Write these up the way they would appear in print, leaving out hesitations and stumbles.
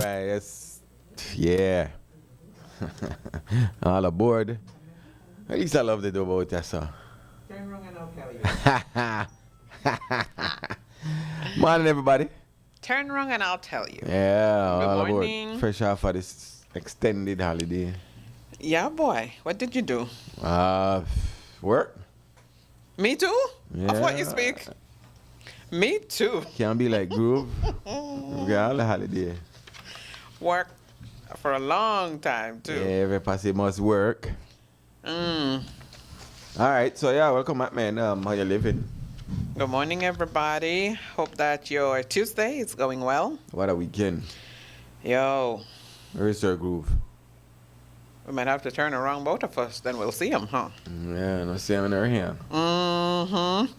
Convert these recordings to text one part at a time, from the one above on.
right. Yeah. All aboard. At least I love to do about that, so. Turn wrong and I'll tell you. Morning, everybody. Turn wrong and I'll tell you. Yeah, Good all morning. aboard. Fresh off of this extended holiday. Yeah, boy. What did you do? Work. Me too? Yeah. Of what you speak? Me too. Can't be like groove. We got all the holiday. Work for a long time too. Yeah, every person must work. Mm. All right, so yeah, welcome back, man. How you living? Good morning, everybody. Hope that your Tuesday is going well. What a weekend. Yo, Where is your groove? we might have to turn around both of us, then we'll see him, huh? Yeah, no see him in her hand. Mm-hmm.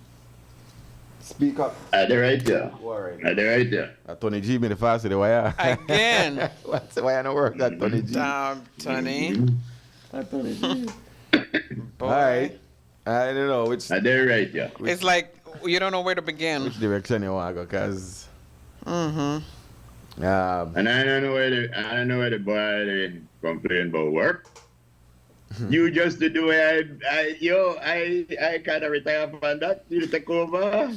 Speak up. They're right there. All right. They're right there. Tony G been the fastest, why? Again. What's why I don't work that Tony G? Tony. Tony G. Boy. All right. I don't know which They're right there. It's like you don't know where to begin. which direction you want to go, cause Mm-hmm. And I don't know where the boy they complain about work. You just did the way I kind of retire from that. You take over.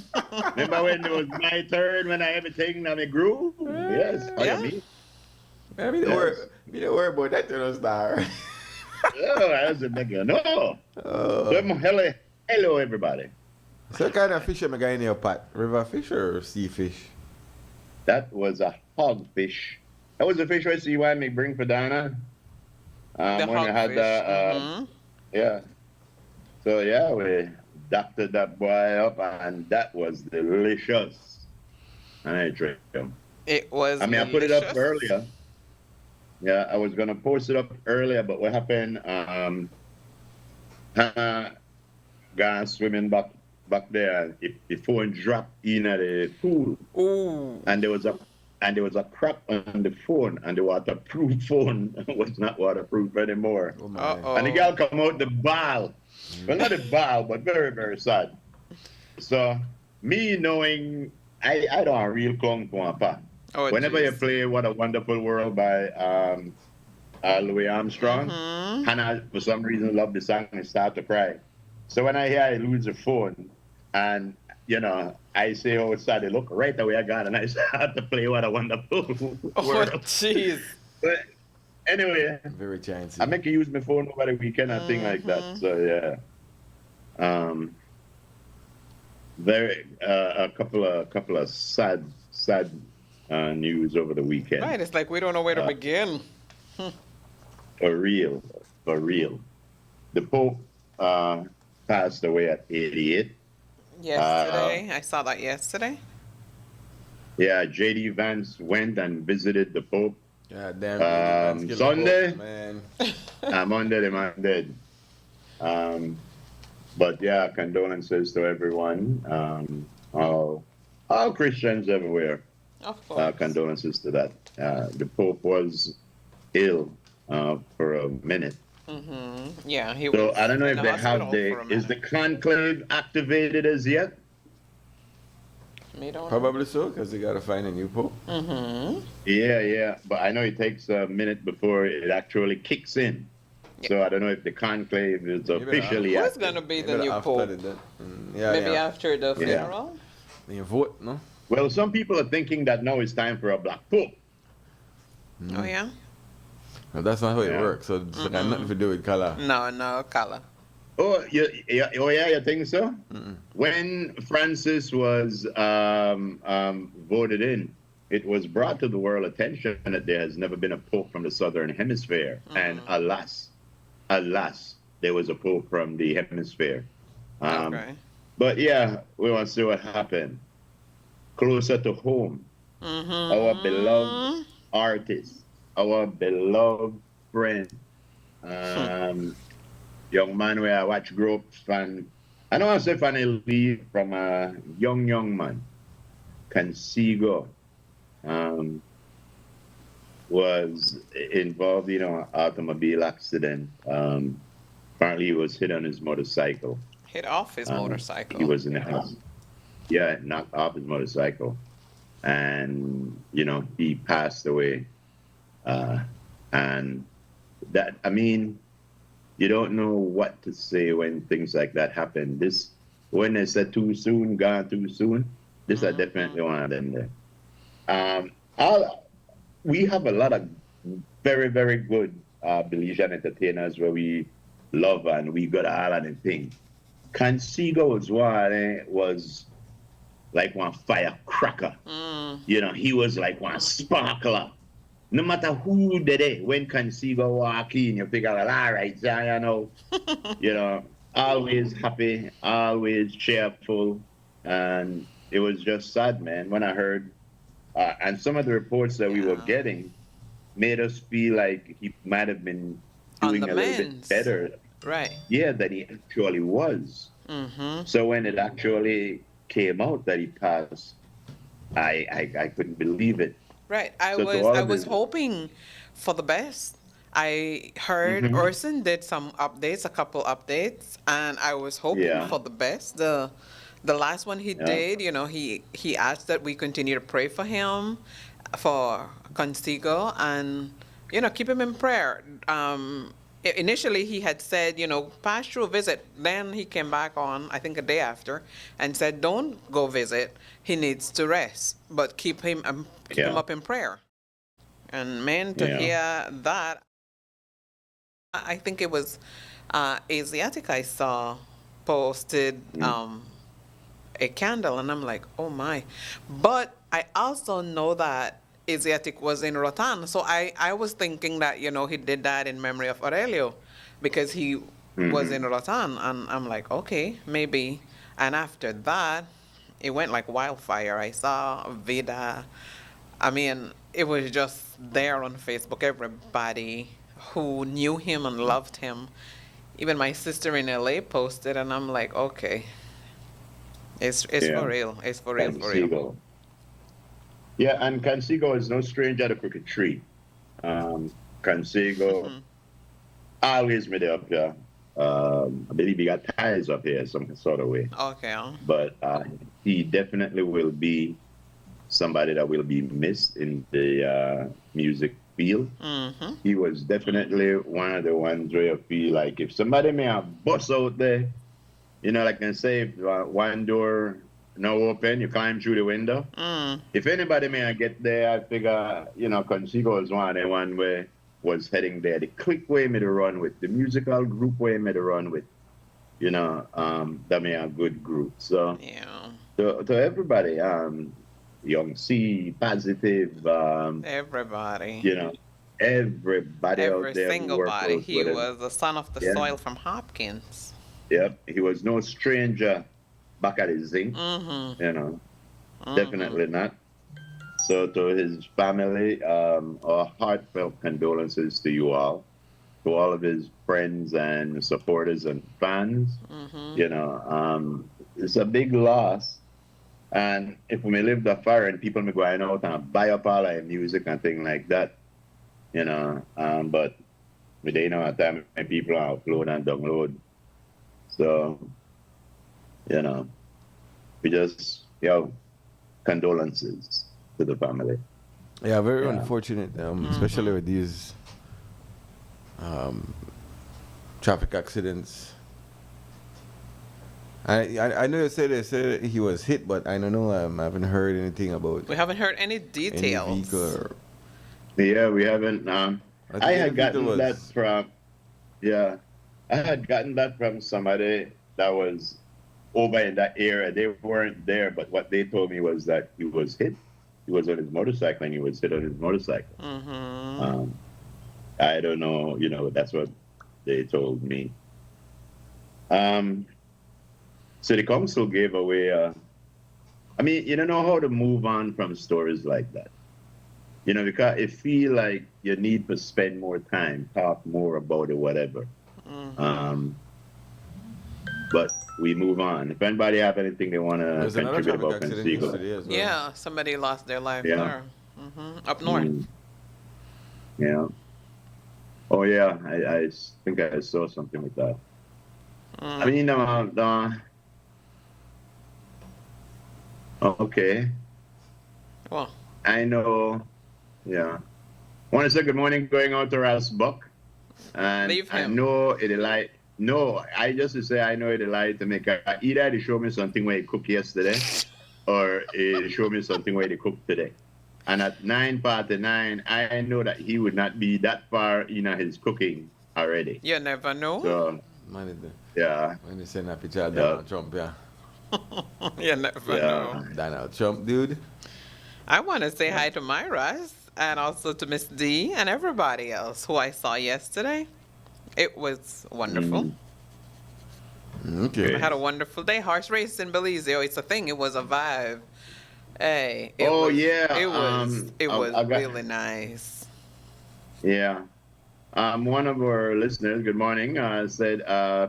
Remember when it was my turn when everything on the groove? Yes, Yeah. me. I mean, Yes. don't worry about that, you know, star. Oh, I was a nigga. No. Hello, everybody. So what kind of fish am I got in your pot? River fish or sea fish? That was a hogfish. That was the fish I see why me bring for Dana. The When I had hogfish. the yeah. So yeah, we doctored that boy up, and that was delicious. And I drank them. It was. I mean, I put it up delicious. earlier. Yeah, I was gonna post it up earlier, but what happened? Gone swimming back there. The phone dropped in at the pool, Ooh. and there was a crack on the phone, and the waterproof phone was not waterproof anymore. Oh my. Uh-oh. And the girl come out the ball. Well, not the ball, but very, very sad. So, me knowing, I don't real kung fu pa. Oh, Whenever you jeez. play What a Wonderful World by Louis Armstrong, Mhm. Hannah, for some reason, loved the song and start to cry. So when I hear I lose the phone, and, you know, I say, oh, it's sad, they look right away I got, and I start to play What a Wonderful Oh, World. jeez. But anyway, Very chancy. I make you use my phone over the weekend and thing like that. So yeah, very a couple of sad news over the weekend. Right. It's like we don't know where to begin. For real. The Pope passed away at 88. Yesterday. I saw that yesterday. Yeah, J.D. Vance went and visited the Pope. God damn. Sunday? Man. Monday, the man dead. But yeah, condolences to everyone. All Christians everywhere. Of course. Condolences to that. The Pope was ill for a minute. Mm-hmm. Yeah, he So was. I don't know in if the they have hospital for a is the minute. conclave activated as yet? Me don't know. Probably so, because they gotta find a new pope. Mm-hmm. Yeah. But I know it takes a minute before it actually kicks in. Yeah. So I don't know if the conclave is officially Who's active. going to be the Maybe new after pope? that. Yeah, Maybe yeah. after the Yeah. funeral? You vote, no? Well, some people are thinking that now it's time for a black pope. Oh, yeah? No, that's not how it Yeah. works. So it's got nothing to do with color. No, color. Oh, you think so? Mm-mm. When Francis was voted in, it was brought to the world attention that there has never been a pope from the southern hemisphere, and alas, there was a pope from the hemisphere. Okay. But yeah, we want to see what happened. Closer to home, Mm-hmm. our beloved artist, our beloved friend, young man where I watch grow up fan. I don't want to say fan leave from a young man. Consigo was involved in an automobile accident. Apparently he was hit on his motorcycle. Hit off his motorcycle. He was in the house. Yeah, knocked off his motorcycle. And, he passed away. Uh, and that, I mean, you don't know what to say when things like that happen. When they said too soon, gone too soon, this are definitely one of them there. Um, we have a lot of very, very good Belizean entertainers where we love and we got all of the thing. Consigo was like one firecracker. You know, he was like one sparkler. No matter who did it, when Consigo walk in, you figure, all right, you know, always happy, always cheerful. And it was just sad, man, when I heard, and some of the reports that we were getting made us feel like he might have been On doing the a little bit mends. better. Right. Yeah, than he actually was. So when it actually came out that he passed, I couldn't believe it. Right. I So to was all I of was his, hoping for the best. I heard Mhm. Orson did some updates, a couple updates, and I was hoping Yeah, for the best. The last one he yeah, did, you know, he asked that we continue to pray for him, for Consigo, and you know, keep him in prayer. Initially he had said, you know, pass through visit. Then he came back on, I think a day after, and said, don't go visit. He needs to rest, but keep him yeah, up in prayer. And man, to yeah. hear that, I think it was Asiatic I saw posted Mm. a candle, and I'm like, oh my. But I also know that Asiatic was in Rotan, so I was thinking that, you know, he did that in memory of Aurelio because he was in Mhm. Rotan, and I'm like, okay, maybe. And after that, it went like wildfire. I saw Vida. I mean, it was just there on Facebook. Everybody who knew him and loved him. Even my sister in LA posted, and I'm like, okay, it's for Yeah, real. It's for real, for real. Consigo. Yeah, and Consigo is no stranger to crooked tree. Consigo always made it up here. I believe he got ties up here some sort of way. Okay. But he definitely will be somebody that will be missed in the music field. Mm-hmm. He was definitely one of the ones where I feel like if somebody may have bust out there, you know, like I say, if one door no open, you climb through the window. Mm. If anybody may get there, I figure, you know, Consigo was one of the one where was heading there. The click way made a run with, the musical group way made a run with, you know, that may a good group. So Yeah. to everybody, Young C, Positive, Everybody. you know, everybody out Every there who single worked body. out He with him. was the son of the Yeah, soil from Hopkins. yep. He was no stranger back at his zinc, Mm-hmm. you know, Mm-hmm. definitely not. So to his family, our heartfelt condolences to you all, to all of his friends and supporters and fans. Mm-hmm. You know, it's a big loss. And if we may live that far and people may go out and buy up all our music and things like that, you know, but we don't know at time when people are upload and download. So, you know, we just, condolences to the family. Yeah, very Yeah. unfortunate, especially with these um, traffic accidents. I know they said he was hit, but I don't know. I haven't heard anything about We haven't heard any any vehicle. details. Yeah, we haven't. I I think any had vehicle gotten that was. from, yeah, I had gotten that from somebody that was over in that area. They weren't there, but what they told me was that he was hit. He was on his motorcycle and he was hit on his motorcycle. Mm-hmm. Um, I don't know, you know, that's what they told me. So the council gave away, I mean, you don't know how to move on from stories like that. You know, because it feel like you need to spend more time, talk more about it, whatever. Mm-hmm. Um, but we move on. If anybody have anything they want to There's another contribute traffic about accident Consigo, yesterday as well. Yeah, somebody lost their life yeah, there. Up north. yeah. Oh yeah, I think I saw something with that. I mean, okay, Well, I know, yeah. Want to say good morning going out to Ross Buck. And Leave I him. know it'll like, no, I just to say I know it'll like to make either they show me something where he cooked yesterday or he show me something where they cooked today. And at 9:49, I know that he would not be that far in his cooking already. You never know. So, Man, it- yeah. when they send a picture of Donald Trump, yeah. You never know. Donald Trump, dude. I want to say hi to Myra and also to Miss D and everybody else who I saw yesterday. It was wonderful. Okay. I had a wonderful day. Horse race in Belize. Oh, it's a thing. It was a vibe. Hey. It Oh, was, yeah, It was. It was I got- really nice. Yeah. One of our listeners, good morning, said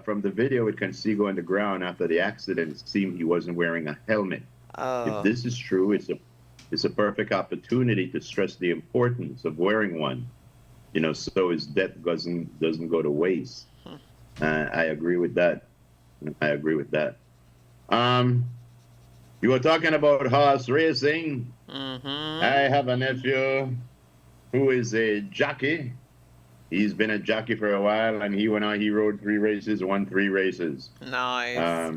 from the video we can see go on the ground after the accident, it seemed he wasn't wearing a helmet. Oh. If this is true, it's a perfect opportunity to stress the importance of wearing one, so his death doesn't go to waste. I agree with that. You were talking about horse racing. Mm-hmm. I have a nephew who is a jockey. He's been a jockey for a while, and he went out. He rode 3 races, won 3 races. Nice.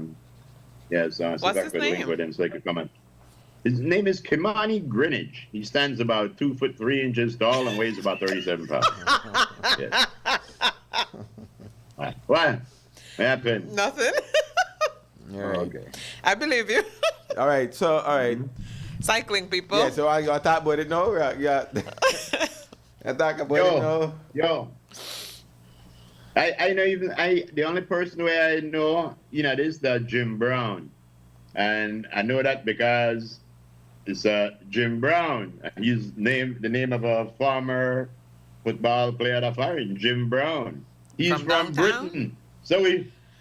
Yes. So What's I his could link name? with him so he could come on. His name is Kimani Greenwich. He stands about 2 foot 3 inches tall and weighs about 37 pounds. Yes. What happened? Nothing. All right. Okay. I believe you. All right. So, all right. Cycling people. Yeah. So I got to talk about it now. Yeah. I talk about it now. Yo. I know the only person where I know, this is Jim Brown. And I know that because it's Jim Brown. He's named the name of a former football player of foreign, Jim Brown. He's From from downtown? Britain. So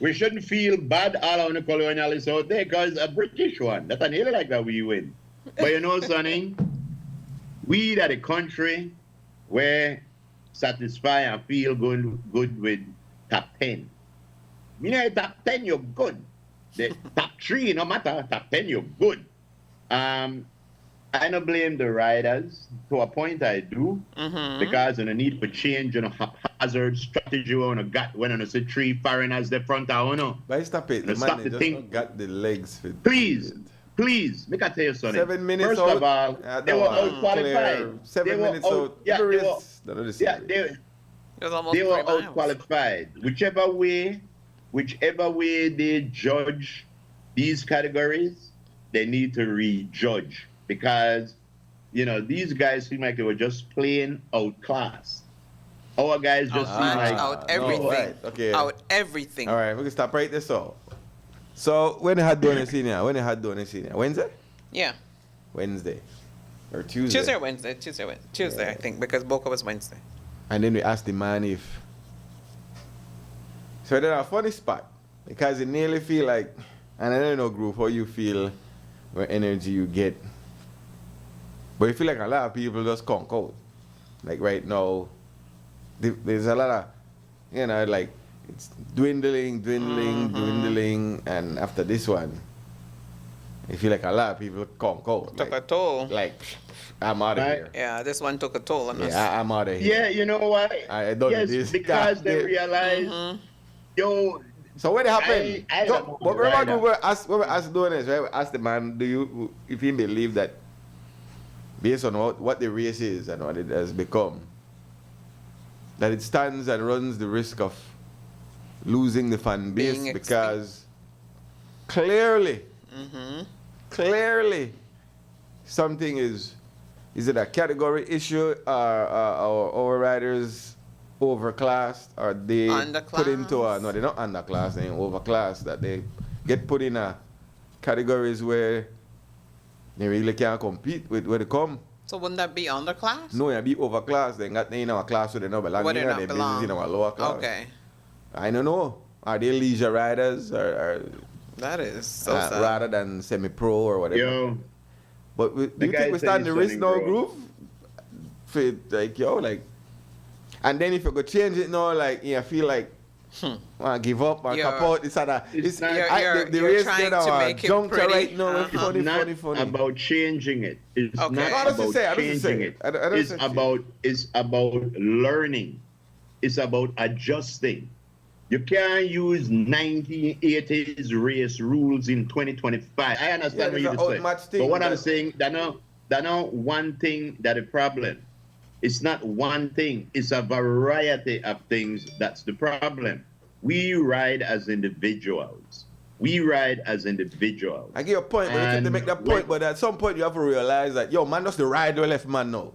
we shouldn't feel bad all on the colonialists out there because a British one. That's an area like that we win. But sonny, we are the country where satisfy and feel good with top 10. Top 10, you're good. The top 3, no matter, top 10, you're good. I don't blame the riders. To a point, I do. Mm-hmm. Because in the need for change, haphazard strategy when I see 3 foreigners the front of But stop it. The Let's stop man the just thing. not got the legs fit. Please, make I tell you something. 7 minutes First out. of all, they were out qualified. 7 minutes out. Yeah, Every they were, race, none of the yeah, same. It was almost they 3 were miles. out qualified. Whichever way they judge these categories, they need to rejudge because these guys seem like they were just playing outclassed. Our guys just seem Outmatched, like out no, everything. right, okay. Out everything. All right, we can stop right there. So when they had done the senior? Wednesday? Yeah. Wednesday. Or Tuesday. Tuesday or Wednesday? Tuesday, I think, because Boca was Wednesday. And then we asked the man if. So they're a funny spot because you nearly feel like, and I don't know, group, how you feel, what energy you get. But you feel like a lot of people just conk out. Like right now, there's a lot of, like it's dwindling, and after this one, I feel like a lot of people conk out. Took a Like, toll. like I'm out of Right. here. Yeah, this one took a toll on us. Yeah, I'm out of here. yeah, you know what? I don't yes, this. because they Yeah. realize, Mhm. yo, So what happened? I So, don't know but the remember rider. we were asked doing this, right? We asked the man, if he believe that based on what the race is and what it has become, that it stands and runs the risk of losing the fan base Being extinct. because clearly something is it a category issue or our riders overclassed or they put into a, Underclass. no, they're not underclass, they're overclass, that they get put in a categories where they really can't compete with where they come. So wouldn't that be underclass? No, you be overclass, they got in our class where they not belong Where they in, not they belong. business in our lower class. Okay. I don't know. Are they leisure riders or That is so sad. rather than semi-pro or whatever? yo, But do The you guy think we said stand the he's risk turning now, pro. groove? For like, and then if you could change it now, like, I feel like Want give up and cap out? It's the You're race trying get to our make it juncture pretty. right now. It's Funny, not funny, funny. about changing it. It's Okay. not No, that's about the same, changing it. I don't It's say- about learning. It's about adjusting. You can't use 1980s race rules in 2025. I understand what Yeah, you're it's a outmatch saying. thing, But what I'm but- saying, that not one thing that a problem. It's not one thing. It's a variety of things that's the problem. We ride as individuals. I get your point, but you And can make that point, but at some point you have to realize that, yo, man, just the ride the left man now.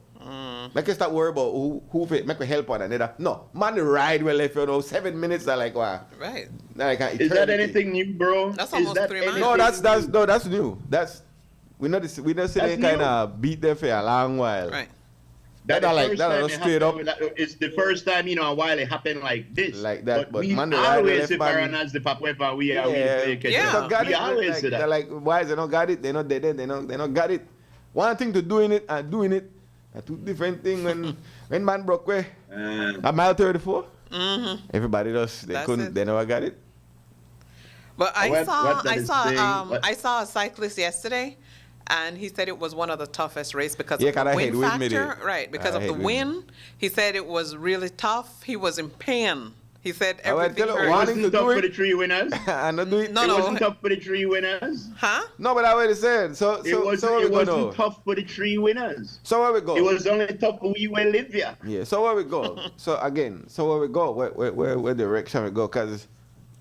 Make you start worry about who make me help on another. No, man, the ride well left, 7 minutes are like, wow. Right. Like an is that eternity. anything new, bro? That's Is almost that 3 months. anything No, that's new. We not sitting That's kind of beat there for a long while. Right. That That the like- first that time was it straight happened, up. It's the first time, a while it happened like this. Like that, but we man, the rider always left say man- foreigners, the Papua, we are Yeah, we play Yeah. They don't got We it. always Like, say they're that. like, why they not got it? They not got it. One thing to doing it and doing it are two different things. When man broke way, a mile 34. Everybody just That's couldn't. it. They never got it. But I What that I is saw saying- what- I saw a cyclist yesterday, and he said it was one of the toughest races because Yeah, of the 'cause I wind hate wind with factor. it. Right, because I of hate the wind. wind. He said it was really tough. He was in pain. He said I went everything tell you, hurt. It one- wasn't to tough do for it. the three winners. And not do it. No, It no. wasn't tough for the three winners. Huh? No, but I already said. So It what we go wasn't now? tough for the three winners. So where we go? It was only tough for we were Livia. Yeah. So where we go? So again, where we go? Where direction we go? Cause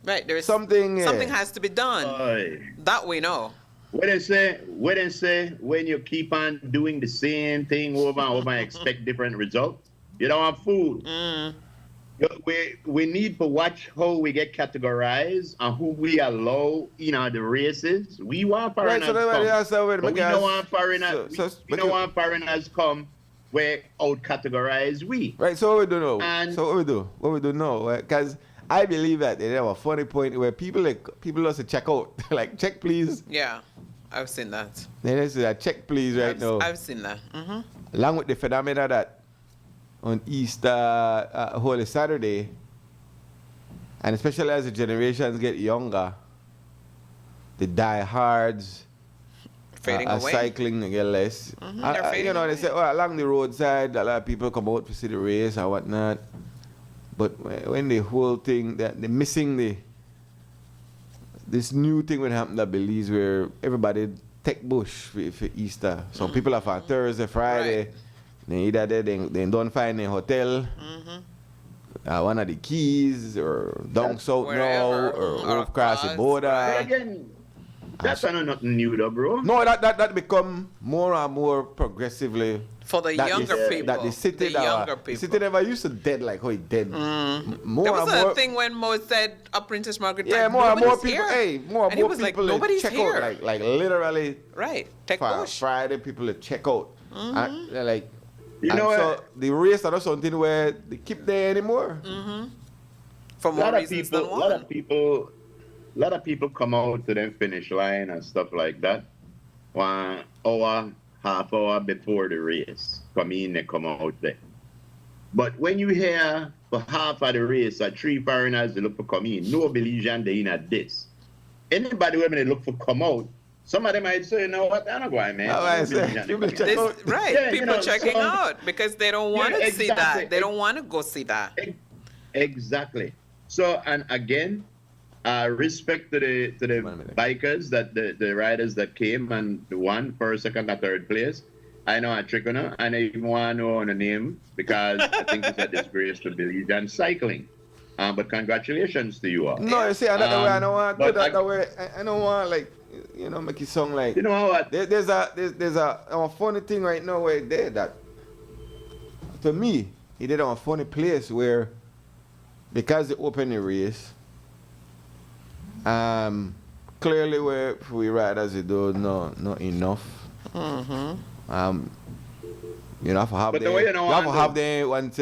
Right. There's something. Yeah. something has to be done. That we know. What they say, when you keep on doing the same thing over and over and expect different results, you don't have food. We need to watch how we get categorized and who we allow in the races. We want Right, foreigners so everybody come. else say, wait, But we make don't us- want foreigners. so- we don't want foreigners come where out categorize we. Right, so what we do now? And- So what we do now? Because I believe that they have a funny point where people just check out. Like, check please. Yeah, I've seen that. They just say, check please right now. I've seen that. Along with the phenomena that on Easter, Holy Saturday, and especially as the generations get younger, the diehards Fading are away. cycling they get less. they're fading you know, they away. say, along the roadside, a lot of people come out to see the race and whatnot. But when the whole thing, they're missing this new thing will happen that Belize where everybody take bush for Easter. So people are on Thursday, Friday. Right. They either they don't find a hotel, one of the keys, or down south now, Wherever, or or across the cars, border. But right. again, that's not nothing new though, bro. No, that become more and more progressively. For the that younger the- people. That the city, the younger the people. city never used to dead like how it dead. More There was and a more. thing when Mo said, Princess Margaret, Yeah, like, more and more nobody's people. here. Hey, more and And he more was like, people they nobody's check here. out. Like literally. Right, take For bush. Friday, people they check out. And they're like, You and know so what? the race are not something where they keep there anymore. For A more lot of reasons people, than a lot one. of people, a lot of people come out to the finish line and stuff like that. 1 hour, half hour before the race, come in and come out there. But when you hear for half of the race, 3 foreigners they look for come in, no Belizean they in at this. Anybody when they look for come out, some of them might say, you know what, I'm not going, man. Oh, I say, Belizean, they people come check in. out. Right, Yeah, people checking so- out because they don't want to see exactly. that. They don't want to go see that. Exactly. So, and again, respect to the 1 minute. bikers, that the riders that came and won first, second, and third place. I know a trick on her, and I even want to know on the name because I think it's a disgrace to Belizean cycling. But congratulations to you all. No, you see, another way I don't want to do but that. That way, I don't want like, make it sound like. You know what? There's a funny thing right now where there that for me he did on a funny place where because they open the race clearly where we riders they do not enough you know for have But the them, way you know you have to what, have them once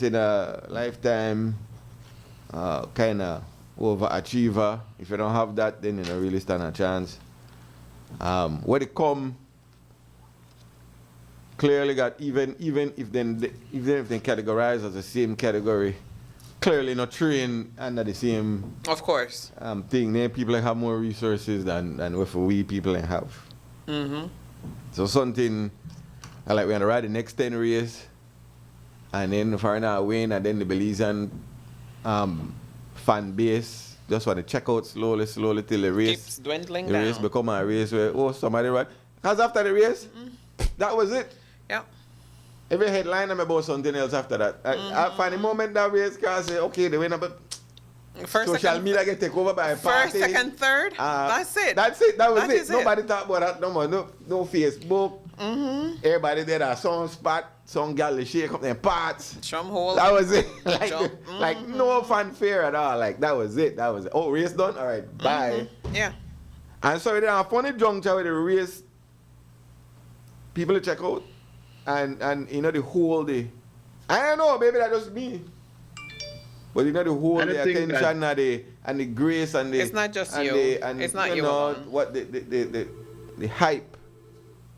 in a lifetime kind of overachiever. If you don't have that, then you don't really stand a chance. When it come, clearly got even if they categorize as the same category clearly not trained under the same Of course. thing. Then people have more resources than what we people have. Mm-hmm. So something I like, we're gonna ride the next 10 race, and then foreign out win, and then the Belizean fan base just want to check out slowly till the race Keeps dwindling the down. race become a race where somebody run. Because after the race, that was it. Yeah. Every headline I'm about something else after that. I find the moment that race can say, okay, the winner, but First, social second, media get taken over by first, parties. second, third. That's it. That's it. That was That it. is it. Nobody talk about that no more. No Facebook. Everybody did a song spot. Some gal they shake up their parts. Some hole. That was it. like, Jump. like no fanfare at all. Like that was it. That was it. Oh, race done. All right. Bye. Yeah. And so there a funny juncture with the race. People to check out, and you know the whole day. I don't know. Maybe that just me. But you know the whole I don't the think attention and the grace and the. It's not just and you. It's not you know alone. what the hype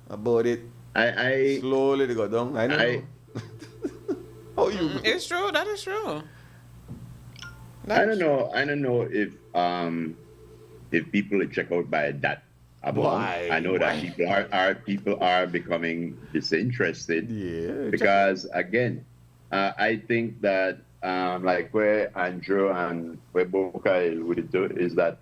about it. I Slowly they go down. I know. How you? It's true. That is true. I don't know. I don't know if people are check out by that. Why? I know Why? that people are becoming disinterested. Yeah. Because again, I think that like where Andrew and where Boca alluded to is that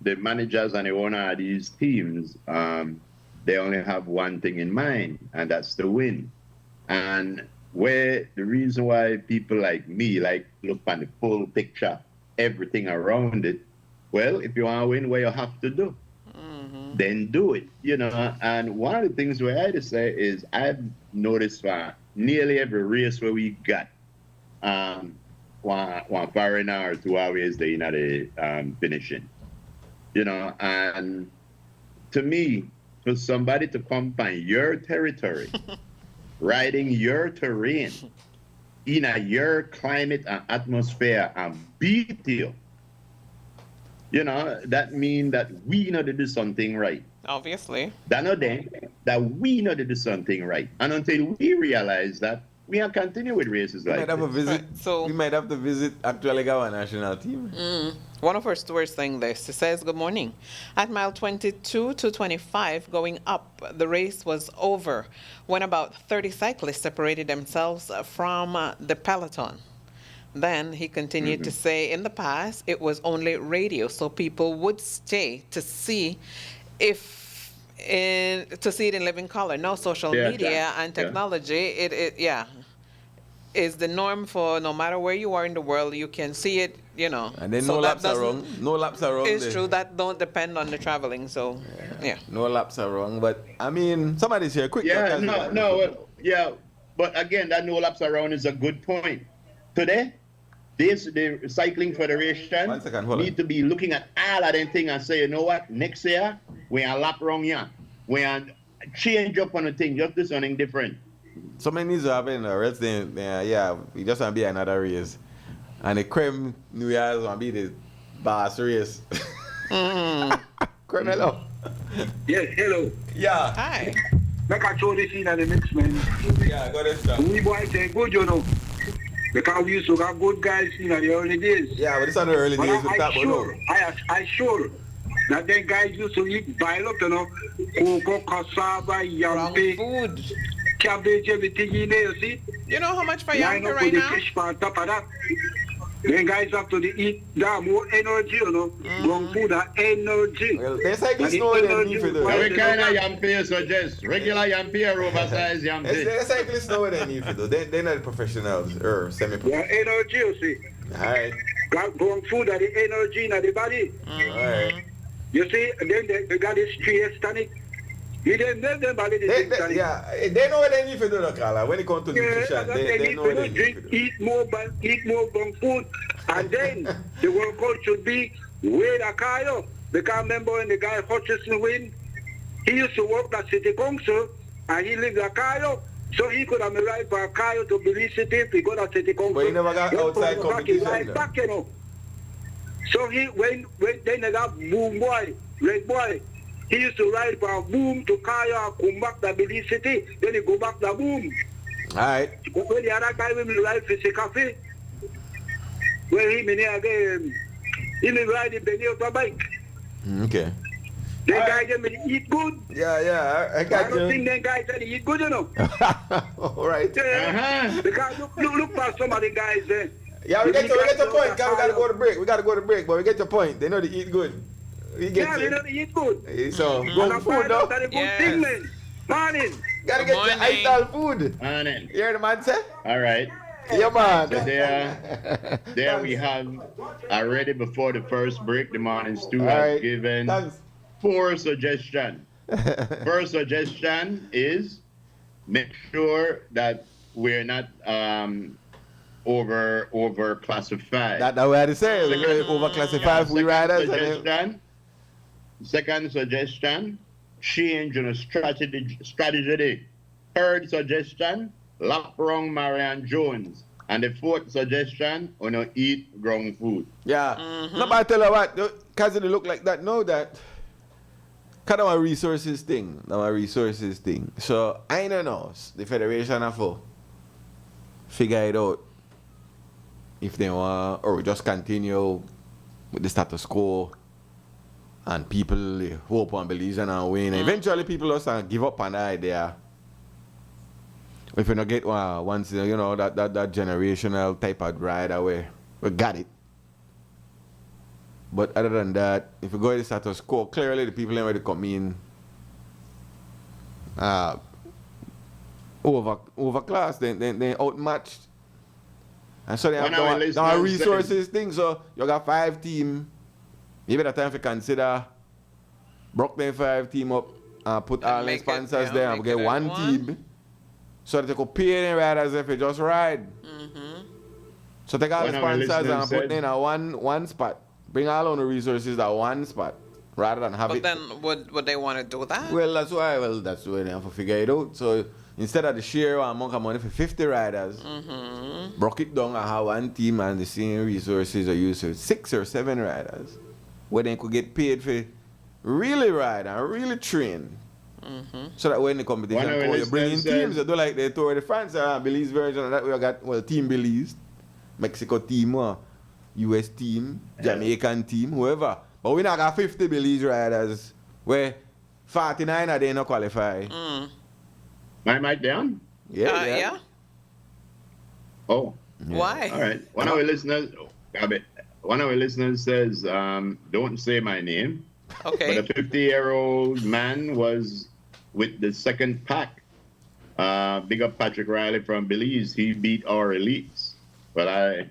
the managers and the owner of these teams, they only have one thing in mind, and that's to win. And where the reason why people like me like look at the full picture, everything around it, well, if you want to win, what you have to do, then do it, you know. And one of the things where I just say is I've noticed for nearly every race where we got one foreigner or two always there in the finishing, you know. And to me, for somebody to come on your territory, riding your terrain, in your climate and atmosphere and beat you, you know, that means that we know to do something right. Obviously. That know then that we know to do something right. And until we realize that, we can continue with races We like might have a this. visit. Right, so- we might have to visit actually our national team. One of our stewards saying this. He says, good morning. At mile 22 to 25 going up, the race was over when about 30 cyclists separated themselves from the peloton. Then he continued to say, in the past, it was only radio, so people would stay to see to see it in living color. No social Yeah, media yeah, and technology. It is the norm for no matter where you are in the world, you can see it, you know. And then So no that laps are doesn't- wrong. No laps are wrong. It's there. true, that don't depend on the traveling, so yeah. No laps are wrong. But I mean, somebody's here. Quick. Yeah, because- yeah. But again, that no laps around is a good point. Today, the cycling federation 1 second, hold on. need to be looking at all of them things and say, you know what, next year, we are lap wrong here. We are change up on the thing, just do something different. Something needs to happen, or else then, we just want to be another race. And the Creme New Year's want to be the boss race. Creme, hello. Yes, hello. Yeah. Hi. Make a show this in the mix, man. Yeah, go this stuff. We boys say good, you know. Because we used to have good guys in the early days. Yeah, but it's on the early But days. We talk I sure that them guys used to eat vile up, you know. Cocoa, cassava, Wrong yampi, food. cabbage, everything in there, you see? You know how much for Line Yampa up right with the now? fish on top of that. Then guys have to eat that more energy, you know. Wrong food and energy. Well, there's like this And know the what they energy need for was do. why What they kind of don't- yampi you suggest? Regular yampi or oversized yampi? There's cyclists know what they need for do. They're not professionals or Yeah, semi-professionals. energy, you see. Alright. Got wrong food and the energy in the body. Alright. You see, then they got this stress tonic. He didn't know them about They it. they know what they need for do, Carla. When it comes to nutrition, they need know to what they need drink, for do. eat more wrong food, and then the workout should be with a car. Because remember when the guy Hutchison win, he used to work at City Council, and he lived a car. So he could have arrived for a car to Belize City if he got a City Council. But he never got Just outside put him back, competition, he back, you know. So he when then they got boom boy, red boy. He used to ride from Boom to Kaya, come back to Belize City, then he go back to Boom. Alright. When the other guy will ride for the cafe, where he may again, he may ride the Benny out a bike. Okay. The guys them may eat good. Yeah, I I got don't you. think them guys they eat good, you know. All right. Uh-huh. Because look for some of the guys there. Yeah, we get your point. We gotta go to break. We gotta go to break, but we get your point. They know they eat good. We get Yeah, you. they know they eat good. So, And good I food, find out though. that a good Yes. thing, man. Morning. Gotta Good get your morning. style food. And then, You hear the man say? all right. Yeah, man. So there we have already before the first break, the morning stew All has right. given Thanks. 4 suggestions. First suggestion is make sure that we're not over classified. That's what I had to say. We're going to overclassify we riders. Second suggestion, change on a strategy. Third suggestion, lock wrong Marianne Jones. And the fourth suggestion, eat ground food. Yeah. Nobody tell her what. Because they look like that. Know that. Kind of a resources thing. So, I don't know. The Federation have to figure it out. If they want, or just continue with the status quo. And people hope and believe and win. Eventually, people also give up on the idea. If you don't get once, that generational type of ride away, we got it. But other than that, if you go to the status quo, clearly the people ain't ready to come in overclass, they outmatched. And so they have no resources thing. So you got 5 teams. Maybe that time if you consider broke them 5 team up and put all the sponsors there and get one team. So that they could pay them riders if you just ride. So take all the sponsors and put them in one spot. Bring all on the resources at one spot. Rather than have But it. then would they want to do that? Well, that's why they have to figure it out. So instead of the share amount of money for 50 riders, broke it down and have one team and the same resources are used for 6 or 7 riders. Where they could get paid for really ride and really train. So that when the competition comes, you bring in teams. You do like the Tour de France, Belize version of that. We got, Team Belize, Mexico team, US team, Jamaican team, whoever. But we not got 50 Belize riders where 49 are they not qualify. My mic down? Yeah. Oh. Yeah. Why? All right. One of our listeners says, don't say my name. Okay. But a 50-year-old man was with the second pack. Big up Patrick Riley from Belize. He beat our elites. But I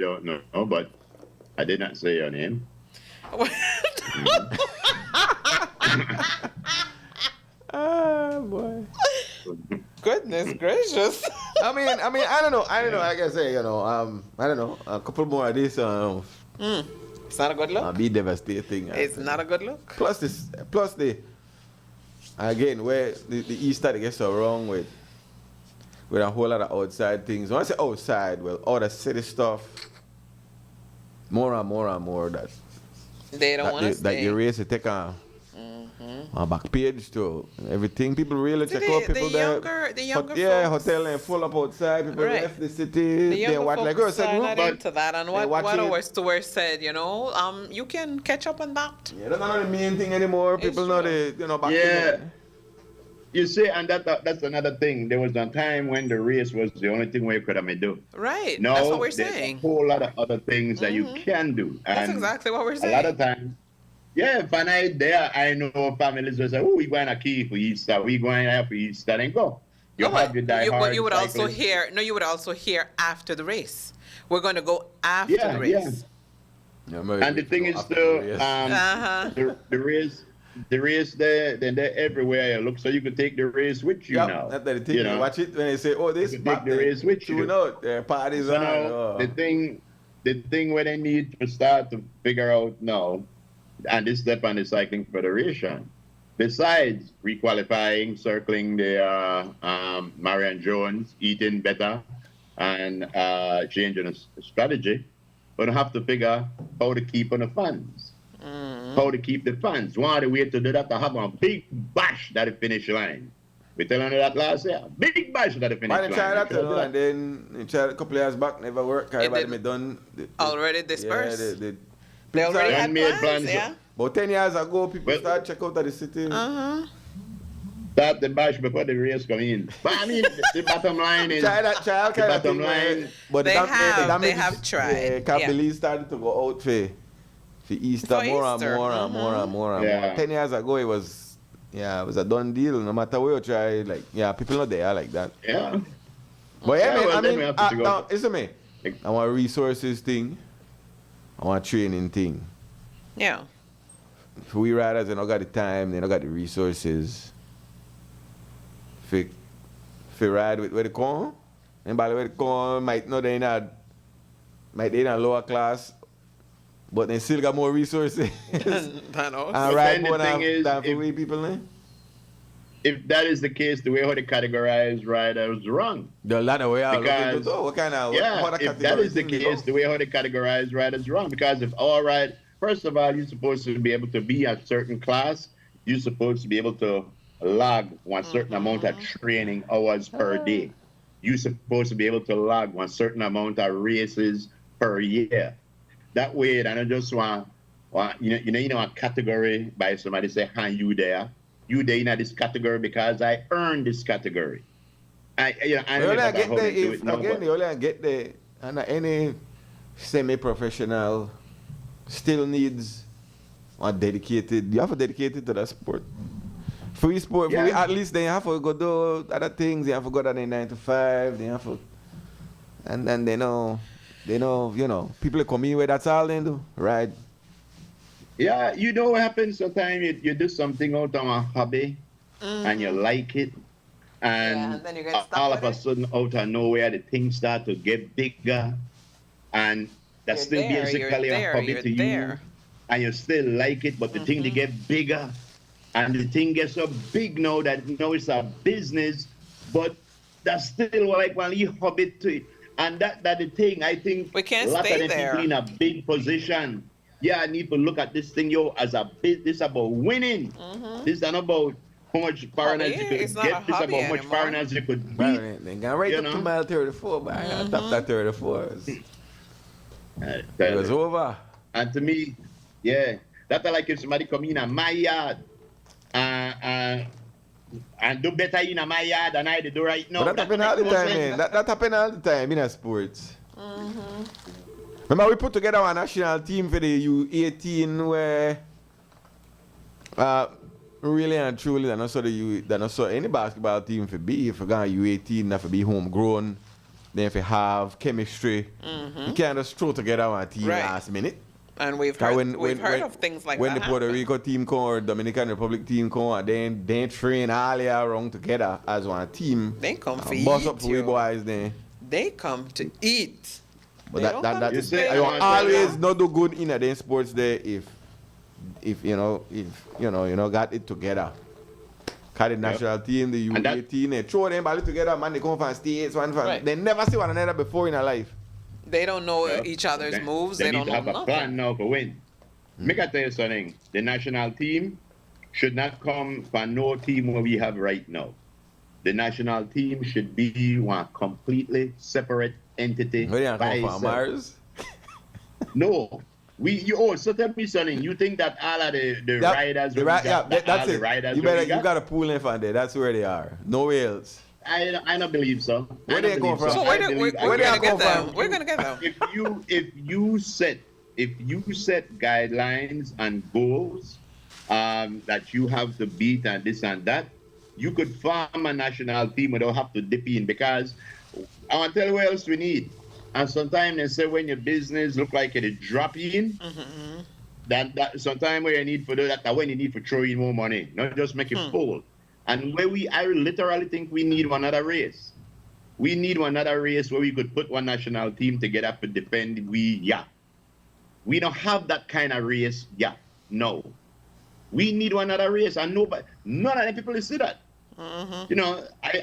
don't know, but I did not say your name. Oh boy. Goodness gracious. I mean, I don't know. Like I say, I don't know. A couple more of this, It's not a good look. be devastating. It's not a good look. Plus the again where the East side gets so wrong with a whole lot of outside things. When I say outside, well, all the city stuff, more and more that They don't want to that stay. you race to take on back page to everything. People really check out people there. The younger folks. Hotel and full up outside. People Right. left the city. The They younger watch like folks said, are group, not but into that. And they what watching our it. steward said, you can catch up on that. yeah, that's not the main thing anymore. It's People know true. back Yeah. then. You see, and that's another thing. There was a time when the race was the only thing we could have do. Right. No, That's what we're there's saying. a whole lot of other things that you can do. That's And exactly what we're a saying. lot of times, when I there, I know families will say, "Oh, we going to Key for Easter. We going there for Easter," and go. You No, have your diehard but you would also cyclists. you would also hear after the race. We're going to go after the race. And the thing is, Uh-huh. the race there, then they're everywhere you look, so you can take the race with you now. That's the thing. You know? Watch it when they say, "Oh, this You can take the race with you. tune out. Their parties So on." now, Oh. the thing where they need to start to figure out now, and this step on the Cycling Federation, besides requalifying, circling the Marianne Jones, eating better, and changing a strategy, but have to figure how to keep on the funds. How to keep the funds. One of the ways to do that, to have a big bash at the finish line. We telling you that last year. Big bash at the finish Why line. they try that, Because and then they tried a couple of years back, never worked. Everybody didn't. me done. Already dispersed. Yeah, They already Done had made plans, plans. yeah. About 10 years ago, people Well- started check out of the city. Start the bash before the race come in. But I mean, the bottom line is... Try that, try all the kind of bottom thing, man. line... But They the have damage, tried, Yeah, can't yeah. believe started to go out for Easter For more Easter, and more. Yeah. 10 years ago, it was a done deal. No matter where you try, like, people not there like that. Yeah. But yeah, Yeah, man, well, I then mean, we have to go. now, listen me. I want resources thing. I want training thing. Yeah. For we riders, they don't got the time, they don't got the resources. For ride with where they come. And by the way, they come, might not they in a lower class, but they still got more resources. I know. And But ride then the more thing is, than for if- we people, eh? If that is the case, the way how they categorize riders wrong. There are a lot of way out looking Because- to what kind of Yeah, what if that is the case, the way how they categorize riders wrong. Because if all right, first of all, you're supposed to be able to be a certain class. You're supposed to be able to log one certain amount of training hours per day. You're supposed to be able to log one certain amount of races per year. That way, I don't just want a category by somebody say, "Hi, you there in this category because I earned this category." I You only never get hold there into if it now, again but- you only get there and any semi-professional still needs one dedicated. You have to dedicate it to that sport. Free sport, Yeah. at least they have to go do other things. They have to go to the 9 to 5. They have to, and then they know, people come in where that's all they do, right? Yeah, you know what happens sometimes you do something out of a hobby and you like it, and, Yeah, and then you get stuck all of with a it. sudden out of nowhere the things start to get bigger, and that's You're still there, basically you're a hobby there, to you're you, there. and you still like it, but the thing they get bigger, and the thing gets so big now that now it's a business, but that's still like one little hobby to it, and that the thing I think We can't a lot stay of the there. people in a big position. Yeah, I need to look at this thing, as a business about winning. This is not about how much foreigners you Hobby? could It's not get. a This is hobby about how much anymore. foreigners you could beat. But they got right You up to know? mile 34, but I got top that 34. It Uh, was over. And to me, yeah, that's like if somebody come in my yard and do better in my yard than I do right now. But that happen all the makes no time, sense. man. That happen all the time in sports. Remember we put together a national team for the U18 where really and truly that not so any basketball team for be if you got U18 that for be homegrown, then if you have chemistry, you can't just throw together one team Right. last minute. And we've Cause heard of things like when that. the Puerto happen. Rico team come or Dominican Republic team come, and then they train all year round together as one team. They come for and bust up eat for we you. boys then. They come to eat. But They don't come that to You stay say, I I will want always not do good in a day sports there if you got it together. Cause the national team, the And that- U18, they throw them ball together, man. They come from states, one from Right. they never see one another before in their life. They don't know Yeah. each other's They- moves. They They need don't to know have a nothing. plan now for win. Make I tell you something. The national team should not come from no team what we have right now. The national team should be one completely separate entity. Where they by come from, itself. Mars? No. So tell me something. You think that all of the That- riders, the we rit- got, that- that's all it. the riders You we better, you got? got to pull in from there. That's where they are. Nowhere else. I don't believe so. Where I they don't come believe from? So I we're believe- I where they gonna come get them. from? We're gonna get them. if you set guidelines and goals that you have to beat and this and that, you could form a national team without have to dip in, because I want to tell you what else we need. And sometimes they say when your business look like it drop in, that sometimes where you need for do that when you need for throw in more money, not just make it full. And I literally think we need one other race. We need one other race where we could put one national team together to defend. We don't have that kind of race. No. We need one other race, and none of the people see that. I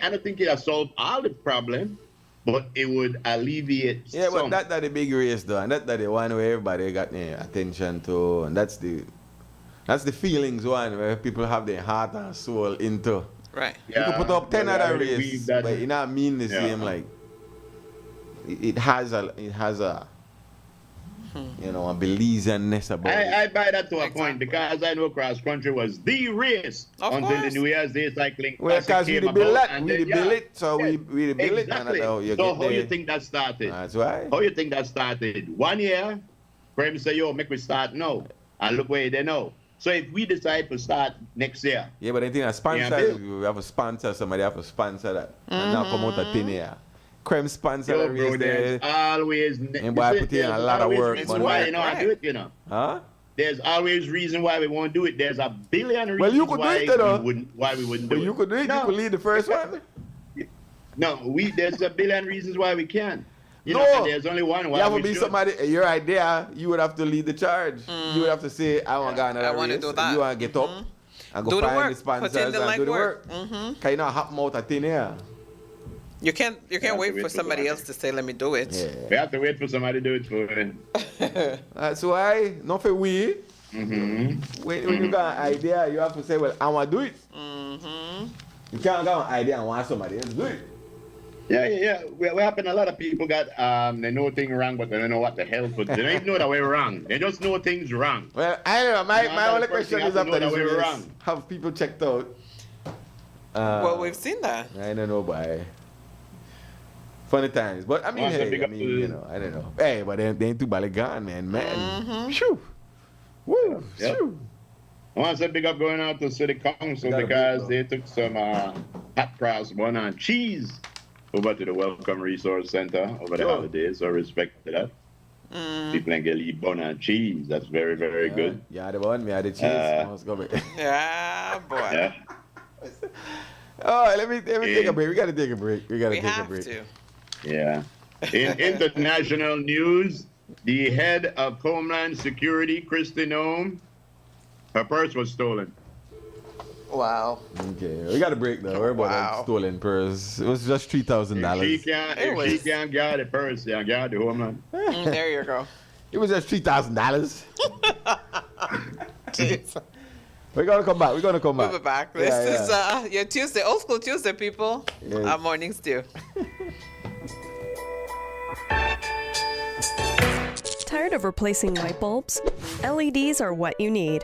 don't think it has solved all the problem, but it would alleviate Yeah, some. but that's the big race though, and that's the one where everybody got their attention to, and that's the feelings one where people have their heart and soul into. Right. You could put up 10 but I other really race, believe that- but it not mean the Yeah. same. Like it has a you know, a Belizeanness about it. I buy that to a Exactly. point because I know cross country was the race Of until the course. New Year's Day cycling Well, classic because we came the bill about, it, and we then, the bill it, so yes, we the bill it, exactly. and you So get how there. you think that started? That's why. How you think that started? 1 year, Prem say, yo, make we start now. And look where they know. So if we decide to start next year, Yeah, but I think a sponsor, Bill. we have a sponsor, somebody have to sponsor that. And now come out a thin here. Creme sponsor yo, the bro, race there's there. always And boy, I put in a lot of work, reason man. why It's you know I work, do it, you know. Huh? There's always reason why we won't do it. There's a billion reasons Well, you could do why it, you know. we wouldn't But do it. you could do it, you No. could lead the first one. No, there's a billion reasons why we can. You No. know, and there's only one why You have to we be should. somebody, your idea, you would have to lead the charge. You would have to say, I want to go another I wanna race. do that. You want to get up and go Do the find work. the sponsors Put in the and do the legwork. work. Can you not hop them out a thin here? You can't have wait to wait for for somebody somebody. else to say, let me do it. We Yeah. have to wait for somebody to do it for it. That's why, not for we. Mm-hmm. When you got an idea, you have to say, well, I want to do it. You can't got an idea and want somebody else to do it. Yeah. What happened? A lot of people got they know things wrong, but they don't know what the hell. But they don't even know that we're wrong. They just know things wrong. Well, I don't know. My You know, only that's the first question thing is I have to after know this that we're race, wrong. have people checked out? Well, we've seen that. I don't know, but funny times. But I mean, Well, so hey, big I up mean, to- you know, I don't know. Hey, but they ain't too badly gone, man. Shoo. Woo. Yeah. Shoo. I want to say big up going out to City Council Got a because big they took some hot cross bun and cheese over to the Welcome Resource Center over the Sure. holidays. So respect to that. People can get eat bun and cheese. That's very, very good. Yeah, the one, me had the cheese. Let's go back. Yeah, boy. Yeah. Oh, let me take a break. We gotta take a break. We gotta We take a have break. to. Yeah. In international news, the head of Homeland Security, Kristi Noem, her purse was stolen. Wow. Okay, we got a break though. We're about Wow. that stolen purse. It was just If $3,000. she was- can't get the purse, she can't get the Homeland. There you go. It was just $3,000. Jeez. We're gonna come back. We're gonna come back. We'll be back. This is your Tuesday, old school Tuesday, people. Yes. Our morning stew. Tired of replacing light bulbs? LEDs are what you need.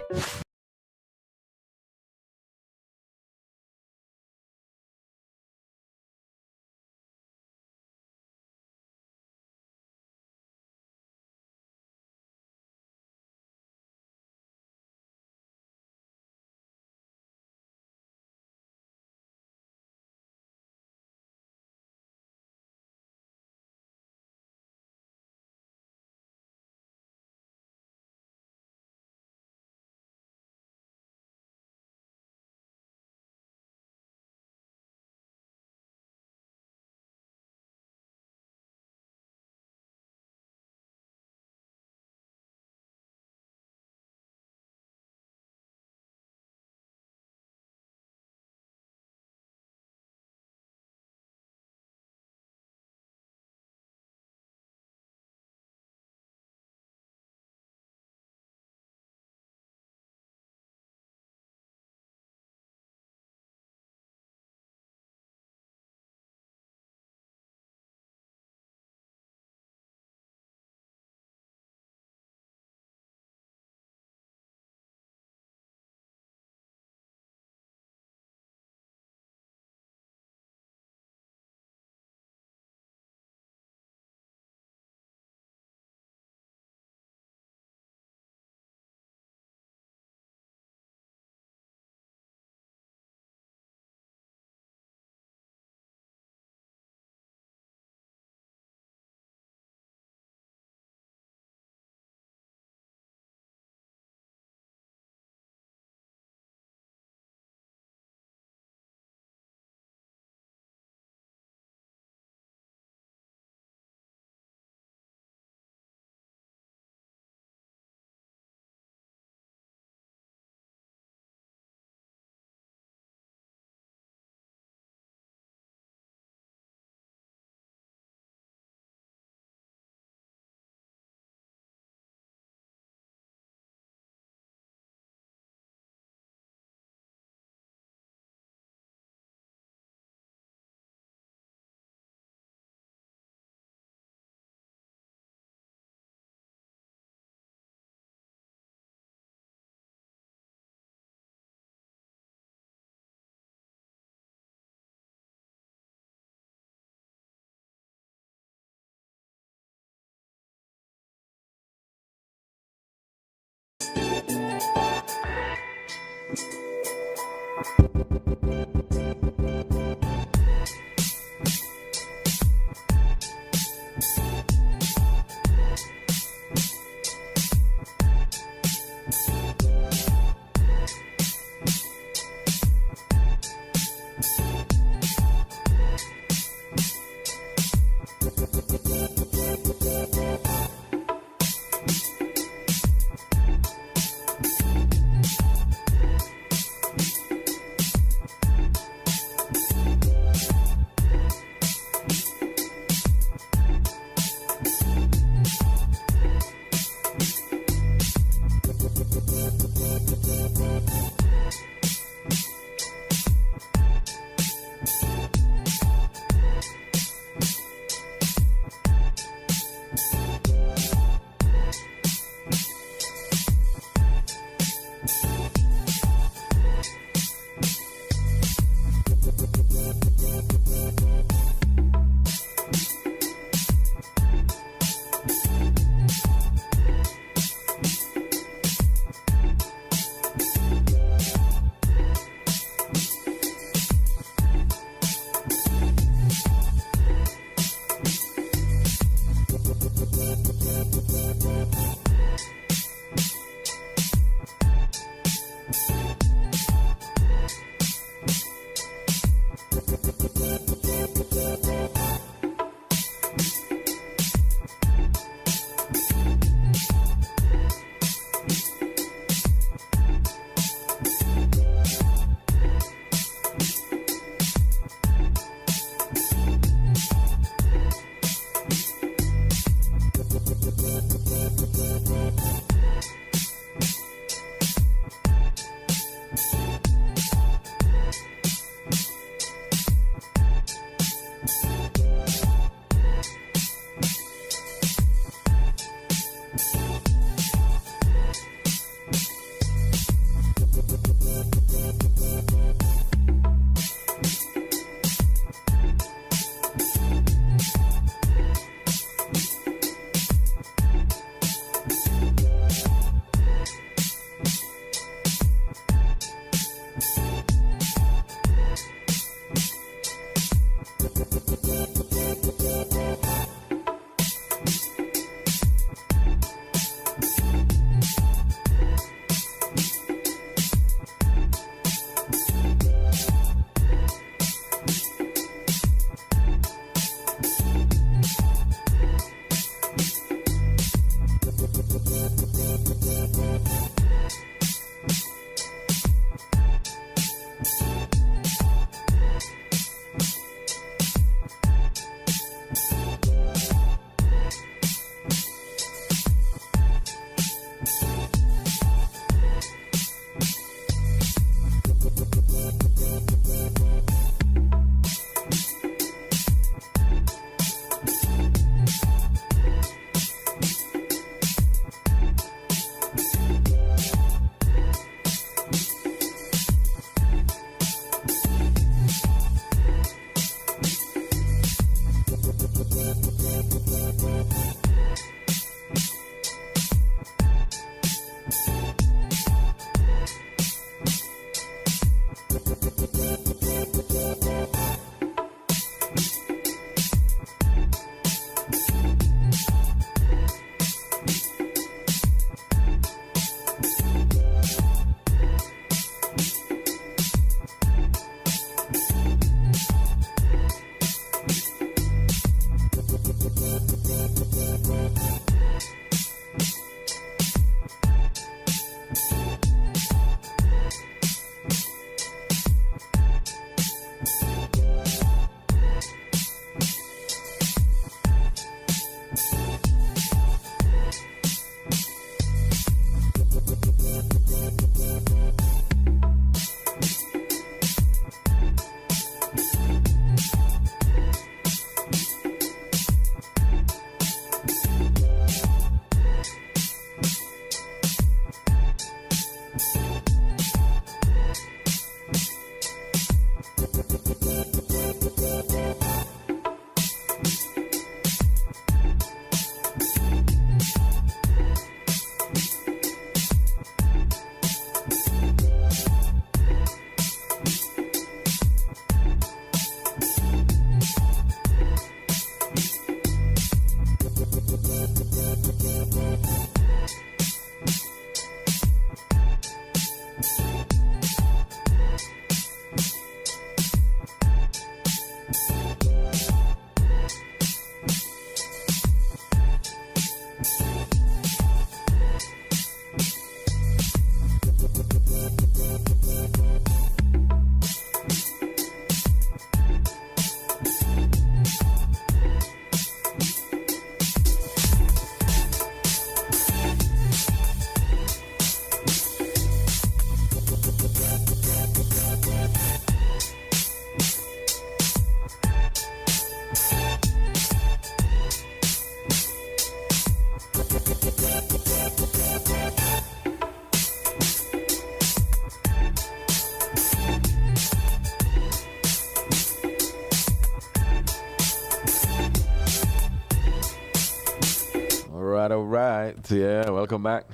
all right. Yeah, welcome back.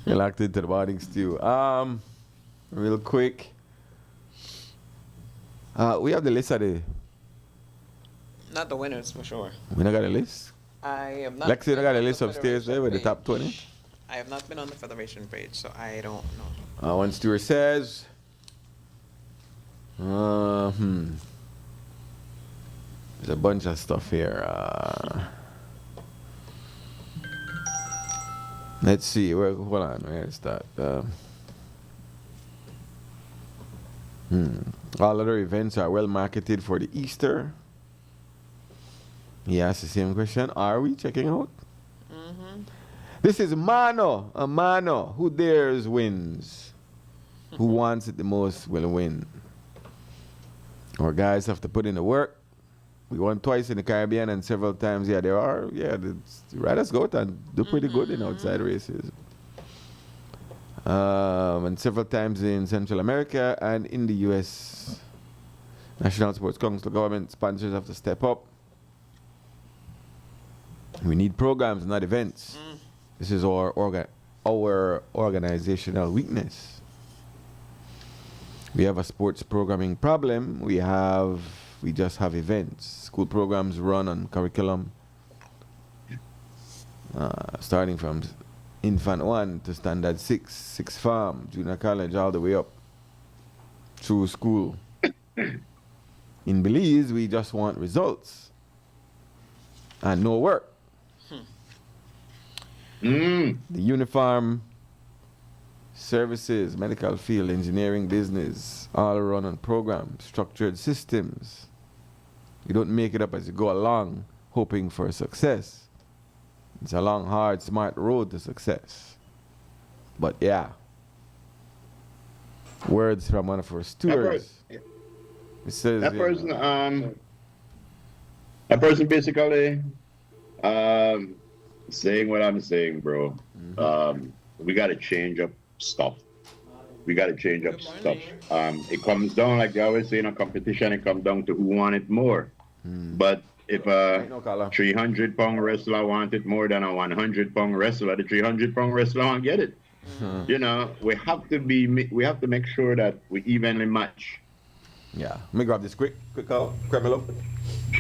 You're locked into the Morning Stew. Real quick. We have the list of the... Not the winners for sure. We not got a list? I have not. Lexi, you been got a on list the upstairs there with the top 20? Federation page. I have not been on the Federation page, so I don't know. One Stewart says... There's a bunch of stuff here. Let's see. Hold on. Where's that? All other events are well marketed for the Easter. He asked the same question. Are we checking out? This is Mano. A Mano. Who dares wins. Who wants it the most will win. Our guys have to put in the work. We won twice in the Caribbean and several times. Yeah, there are. Yeah, the riders go out and do pretty good in outside races. And several times in Central America and in the U.S. National Sports Council government sponsors have to step up. We need programs, not events. This is our organizational weakness. We have a sports programming problem. We just have events. School programs run on curriculum, starting from infant 1 to standard 6, 6 farm, junior college, all the way up through school. In Belize, we just want results and no work. The uniform services, medical field, engineering, business, all run on programs, structured systems. You don't make it up as you go along, hoping for success. It's a long, hard, smart road to success. But yeah. Words from one of our stewards. It says that person basically saying what I'm saying, bro. We got to change up stuff. It comes down, like they always say in a competition, it comes down to who want it more. But if a 300-pound wrestler want it more than a 100-pound wrestler, the 300-pound wrestler won't get it. You know, we have to make sure that we evenly match. Yeah. Let me grab this quick call. Cremelo.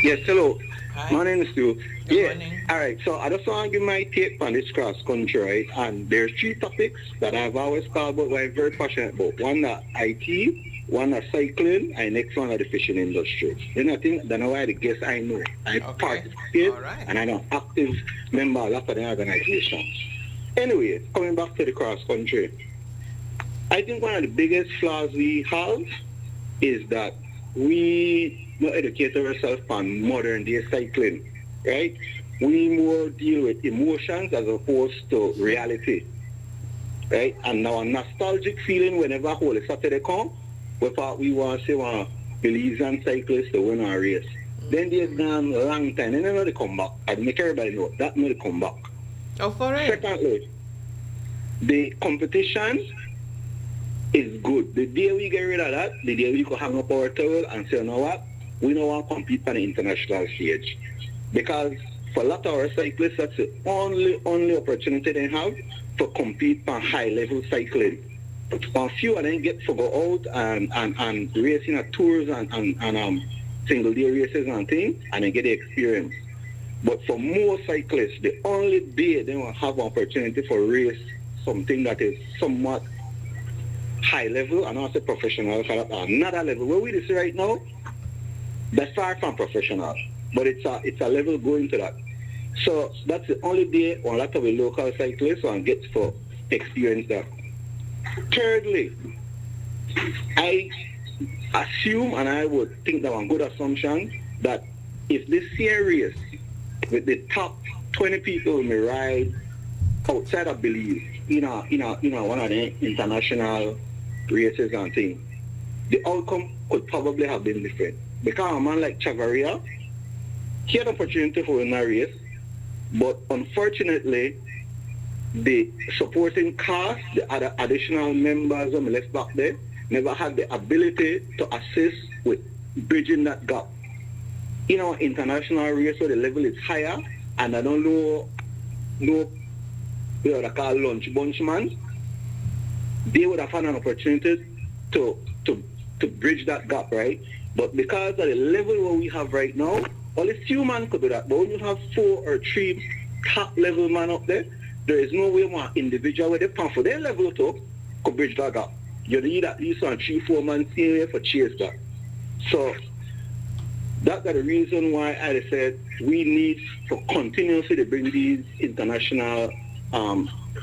Yes, hello. Hi. My name is Stu. Good morning. All right. So I just want to give my take on this cross country, right? And there's 3 topics that I've always called about, what I'm very passionate about. One that IT, one that cycling, and next one that the fishing industry. Then I think that's why the guess I know. I participate, and I'm an active member of lot of the organization. Anyway, coming back to the cross country, I think one of the biggest flaws we have is that we not educate ourselves on modern day cycling, right? We more deal with emotions as opposed to reality, right? And now a nostalgic feeling whenever Holy Saturday come, we thought we want to say one Belizean cyclists to win our race. Then they've gone a long time, and then they come back. I make everybody know that not they come back. Oh, for real? Secondly, the competition is good. The day we get rid of that, the day we could hang up our towel and say, you know what, we don't want to compete on the international stage. Because for a lot of our cyclists, that's the only opportunity they have to compete on high-level cycling. A few of them get to go out and racing at tours and single-day races and things, and then get the experience. But for most cyclists, the only day they will have an opportunity for race something that is somewhat high level and also professional at another level. Where we is right now, that's far from professional, but it's a level going to that. So that's the only day a lot of the local cyclists will get to experience that. Thirdly, I assume, and I would think that one good assumption, that if this series with the top 20 people may ride outside of Belize, one of the international races and things, the outcome could probably have been different. Because a man like Chavaria, he had an opportunity for win a race, but unfortunately, the supporting cast, the other additional members of the left back there, never had the ability to assist with bridging that gap. In our international race where the level is higher, and I don't know, what I call lunch bunch man, they would have had an opportunity to bridge that gap, right? But because of the level what we have right now, only few man could do that. But when you have 4 or 3 top level man up there, there is no way one individual with a plan for their level to could bridge that gap. You need at least 3-4 man senior for chase that. So that's the reason why I said we need to continuously to bring these international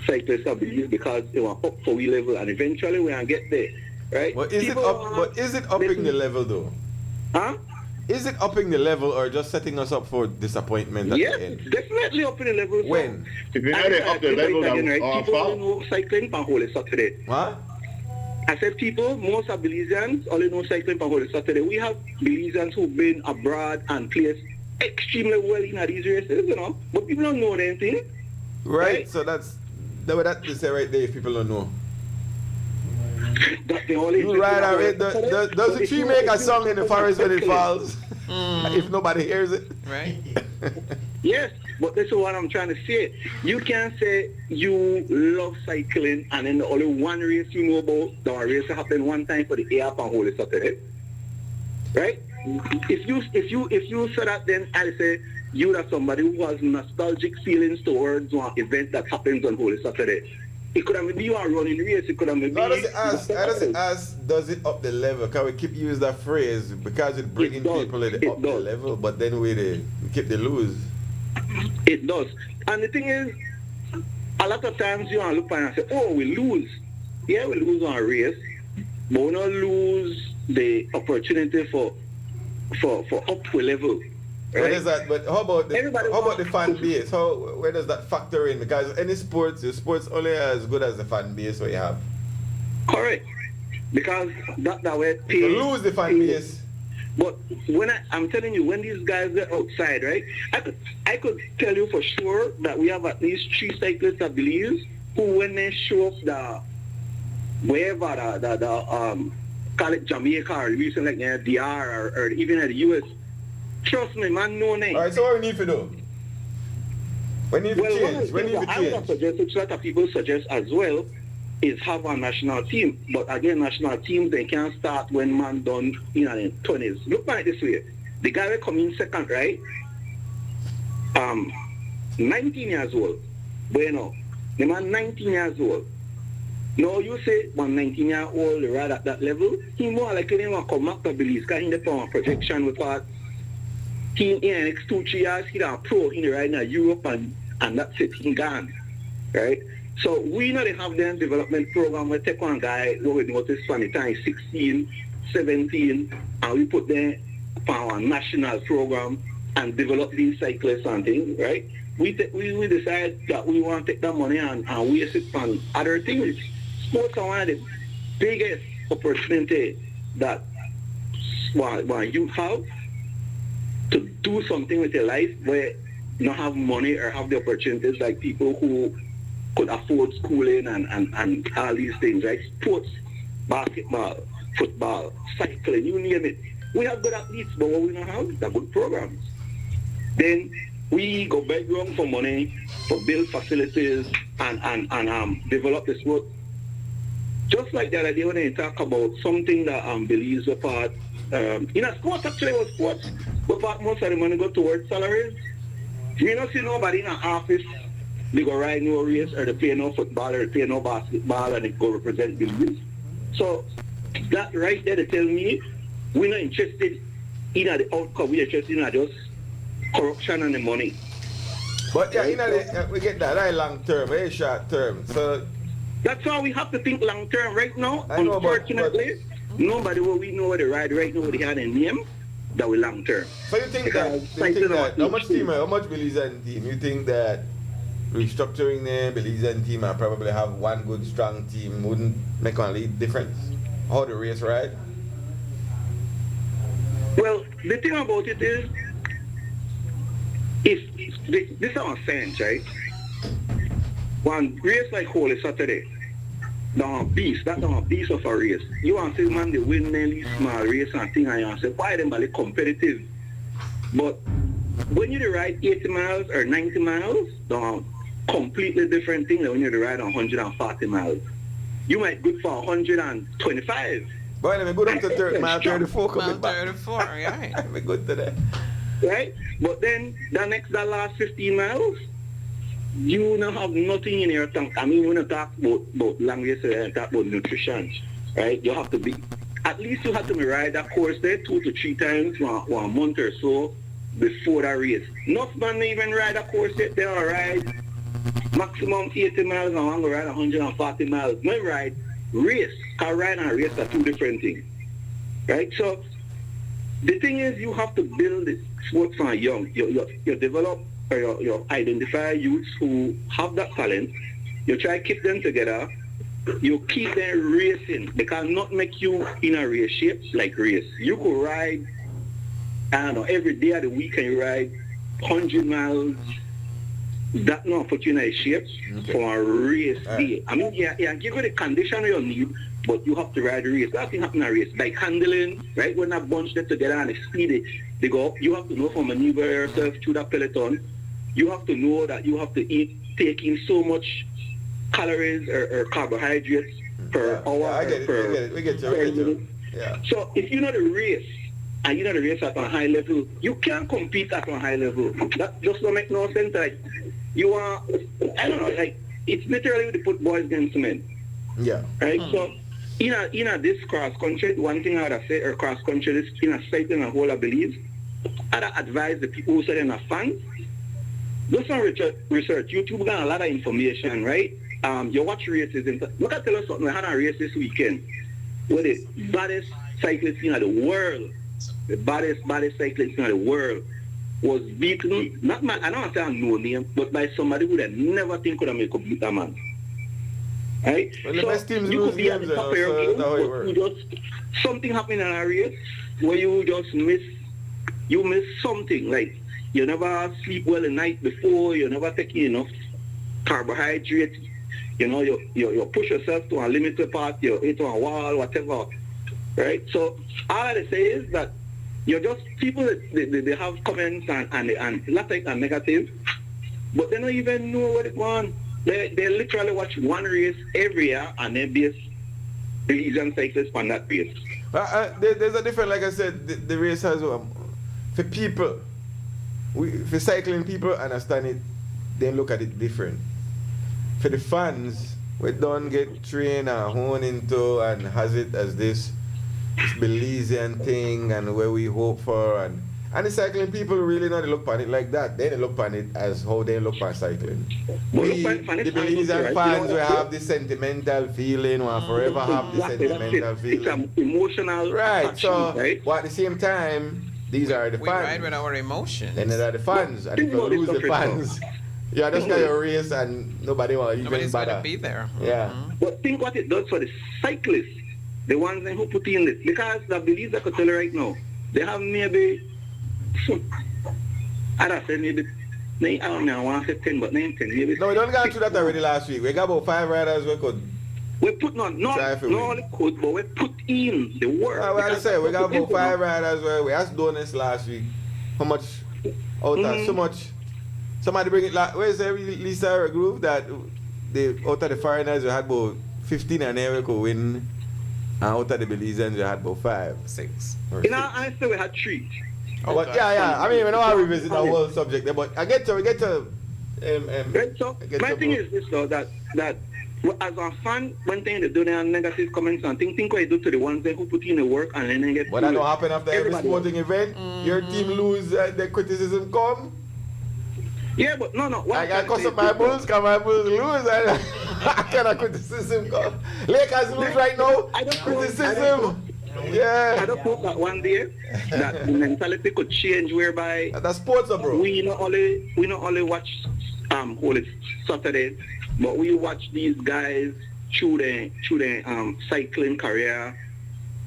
cyclists up because they were up for we level and eventually we can get there, right? But is it upping the level though? Huh? Is it upping the level or just setting us up for disappointment at Yes, the end? definitely upping the level. When? If you know they up the level, that's people only know cycling on Holy Saturday. What? I said people, most are Belizeans, only know cycling on Holy Saturday. We have Belizeans who've been abroad and placed extremely well in these races, you know, but people don't know anything. Right? So that's to say right there if people don't know. That they only You ride out it. Does the tree make a song in the forest when it falls? If nobody hears it? Right? Yes, but this is what I'm trying to say. You can't say you love cycling and then only one race you know about, the race happened one time for the AF on Holy Saturday. Right? If you said that, then I'd say you are somebody who has nostalgic feelings towards one event that happens on Holy Saturday. It could have been you are running race, it could have been I doesn't ask, does it up the level? Can we keep using that phrase because it's bringing people at the up the level, but then we keep the lose. It does. And the thing is, a lot of times you want to look and say, oh, we lose. Yeah, we lose on a race, but we don't lose the opportunity for up to a level. Right? What is that? But how about the fan base? Where does that factor in? Because any sports, your sports only as good as the fan base what you have. Correct. Because that way you lose the fan base. But when I'm telling you, when these guys are outside, right? I could tell you for sure that we have at least 3 cyclists, I believe, who when they show up call it Jamaica or recently like DR or even at the US. Trust me, man, no name. All right, so what we need to do? We need to change. I would suggest, which a lot of people suggest as well, is have a national team. But again, national teams, they can't start when man done in the 20s. Look at it this way. The guy will come in second, right? 19 years old. Bueno, the man 19 years old. Now you say one 19-year-old right at that level, he more likely to come back to Belize because he in the projection with what he in the next 2-3 years, he a pro in right now Europe and that's it, he gone. Right? So we know they have their development program. We take one guy who we notice from the time 16, 17, and we put them for our national program and develop these cyclists and things, right? We decide that we want to take that money and waste it on other things. Sports are one of the biggest opportunity that one youth have to do something with their life where you don't have money or have the opportunities like people who could afford schooling and all these things, right? Sports, basketball, football, cycling, you name it. We have good athletes, but what we don't have is good programs. Then we go background for money, for build facilities and develop the sport. Just like the other day when they talk about something that Belize were part, sports actually was sports, but most of the money go towards salaries. You don't see nobody in an office, they go ride no race or they play no football or they play no basketball and they go represent Belize. So that right there, they tell me we're not interested in the outcome, we're interested in just corruption and the money. But yeah, we get that right long term, very short term. So that's why we have to think long term right now. Unfortunately, nobody will we know the ride right now they had a name that will long term. So you think that how much Belizean team? You think that restructuring the Belizean team and probably have one good strong team wouldn't make a lead difference? How the race ride? Well, the thing about it is, if this is our sense, right? One race like Holy Saturday, that's a beast of a race. You want to see man they win many small race and thing and you want to say, why them really competitive? But when you ride 80 miles or 90 miles, completely different thing than when you ride 140 miles. You might go for 125. Boy, let me go up to 30, mile 34 coming Mile back. 34, right. Let me go to that. Right? But then that last 15 miles, you don't have nothing in your tank. I mean, when you talk about language, talk about nutrition, right? You have to be, at least you have to ride that course there 2 to 3 times one month or so before that race. Not man even ride a course yet, they will ride maximum 80 miles and I'm going to ride 140 miles. No ride race, because ride and race are two different things, right? So the thing is, you have to build the sport from young. You develop or you identify youths who have that talent. You try to keep them together. You keep them racing. They cannot make you in a race shape like race. You could ride, I don't know, every day of the week and you ride 100 miles. That not put you in a shape for a race day. I mean, yeah, give you the condition you need, but you have to ride a race. That thing happen in a race. Like handling, right? When that bunch get together and they speed they go, you have to know how to maneuver yourself through that peloton. You have to know that you have to take in so much calories or carbohydrates per hour. Yeah, I get it. We get you. Yeah. So if you know the race, and you know the race at a high level, you can't compete at a high level. That just don't make no sense. Like, you are, I don't know, like, it's literally to put boys against men. Yeah. Right? So, in a this cross country, one thing I would say, or cross country, this in a cycling and whole, I believe, I'd advise the people who say they're not fans, do some research. YouTube got a lot of information, right? You watch races. Look at tell us something. I had a race this weekend where the baddest cyclist in the world, the baddest cyclist in the world, was beaten, not by, I don't want to say a no name, but by somebody who would never think could have made a beat that man. Right? Well, the so best teams you lose could be at games, the top of your game, but you just, something happened in a race where you just miss something. Like, you never sleep well the night before, you never take enough carbohydrates, you know, you push yourself to a limited part, you hit on a wall, whatever. Right? So all I say is that you're just people that they have comments and lots of negative, but they don't even know what it wants. They literally watch one race every year and then base the reason cyclists on that race. There's a different, like I said, the race has for people. For cycling people understand it, they look at it different. For the fans, we don't get trained and honed into and has it as this Belizean thing and where we hope for and the cycling people really not look on it like that. They look on it as how they look on cycling. We, the Belizean fans, we have this sentimental feeling, we forever have this sentimental feeling. It's an emotional right, action, so right? But at the same time, these are the fans. We ride with our emotions. And they are the fans. And if you lose the fans, you just got your race and nobody will even Nobody's bother. going to be there. Yeah. But think what it does for the cyclists. The ones who put in this, because the Belize I could tell you right now, they have maybe, I don't say maybe, I don't know, I want to say 10, but 9, 10, maybe. No, we don't go through that already last week. We got about 5 riders we could. We put not only could, but we put in the work. I say we got about 5 riders where we asked Donis last week how much out of so much. Somebody bring it like where's Lisa group that out of the foreigners we had about 15 and then we could win. And out of the Belizeans, we had about 5, 6. In our answer, we had 3. Oh, but yeah. I mean, we don't want to revisit the whole subject there, but we get to. Right, so my thing is this though, that as a fan, one thing they do, they have negative comments and think what you do to the ones who put in the work and then they get. But that don't happen after every sporting event. Your team lose, the criticism come. Yeah, but no. I got cuss up my Bulls, because my Bulls lose. I cannot criticism come. Lakers lose right now. Criticism. Yeah. I don't hope that one day that the mentality could change whereby that's sports, bro. We not only watch Holy Saturday, but we watch these guys through their cycling career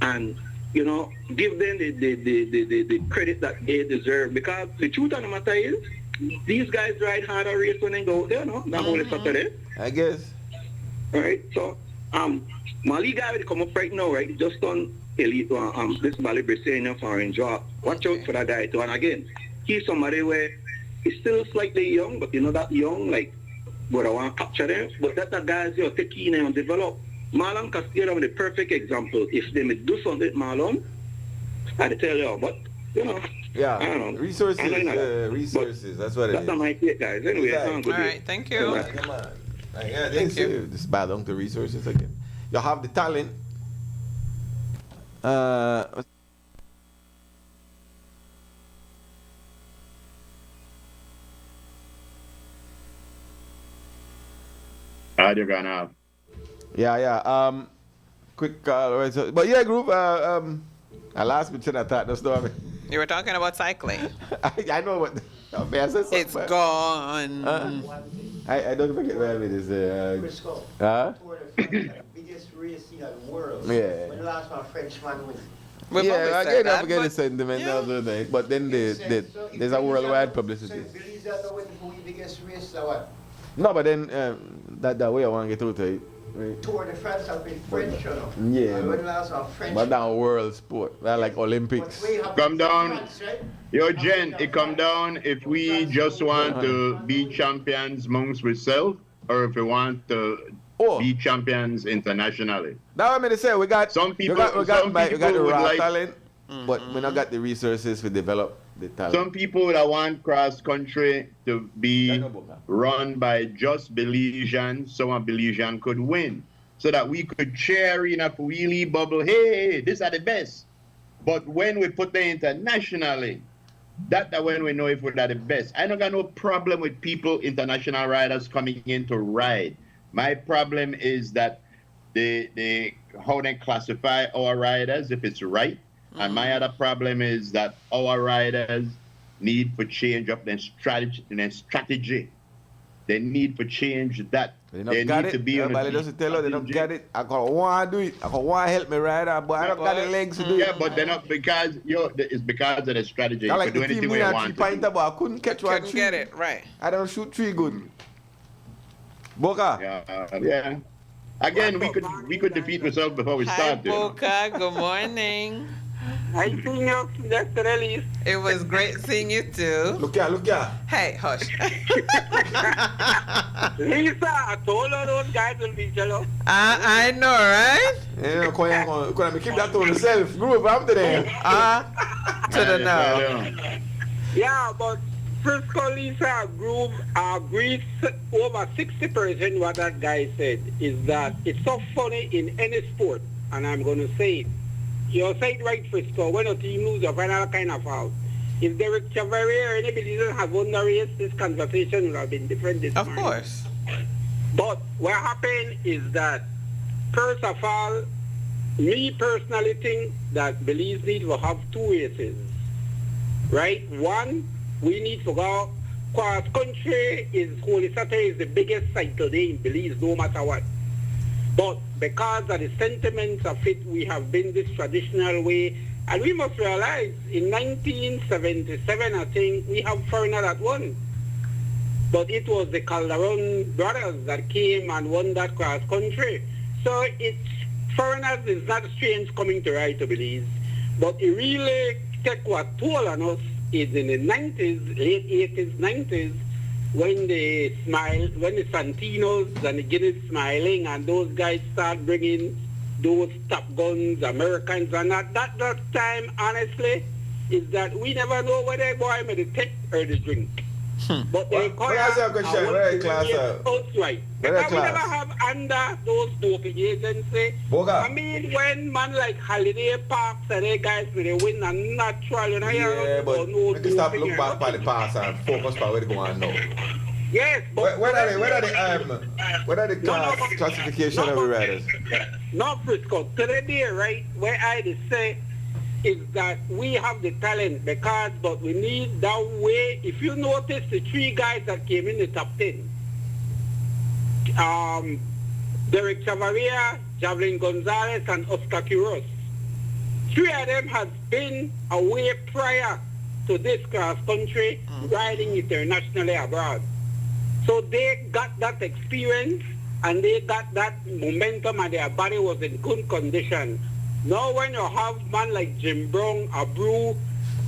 and give them the credit that they deserve, because the truth of the matter is these guys ride harder race when they go out there, not Holy Saturday. I guess. Alright, so Mali guy will come up right now, right? Just on elite this Bali Brazilian foreign job. Watch out for that guy too. And again, he's somebody where he's still slightly young, but not that young, like, but I want to capture them. But that the guys you take in and develop. Marlon Castillo is the perfect example. If they may do something, Marlon, I'd tell you, but, Yeah, I don't know. resources, resources. That's what it is. That's my take, guys. Anyway, Exactly. All right, thank you. Come on. Like, yeah, Thank you. This bad on the resources again. You have the talent. You're gonna have. Yeah. Quick call. Right, so, but yeah, group. I last bit I thought the story. You were talking about cycling. I know what. I said something, It's but- gone. I don't forget where it is. Frisco. Huh? Tour de France, the biggest race in the world. Yeah. When the last one Frenchman win. We've always Yeah, said I that, forget the but- sentiment yeah. of the day, but then So if there's a Belize worldwide are- publicity. So if Belize are the win, who the biggest race or what? No, but then that way I want to get through to it. Right? Tour de France have been French, you know. Yeah, And when but- the last one French. But now world sport, that like Olympics. But we have Come down. France, right? Yo, Jen, it come down if we just want to be champions amongst ourselves or if we want to Oh. be champions internationally. Now I'm gonna say we got Some people- we got some the people would raw like- talent, but we not got the resources to develop the talent. Some people that want cross country to be run by just Belizeans, so a Belizean could win. So that we could cheer in a wheelie bubble, hey, these are the best. But when we put them internationally, that's when we know if we're the best. I don't got no problem with people, international riders coming in to ride. My problem is that they how they classify our riders, if it's right. And my other problem is that our riders need to change up their strategy. They need to change that. They don't They got need it. to be on Everybody a doesn't tell her they don't strategy. get it. I got want to do it. I got want to help me rider, but I don't got the legs to do Yeah, it. but they're not because it's because of the strategy. I You like can do the team anything we we had want. 3 to do. pointer, but I couldn't catch one. Couldn't get it, right. I don't shoot 3 good. Boca. Yeah. Again, we could defeat ourselves before we Hi, start. You know. Boca. Good morning. I think you that's the release. It was great seeing you too. Look here. Hey, hush. Lisa, I told her those guys will be jealous. I know, right? Yeah, can I keep that to myself? Group, I'm today. To the no. Yeah, but Frisco Lisa group agrees over 60% what that guy said is that it's so funny in any sport, and I'm going to say it. You say it right, Frisco, when a team loses, you find all kind of out. If Derek Chevalier or anybody doesn't have won the race, this conversation would have been different this Of morning. course. But what happened is that, first of all, me personally think that Belize need to have 2 races, right? One, we need to go cross country. Holy Saturday is the biggest cycle day in Belize, no matter what. But because of the sentiments of it, we have been this traditional way. And we must realize, in 1977, I think, we have foreigner that won. But it was the Calderon brothers that came and won that cross country. So foreigners is not strange coming to ride to Belize. But it really take what toll on us is in the 90s, late 80s, 90s, when the Santinos and the Guinness smiling and those guys start bringing those Top Guns, Americans, and at that time, honestly, is that we never know whether they boy made the take or the drink. But they call But that's a question. Where class outright. Where Because we class? never have under those doping agencies. Boga. I mean, when man like Holiday Parks and they guys may they win a natural, you know, Yeah, but no we can stop doping look or back for the nothing. past and focus for where they go on now. Yes, but Where are the classification of the riders? No, Frisco, today, right, where I just say is that we have the talent because, but we need that way. If you notice the 3 guys that came in the top 10, Derek Chavaria, Javelin Gonzalez, and Oscar Quiroz. 3 of them has been away prior to this cross country, riding internationally abroad. So they got that experience and they got that momentum and their body was in good condition. Now when you have man like Jim Brown, Abreu,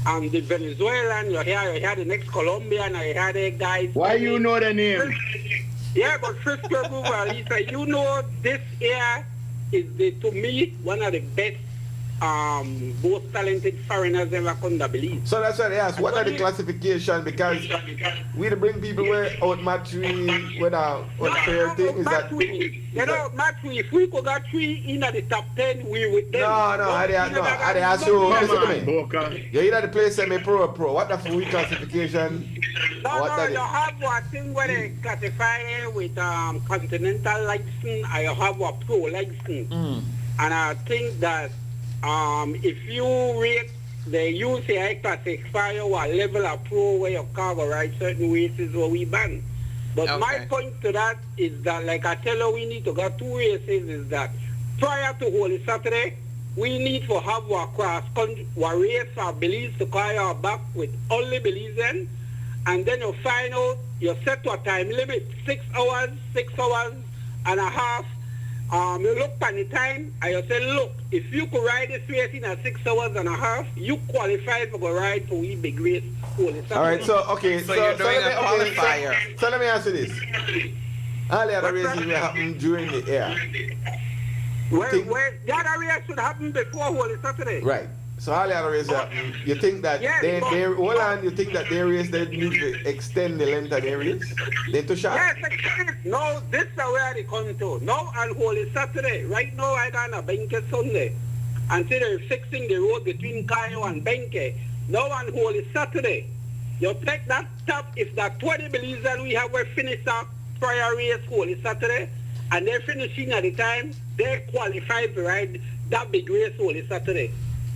the Venezuelan, you hear the next Colombian, you hear the guys. Why you know the name? Yeah, but Frisco Google, he said, you know, this here is to me one of the best most talented foreigners ever come to believe. So that's why they ask, what are the classification? Because we to bring people where out match three with a unfair thing is that. You know, match three, if we could get 3 in the top 10, we would them. I ask you, listen to me. Boca. You either the play semi-pro or pro. What the for we classification? No, What you have one thing where they classify it with continental license, and you have a pro license. And I think that if you rate the UCI classifier or level of pro where your car will ride certain races where we ban. But my point to that is that, like I tell you, we need to go 2 races, is that prior to Holy Saturday, we need to have our cross country, our race for Belize to carry our back with only Belizean, and then you find out, you set to a time limit, 6 hours and a half. You look at the time and you say, look, if you could ride this race in a 6 hours and a half, you qualify for the ride for we big race. All right, so okay, So you're doing a qualifier. So let me answer this. All the other races will happen during the air. Where the other race should happen before Holy Saturday. Right. So all the other races happen. You think that they hold on, you think that their race they need to extend the length of their race? They too short? Yes, no, this is where they come to. Now on Holy Saturday, right now I got a Benke Sunday. Until they're fixing the road between Cayo and Benke. Now on Holy Saturday, you take that top, if that 20 Belizean we have, we finish our prior race Holy Saturday, and they're finishing at the time, they qualify to ride that big race Holy Saturday.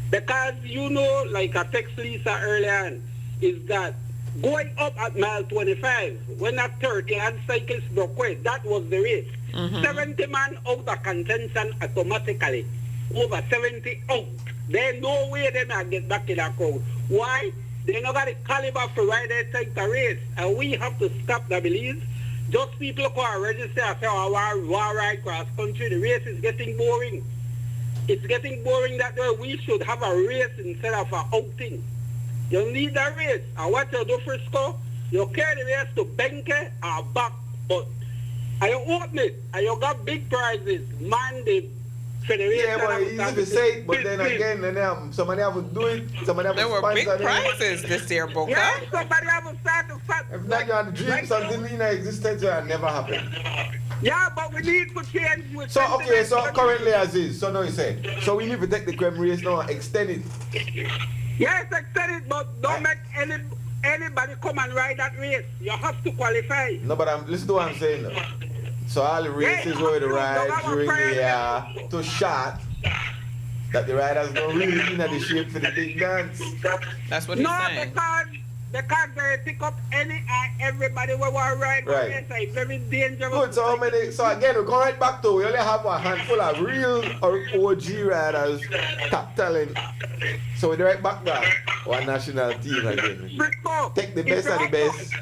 Because, you know, like I text Lisa earlier on, is that going up at mile 25, when that 30 and cycles broke away, that was the race. 70 man out of contention automatically. Over 70 out. There's no way they may get back in that crowd. Why? They not got the caliber for ride that type of race. And we have to stop the Belize. Just people who register and say, oh, I ride cross country. The race is getting boring. It's getting boring that way. We should have a race instead of an outing. You need a race. And what you do, Frisco, you carry the race to Benke or back. But and you open it, and you got big prizes. Man, the federation. Yeah, but it's easy to say it, but then again, somebody have to do it. Somebody have to There were big sponsor it. prizes this year, Boca. Yeah, somebody have to start to fight. If not, you have to dream something in existence that never happened. Yeah, but we need to change. With So, okay, so currently as is, so now you say, so we need to take the creme race now and extend it. Yes, extend it, but don't make anybody come and ride that race. You have to qualify. No, but listen to what I'm saying now. So all the races where the ride during the too short that the riders don't really in the shape for the big dance. That's what he's saying. Because they pick up everybody will want to ride. Right. It's very dangerous. Good, so how many, so again, we go right back to, we only have a handful of real or OG riders, top talent. So we're right back there, one national team again. Frisco, Take the best of the best.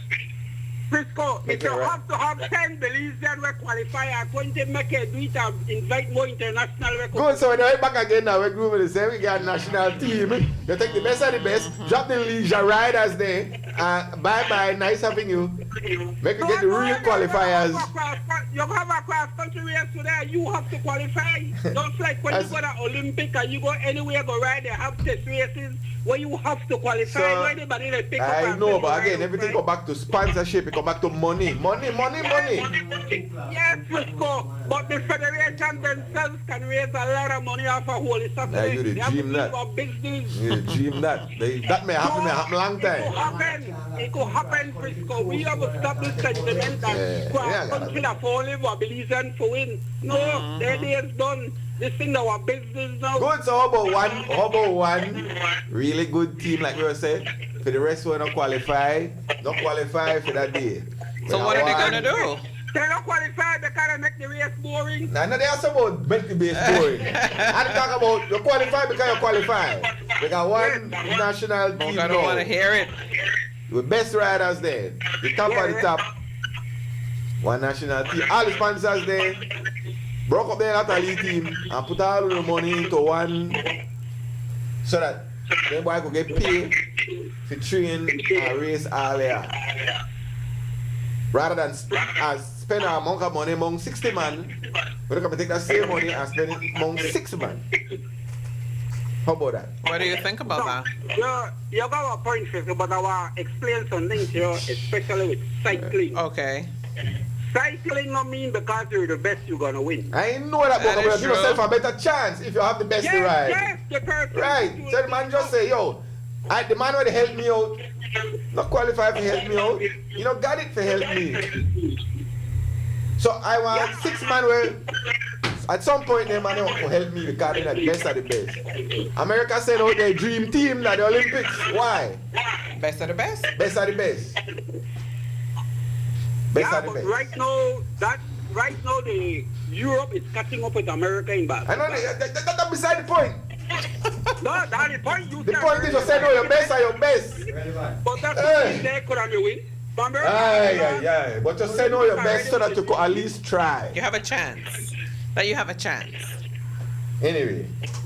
Frisco, if you have to have 10 Belizean will qualify and 20 make it do it and invite more international records. Good, so we're right back again now. We're grooving the same. We got a national team. You take the best of the best, drop the leisure riders there. Bye-bye, nice having you. Make you get the real qualifiers. You have a cross country race today, you have to qualify. Just like when you go to Olympic and you go anywhere, go ride, they have test races where you have to qualify. So, anybody they pick up I know, but again, everything go back to sponsorship, it go back to money. Money. Yes, Frisco, but the federation themselves can raise a lot of money off of Holy Saturday. You they have to dream that. for business. You dream that. That may happen long time. It could happen, Frisco. We have to stop this sentiment that country that only for Belizean for win. No, that day is done. This thing that our business now. Good, so how about one really good team like we were saying? For the rest will not qualify for that day. So what are they gonna do? They don't qualify because they make the race boring. Nah, they ask about make the base boring. I talk about you qualify because you qualify. We got one national team I don't want to hear it. The best riders there. The top of the top. One national team. All the sponsors there. Broke up their Natalie team and put all the money into one so that the boy could get paid to train and race all year. Rather than spend a amount of money among 60 man, we're going to take that same money and spend it among 6 man. How about that? What do you think about that? You got a point, Frisco, but I want to explain something to you, especially with cycling. Okay. Cycling don't mean because you're the best you're going to win. I know that, That but is give yourself true. a better chance if you have the best to ride. Yes, the person. Right. So the man just say, yo, the man would help me out. Not qualified to help me out. You know, got it to help me. So I want 6 man where at some point they man will help me because they're the best of the best. America sent out their dream team at the Olympics. Why? Best of the best? Best of the best. Best of the But best. right now, the Europe is catching up with America in I basketball. know that's beside the point. No, that's the point. The point is you say no, your best are your best. But that's Hey. the they could have win. But America, Aye. But just say no, your best so that you could at least try. You have a chance. That you have a chance. Anyway,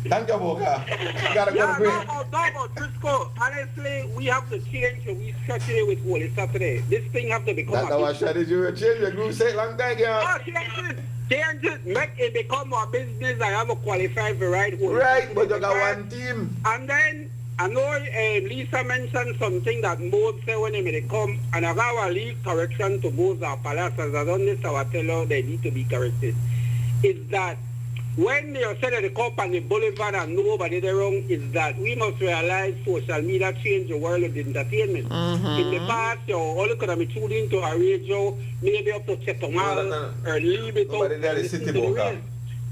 thank you, Boca. You gotta go to break. No, but Frisco, honestly, we have to change and we structure it with Holy Saturday. This thing have to become That's our business. strategy. We change the group say long time, yeah. Change it, make it become a business. I have a qualified for ride Holy Right, Saturday. but you got one team. And then, I know Lisa mentioned something that Mo said when they come, and I got a leave correction to both our palaces. I don't know I tell you they need to be corrected. Is that when they said at the cup and the boulevard and nobody there wrong, is that we must realize social media changed the world of entertainment. In the past, you only could have been tuned into a radio, maybe up to Chetomal or leave it Nobody there is city Boca.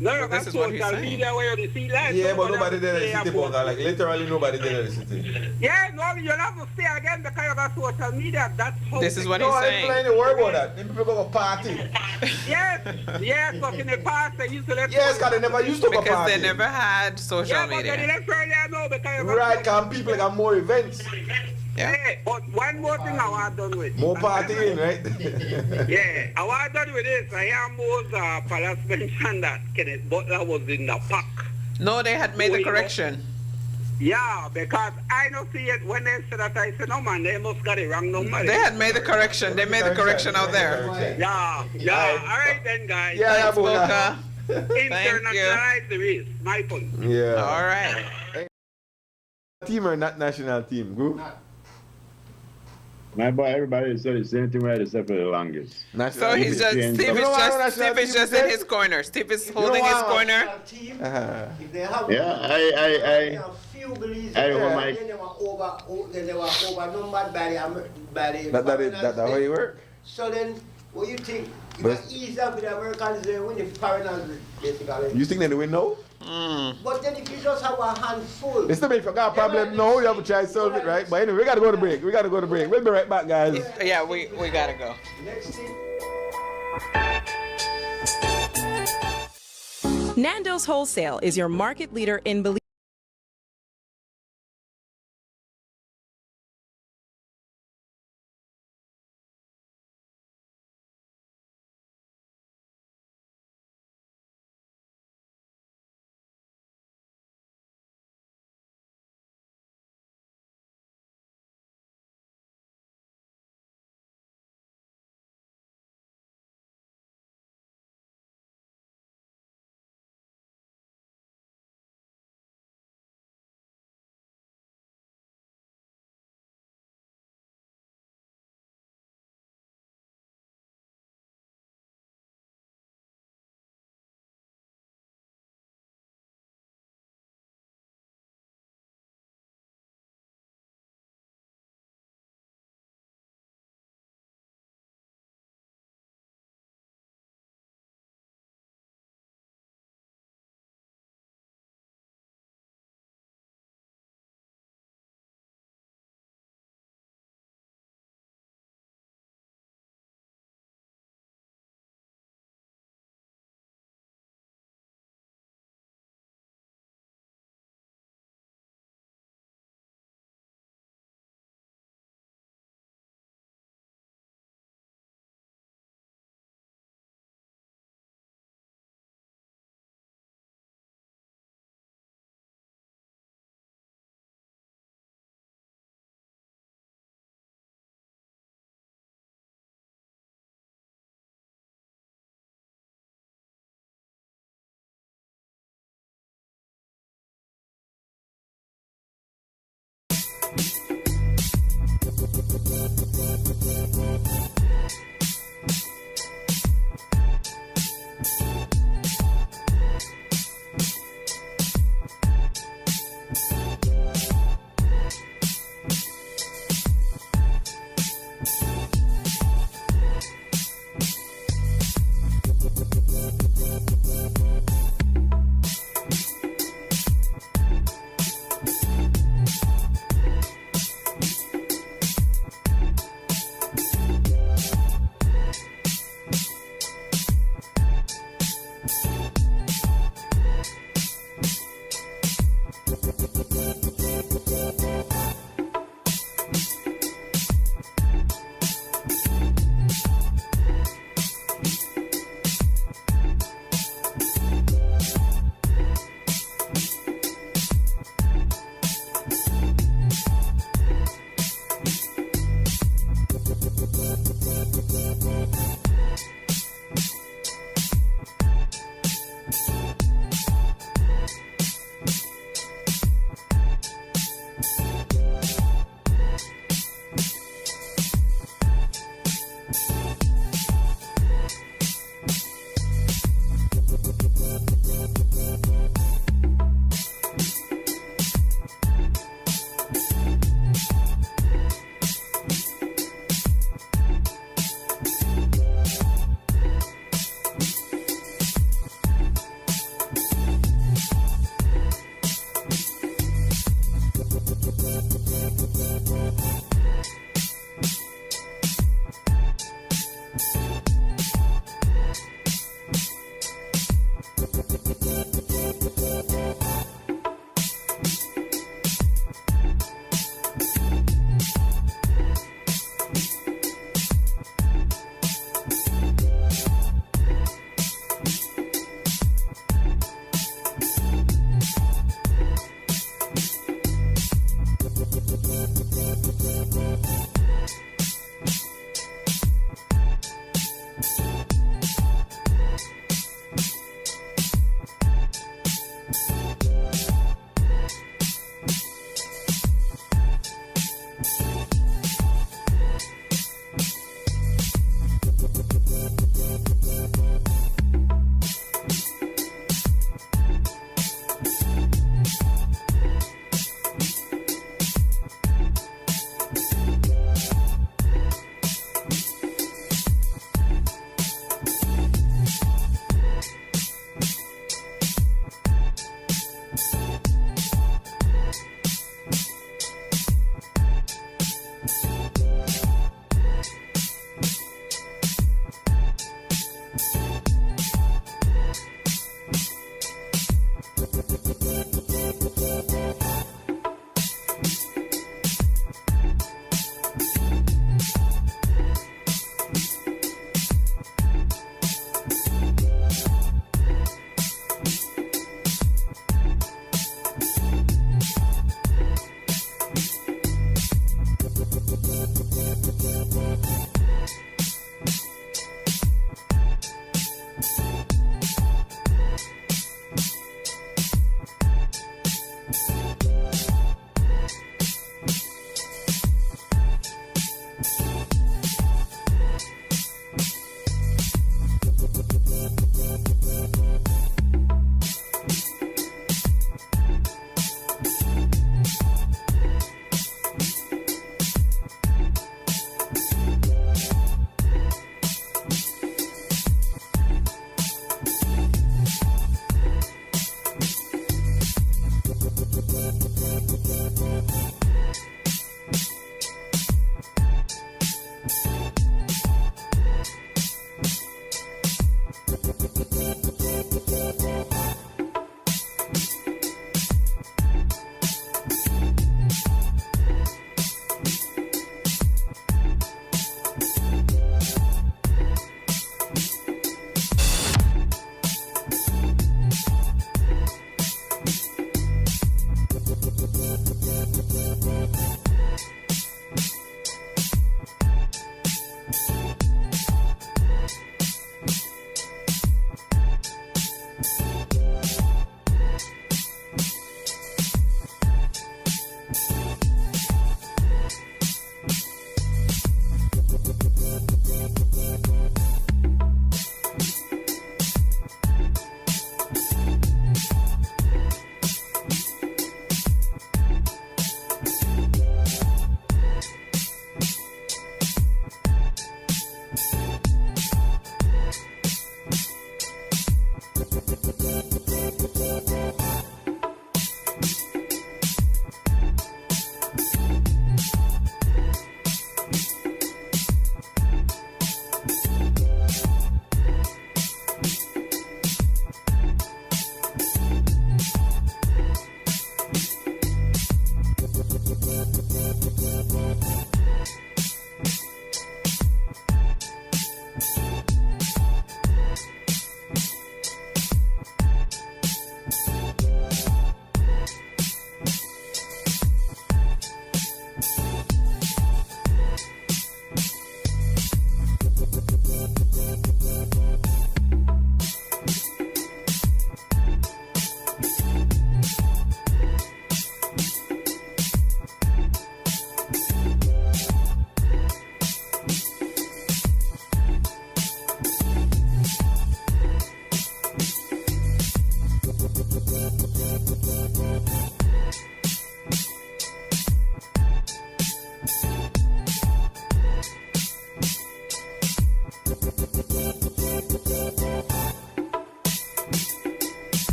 No, Well, that's this is what he's social saying. media where you see that. Yeah, but nobody there in the city, Boca. Like literally nobody there in the city. Yeah, no, you'll have to stay again because you got social media. That's how. This is what No, he's I ain't saying. playing the word about that. Them people go to party. Yes, but in the past they used to let. Yes, because they never used to go Because party. they never had social Yeah, but they media. left earlier now because you got. Right, because people got more events. Yeah. Yeah, but one more thing I want done with. More partying, right? Yeah, I want done with this. I hear Mo's palace mention that Kenneth Butler was in the pack. No, they had made the correction. Yeah, because I don't see it when they said that. I said, no man, they must got it wrong. No man. They had made the correction. They made the correction out there. Yeah. All right then, guys. Yeah, Thanks, Boca. Boca. Internationalize the race. My point. Yeah. All right. Team or not national team? Group? My boy, everybody said the same thing right except for the longest. National So team. he's just Steve Steve You is know why just national Steve is team just is in there? his corner. Steve is holding his why? corner. Team, Uh-huh. if they have Yeah, they have few beliefs, I Yeah. my then they were overnumbered by the That's how it work. So then, what you think? If But- it's easy up with the Americans, they win the foreigners basically. You think they win now? But then if you just have a handful, It's still if you got a problem now, you have to try to solve it, right? But anyway, we gotta go to break. We'll be right back, guys. Yeah, we gotta go. next thing. Nando's Wholesale is your market leader in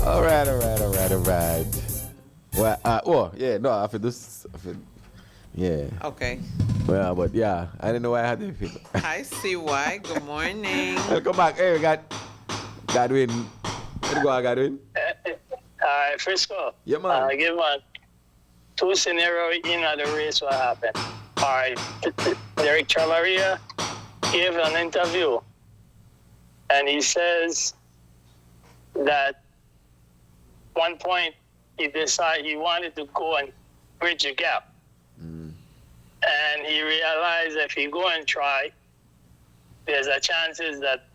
All right. Well, no, I feel this. Yeah. Okay. Well, but yeah, I didn't know why I had to feel. Hi, CY. Good morning. Welcome back. Hey, we got Godwin. Where you go, Godwin? Frisco. Yeah, man. Give one. Two scenarios in the race what happened. All right. Derek Chavaria gave an interview, and he says that one point he decided he wanted to go and bridge the gap. And he realized if he go and try, there's a chances that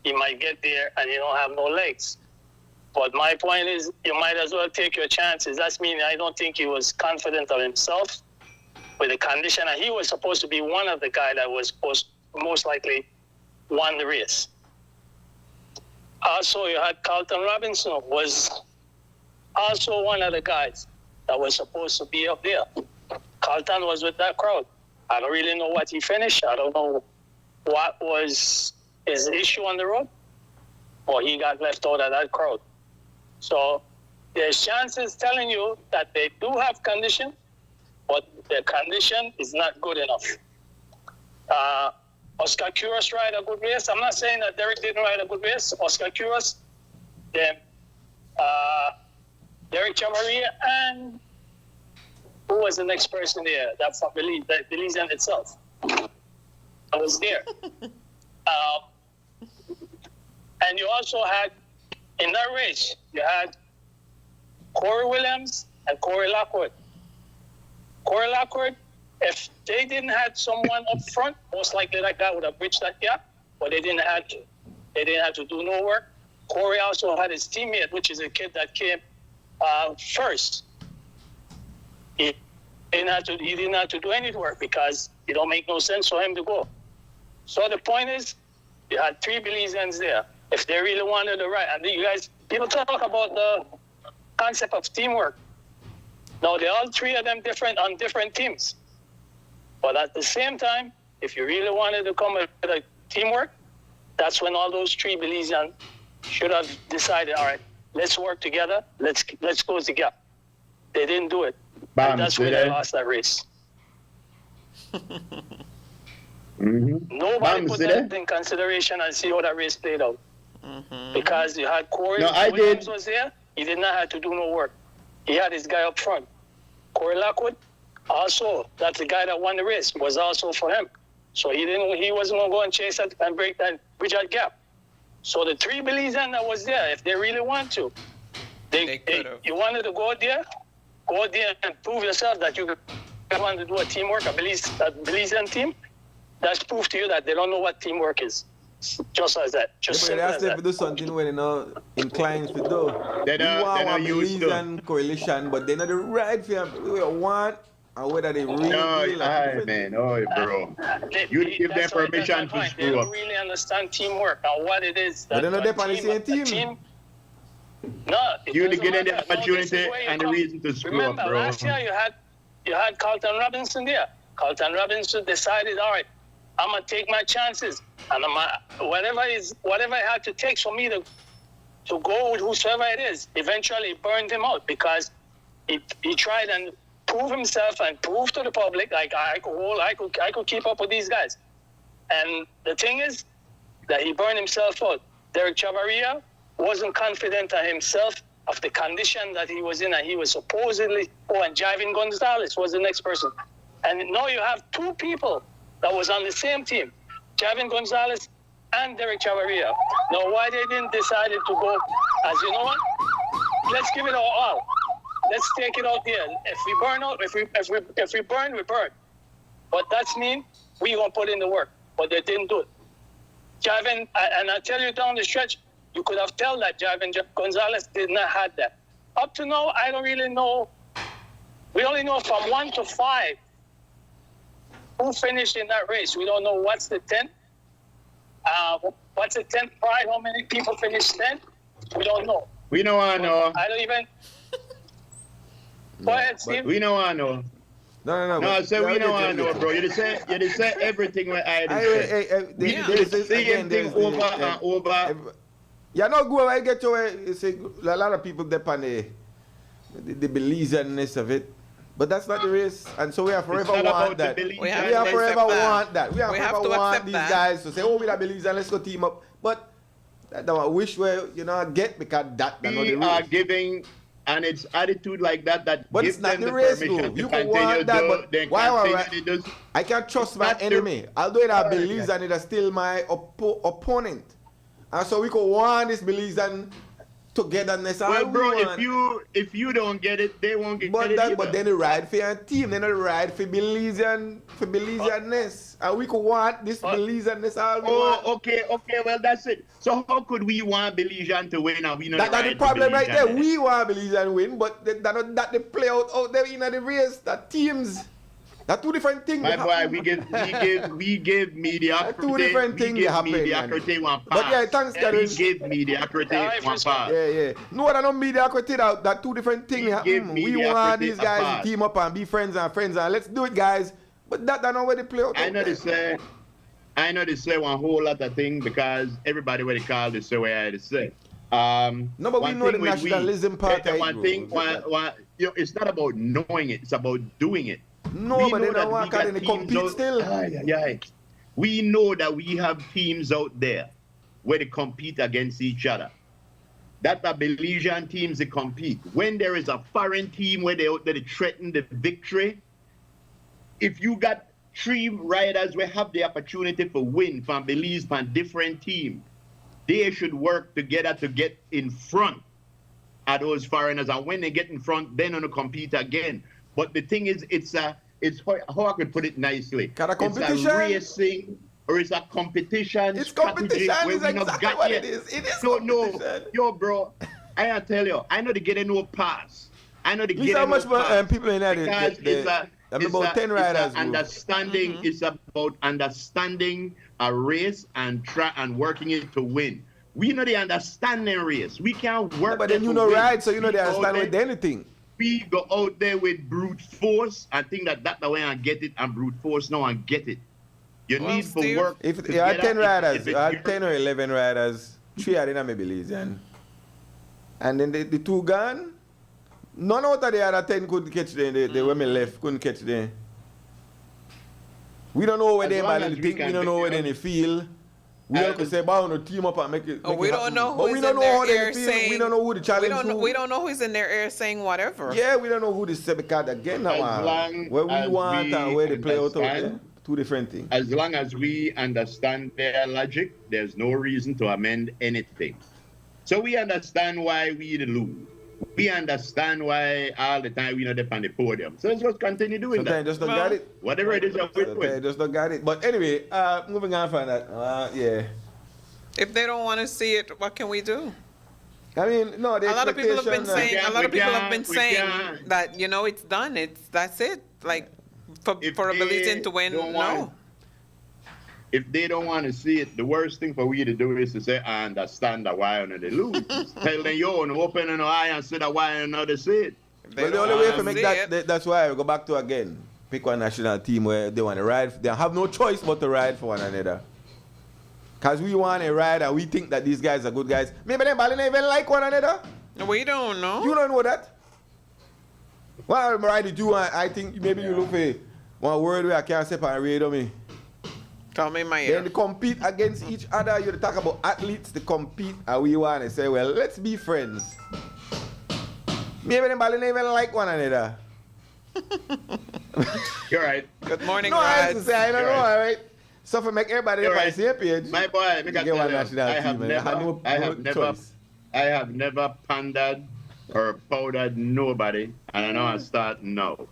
he might get there and he don't have no legs. But my point is, you might as well take your chances. That's meaning I don't think he was confident of himself with the condition. And he was supposed to be one of the guys that was most likely won the race. Also, you had Carlton Robinson was also one of the guys that was supposed to be up there. Carlton was with that crowd. I don't really know what he finished. I don't know what was his issue on the road, or he got left out of that crowd. So there's chances telling you that they do have condition, but their condition is not good enough. Oscar Kuros ride a good race. I'm not saying that Derek didn't ride a good race. Oscar Kuros, then Derek Chavaria, and who was the next person there? That from Belize in itself. I was there. And you also had, in that race, you had Corey Williams and Corey Lockwood. Corey Lockwood, if they didn't have someone up front, most likely that guy would have bridged that gap, but they didn't have to. They didn't have to do no work. Corey also had his teammate, which is a kid that came first. He didn't have to do any work because it don't make no sense for him to go. So the point is, you had three Belizeans there. If they really wanted to ride, and you guys, people talk about the concept of teamwork. Now, they're all three of them different on different teams. But at the same time, if you really wanted to come with a teamwork, that's when all those three Belizeans should have decided, all right, let's work together, let's close the gap. They didn't do it. And that's where they lost that race. Nobody put that in consideration and see how that race played out. Because you had Corey Williams was there, he did not have to do no work. He had his guy up front. Corey Lockwood, also, that's the guy that won the race, was also for him. So he wasn't going to go and chase that and break that bridge that gap. So the three Belizeans that was there, if they really want to, you wanted to go there and prove yourself that you want to do a teamwork, a Belizean team. That's proof to you that they don't know what teamwork is. Just as that. Just simple as that. To do something when inclined to do. They don't use Belizean coalition, but they're not the right for we want. And whether they really bro. You give them permission to screw up. They don't really understand teamwork and what it is. But they're not on the same team. No, you to get in the opportunity and the reason to screw up, bro. Remember, last year you had Carlton Robinson there. Carlton Robinson decided, all right, I'm gonna take my chances, and whatever it had to take for me to go with whosoever it is. Eventually, it burned him out because he tried and prove himself and prove to the public like I could keep up with these guys. And the thing is that he burned himself out. Derek Chavaria wasn't confident of himself of the condition that he was in, and he was supposedly, and Javin Gonzalez was the next person. And now you have two people that was on the same team, Javin Gonzalez and Derek Chavaria. Now, why they didn't decide to go as, you know what, let's give it all. Let's take it out there. If we burn out, if we burn, we burn. But that's mean we gonna put in the work. But they didn't do it. Javin, and I tell you down the stretch, you could have told that Javin Gonzalez did not have that. Up to now, I don't really know. We only know from 1 to 5 who finished in that race. We don't know what's the 10th. What's the 10th pride? How many people finished 10th? We don't know. We know I know. I don't even. Go ahead, Steve. We know I know. No. I said we know I know, bro. You just said everything what I did say. This is same thing over and over. You know, go away, get your way. You see, a lot of people depend on the Belizeanness of it. But that's not the race. And so we have forever want that. We have forever want that. We have forever want these guys to say, oh, we are Belizean, let's go team up. But that's what I wish where, you know, get because that's not the race. We are giving, and it's attitude like that but gives it's not them the race, though. You can want that, but why? I can't trust my enemy. Although it are Belizean, it is still my opponent. And so we could want this Belizean togetherness. Well, bro, if you don't get it, they won't get it. But then they ride for your team, then they ride for Belizeanness. And we could want this Belizeanness all we want. Okay, well that's it. So how could we want Belizean to win and we not That's the problem right there. We want Belizean win, but that they play out there in the race, that teams. That's two different things. My boy, we give mediocrity. Two different things happen. Mediocrity one pass. But yeah, thanks, Gary. We give mediocrity one pass. Yeah. No, that no mediocrity. That two different things happen. We want these guys to team up and be friends and let's do it, guys. But that's not where they play out. I know they say one whole lot of things because everybody what they call this way I say. No, but we know the nationalism part. One thing, it's not about knowing it; it's about doing it. No, but they don't want to compete still. We know that we have teams out there where they compete against each other. That are Belizean teams they compete. When there is a foreign team where they threaten the victory, if you got 3 riders who have the opportunity for win from Belize from different teams, they should work together to get in front of those foreigners. And when they get in front, then on to compete again. But the thing is, it's how I could put it nicely. It's a racing or it's a competition. It's competition. It's exactly what it is. It is competition. Yo, bro, I tell you, I know they get no pass. I know they get how no much pass. People in that it's about 10 riders. Understanding. It's about understanding a race and working it to win. We know the understanding race. We can't work. But then you know ride, so you know they understand with anything. We go out there with brute force and think that's the way I get it, and brute force now and get it. You need for work. If you had 10 riders, you had 10 or 11 riders, 3 are in Belizean. And then the 2 gone, none out of the other 10 could catch them. The women left couldn't catch them. We don't know where they think, we don't know where they feel. We have to say, "Bow, no team up and make it." We don't know who's in their ear saying. We don't know who the challenge. We don't know who's in their ear saying whatever. Yeah, we don't know who the because again now. Where we want and where they play out there, 2 different things. As long as we understand their logic, there's no reason to amend anything. So we understand why we lose. We understand why all the time we not up on the podium. So let's just continue doing that. Just don't got it. Whatever it is, just don't got it. But anyway, moving on from that. Yeah. If they don't want to see it, what can we do? I mean, no. A lot of people have been saying. That it's done. That's it. Like for a Belizean to win. No. If they don't want to see it, the worst thing for we to do is to say, I understand that why they lose. Tell them, open an eye and say that why they see it. But the only way to make that's why I go back to again, pick one national team where they want to ride. They have no choice but to ride for one another. Because we want to ride and we think that these guys are good guys. Maybe they don't even like one another. We don't know. You don't know that? Well, I'm riding you, I think maybe you look for one word where I can't separate me. Tell me my ear. Then they compete against each other. You talk about athletes, they compete, and we want to say, well, let's be friends. Maybe they don't even like one another. You're right. Good morning, no, Rod. I have to say, I don't know, all right? So for make everybody on the same page. My boy, I have never pandered or powdered nobody, and I know I start now.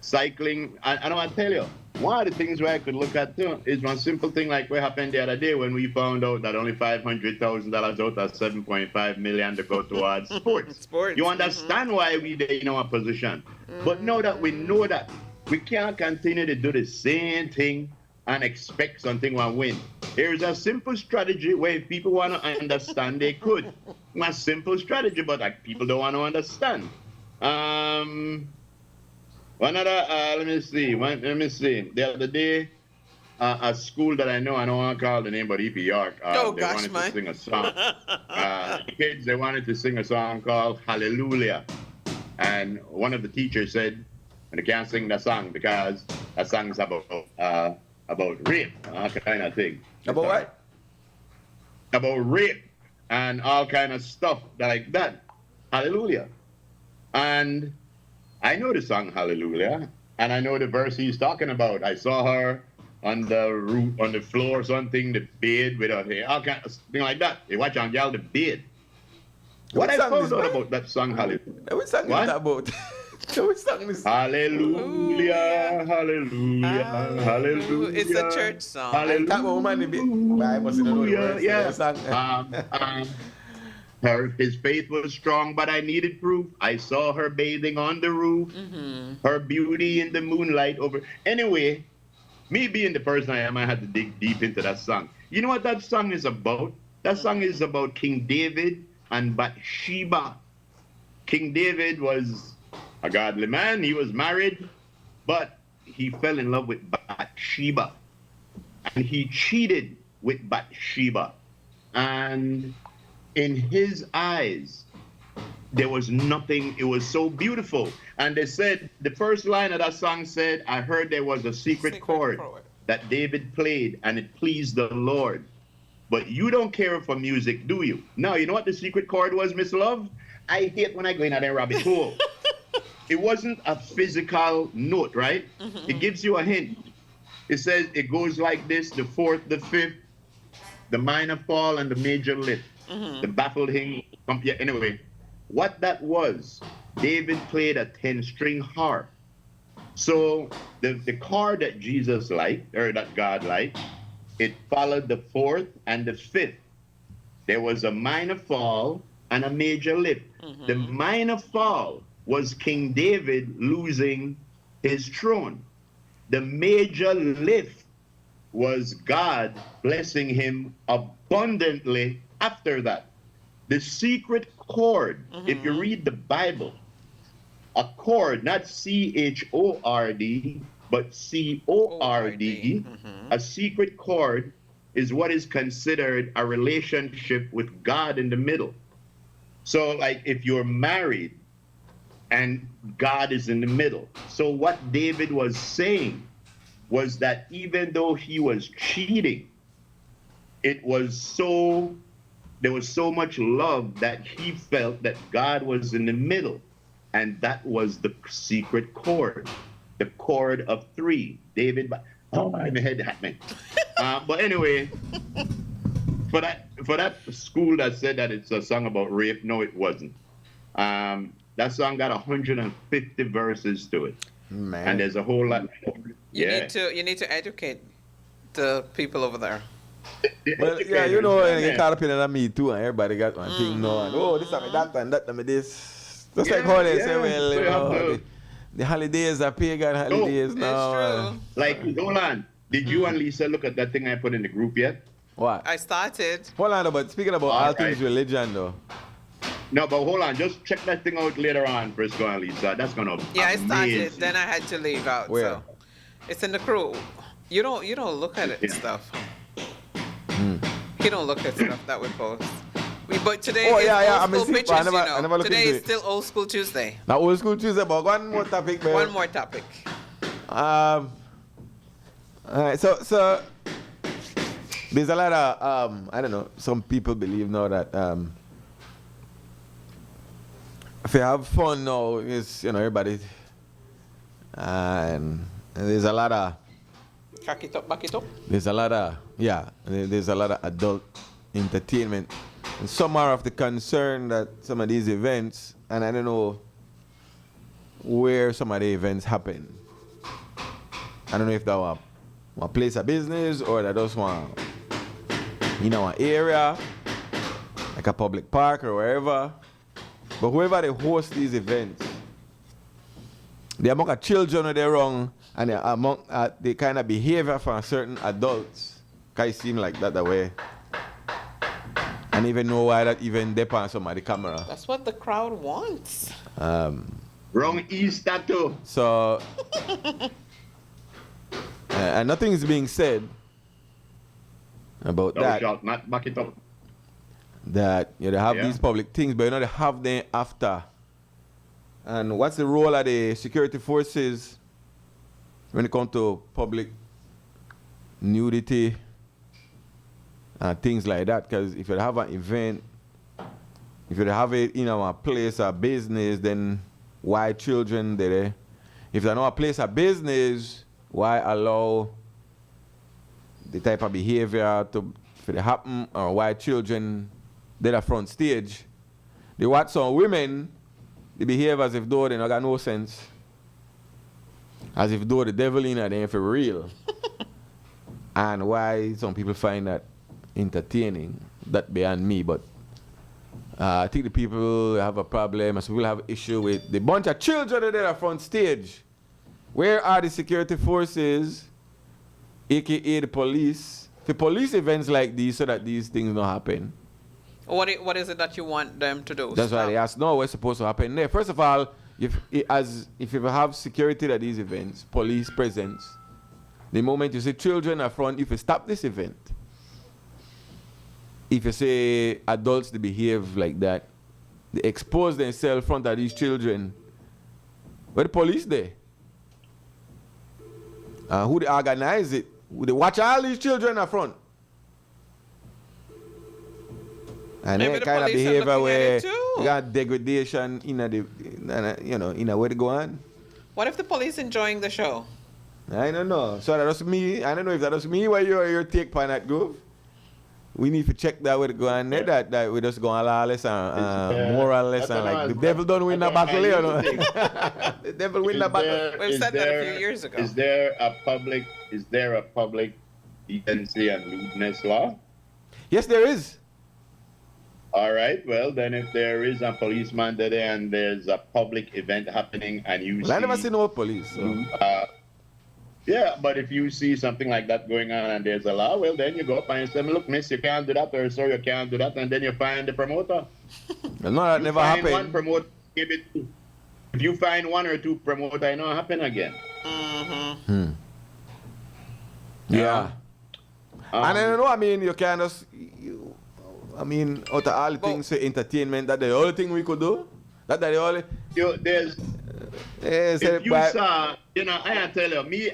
Cycling, I know I tell you, one of the things where I could look at too is one simple thing like what happened the other day when we found out that only $500,000 out of $7.5 million to go towards sports. You understand why we in our position. But now that we know that, we can't continue to do the same thing and expect something to win. Here's a simple strategy where if people want to understand, they could. A simple strategy, but people don't want to understand. One other, let me see. The other day, a school that I know. I don't want to call the name, but EP York. Oh, they gosh, wanted man. to sing a song. Kids, they wanted to sing a song called Hallelujah. And one of the teachers said, and they can't sing that song because that song is about rape, kind of thing. About what? About rape and all kind of stuff like that. Hallelujah. And I know the song Hallelujah, and I know the verse he's talking about. I saw her on the roof, on the floor, something, the bed with her hair, all kind of thing like that. You watch on y'all the bed. What I found out about that song Hallelujah? What song is that about? Which song is Hallelujah, hallelujah, hallelujah. It's a church song. I can't remember the bit. I must know the words. Yeah. Song. His faith was strong, but I needed proof. I saw her bathing on the roof, her beauty in the moonlight over. Anyway, me being the person I am, I had to dig deep into that song. You know what that song is about? That song is about King David and Bathsheba. King David was a godly man. He was married, but he fell in love with Bathsheba. And he cheated with Bathsheba. And in his eyes, there was nothing. It was so beautiful. And they said, the first line of that song said, I heard there was a secret chord that David played and it pleased the Lord. But you don't care for music, do you? No, you know what the secret chord was, Miss Love? I hate when I go in that rabbit hole. It wasn't a physical note, right? It gives you a hint. It says it goes like this, the fourth, the fifth, the minor fall, and the major lift. The baffled hymn. Yeah, anyway, what that was, David played a 10-string harp. So the chord that Jesus liked, or that God liked, it followed the fourth and the fifth. There was a minor fall and a major lift. The minor fall was King David losing his throne. The major lift was God blessing him abundantly after that. The secret chord, if you read the Bible, a chord, not C-H-O-R-D, but C-O-R-D, a secret chord is what is considered a relationship with God in the middle. So like if you're married and God is in the middle. So what David was saying was that even though he was cheating, there was so much love that he felt that God was in the middle. And that was the secret chord, the chord of three. David, oh, my head hurt me. But anyway, for that school that said that it's a song about rape, no, it wasn't. That song got 150 verses to it. Man. And there's a whole lot more. You need to educate the people over there. Well, yeah, you know, and you caught up in that me too, and everybody got one thing now, and oh, this and that and that and this. Just like how they say, well, you know, the holidays are pagan holidays now. Like, hold on. Did you and Lisa look at that thing I put in the group yet? What? I started. Hold on, but speaking about all things religion, though. No, but hold on. Just check that thing out later on, Frisco and Lisa. That's gonna. Yeah, I started. Then I had to leave out. Where? So it's in the crew. You don't look at it and stuff. You don't look at stuff that we post. But today is old school pictures, I never today is still old school Tuesday. Now old school Tuesday, but one more topic, man. One more topic. All right, so there's a lot of I don't know. Some people believe now that if you have fun now, it's everybody, and there's a lot of. Back it up. There's a lot of there's a lot of adult entertainment. And some are of the concern that some of these events, and I don't know where some of the events happen. I don't know if that was a place of business or that just want, an area, like a public park or wherever. But whoever they host these events, they're among children or they're wrong, and they're among the kind of behavior from certain adults. Can it seem like that way? And even know why that even depends on the camera. That's what the crowd wants. Wrong Easter too. So, And nothing is being said about that. Shot, not back it up. That you know, they have Yeah. these public things, but you know they have them after. And what's the role of the security forces when it comes to public nudity and things like that? Because if you have an event, if you have it in a place of business, then why children there? If they're not a place of business, why allow the type of behavior to happen, or why children they're the front stage? They watch some women, they behave as if though they not got no sense. As if though the devil in it ain't for real. And why some people find that entertaining, that beyond me. But I think the people have a problem, and some people have issue with the bunch of children that are front stage. Where are the security forces, aka the police, for police events like these so that these things don't happen? What is it that you want them to do? That's why they ask, no, what's supposed to happen there? First of all, if you have security at these events, police presence, the moment you say children are front, if you stop this event, if you say adults they behave like that, they expose themselves in front of these children, where the police there? Who they organize it? Who they watch all these children up front? And Maybe that the kind of police are behavior looking at where it too. you got degradation in a way to go on. What if the police enjoying the show? I don't know. So that's me. I don't know if that's me where your take on that go. We need to check that way to go on there. That we just go on lawless and moralless and like the devil don't win the battle, you know. The devil win the battle. We've said that a few years ago. Is there a public decency and lewdness law? Yes, there is. All right. Well, then if there is a policeman there and there's a public event happening and you Well, I never seen no police. So. Yeah, but if you see something like that going on and there's a law, well, then you go up and you say, look, miss, you can't do that, or sir, you can't do that, and then you find the promoter. Well, no, that never happened. One promoter, give it two. If you find one or two promoter, it don't happen again. Mm-hmm. Yeah. And I don't know, I mean, you can just, out of all the things, say entertainment, that the only thing we could do? That the only... If you saw, I tell you,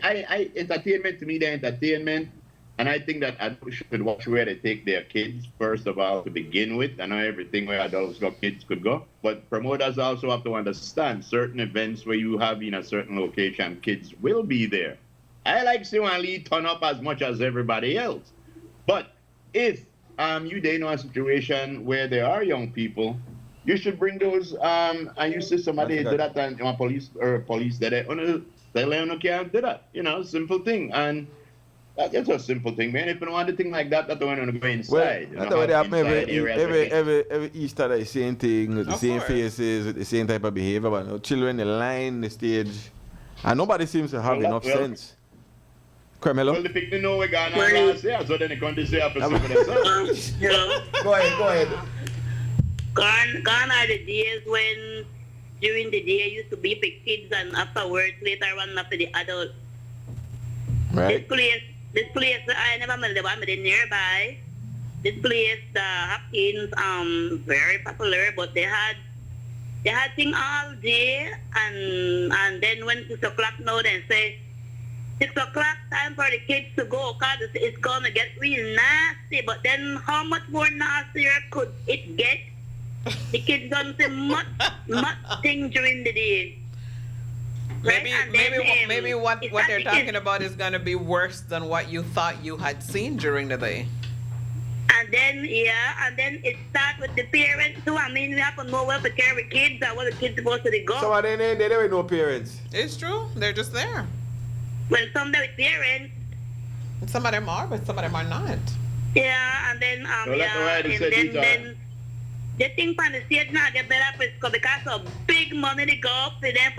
entertainment to me, the entertainment, and I think that adults should watch where they take their kids, first of all, to begin with. I know everything where adults got kids could go, but promoters also have to understand certain events where you have in a certain location, kids will be there. I like seeing Lee turn up as much as everybody else. But if you know a situation where there are young people, you should bring those, and you see somebody do that, and police that they can't do that. Simple thing. And that's a simple thing, man. If you don't want a thing like that, that's the one to go inside. Well, that's what they happen every Easter, the same thing, with the same faces, with the same type of behavior. But children, the line, the stage, and nobody seems to have enough sense. Carmelo? Well, the picnic know we're going on last year, so then they come to say after some of themselves. Go ahead. Gone are the days when during the day used to be for kids and afterwards later on after the adults. Right. This place I never met the one nearby. This place the Hopkins very popular, but they had thing all day and then when 6 o'clock now then say 6 o'clock time for the kids to go because it's gonna get real nasty. But then how much more nastier could it get? The kids don't say much thing during the day. Maybe Right? maybe what they're talking about is gonna be worse than what you thought you had seen during the day. And then it starts with the parents too. I mean, we have to know where to carry kids and where the kids supposed to go. Some of them they don't know parents. It's true. They're just there. Well, some there with parents. Some of them are, but some of them are not. Yeah, and then then the thing from the state now get better Frisco because of big money they go for them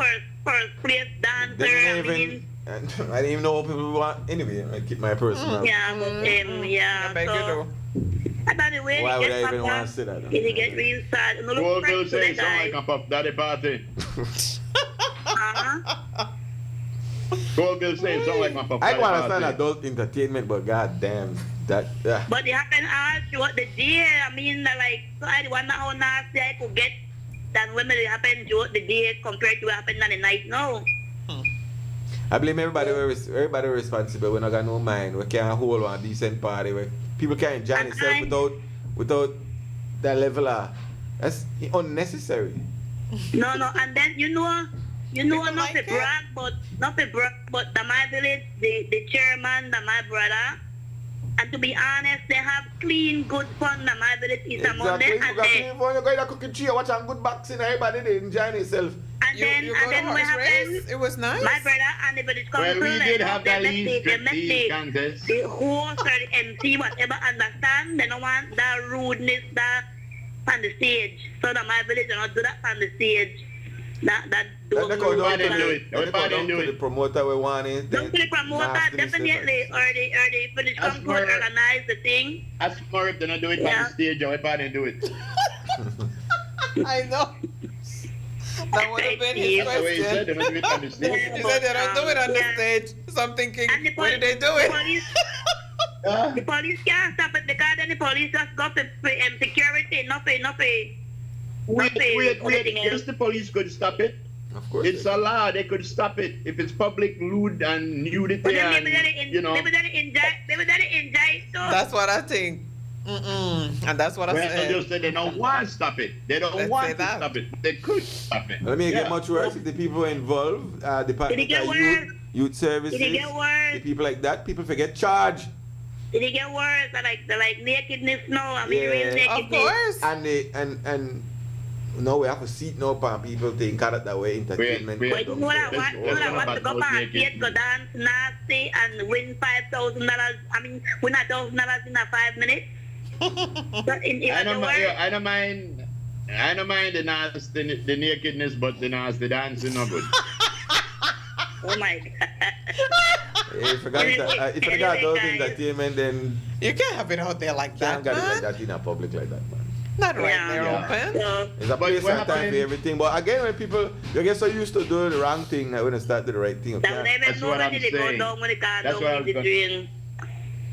for place dancer. I didn't even know what people want. Anyway, I keep my personal. Yeah, but so by the way, why would I even want to say that? It get real sad. No look People say something like a Puff Daddy party. Colville saying something like my papa. I can understand adult entertainment, but goddamn, that. But it happened all throughout the day. I mean, like, so I wonder how nasty I could get than when it happened throughout the day compared to what happened at the night now. I blame everybody. Everybody responsible. We not got no mind. We can't hold one decent party. Where people can't enjoy themselves without that level of. That's unnecessary. No, and then you know, not to brag, but the my village, the chairman, my brother, and to be honest, they have clean, good fun. My village is among them, and they clean fun. You got cooking tree, watching good boxing. Everybody they enjoy themselves. And then what happened? It was nice. My brother and the village council, we did have they the met contest. the host or the MC, whatever, understand. They don't want that rudeness that on the stage. So that my village do not do that on the stage. That Don't do it. The promoter we want it. Don't to the promoter, definitely, or the village council organize the thing. Ask more if they don't do it on the stage, or if I didn't do it. I know. That would have been his question. He said they don't do it on the stage. He said they don't do it on the stage. So I'm thinking, where did they do it? The police can't stop it because then the police just got the security, nothing. Wait. Yes, the police could stop it. Of course. It's a law. They could stop it if it's public lewd and nudity. But then and, they would indict. That's what I think. And that's what I said. They just said they don't want to stop it. They don't want to stop it. They could stop it. Let me get much worse if the people involved, Department of Youth Services, the people like that, people forget charge. Did it get worse? Like nakedness now. I mean, real nakedness. Of course. And no, we have a seat now for people think of that way entertainment. But you know what I want to go back here, go dance nasty and win $5,000. I mean, win $1,000 in 5 minutes. I don't mind the nakedness, but the nasty dancing no good. Oh my God. If you forgot adult entertainment, then you can't have it out there like that, man. You can't have it like that in a public like that, man. Not right there open. It's a place and time for everything. But again, when people, you get so used to doing the wrong thing, that when they start doing the right thing. That's what I'm saying. That's what I'm saying.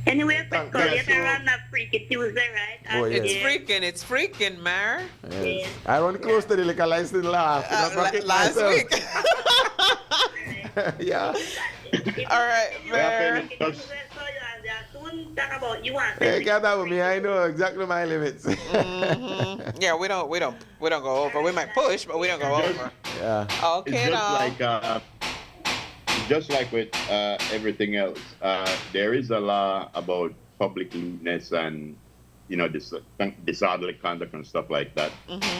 Anyway, Frisco, you can run that freaky Tuesday, right? Oh, yeah. It's freaking, Mar. Yes. I run close to the liquor license last week. Yeah. All right, Mar. Hey, get that with me. I know exactly my limits. Yeah, we don't go over. We might push, but we don't go over. Yeah. Okay, just like with everything else, there is a law about public lewdness and disorderly conduct and stuff like that.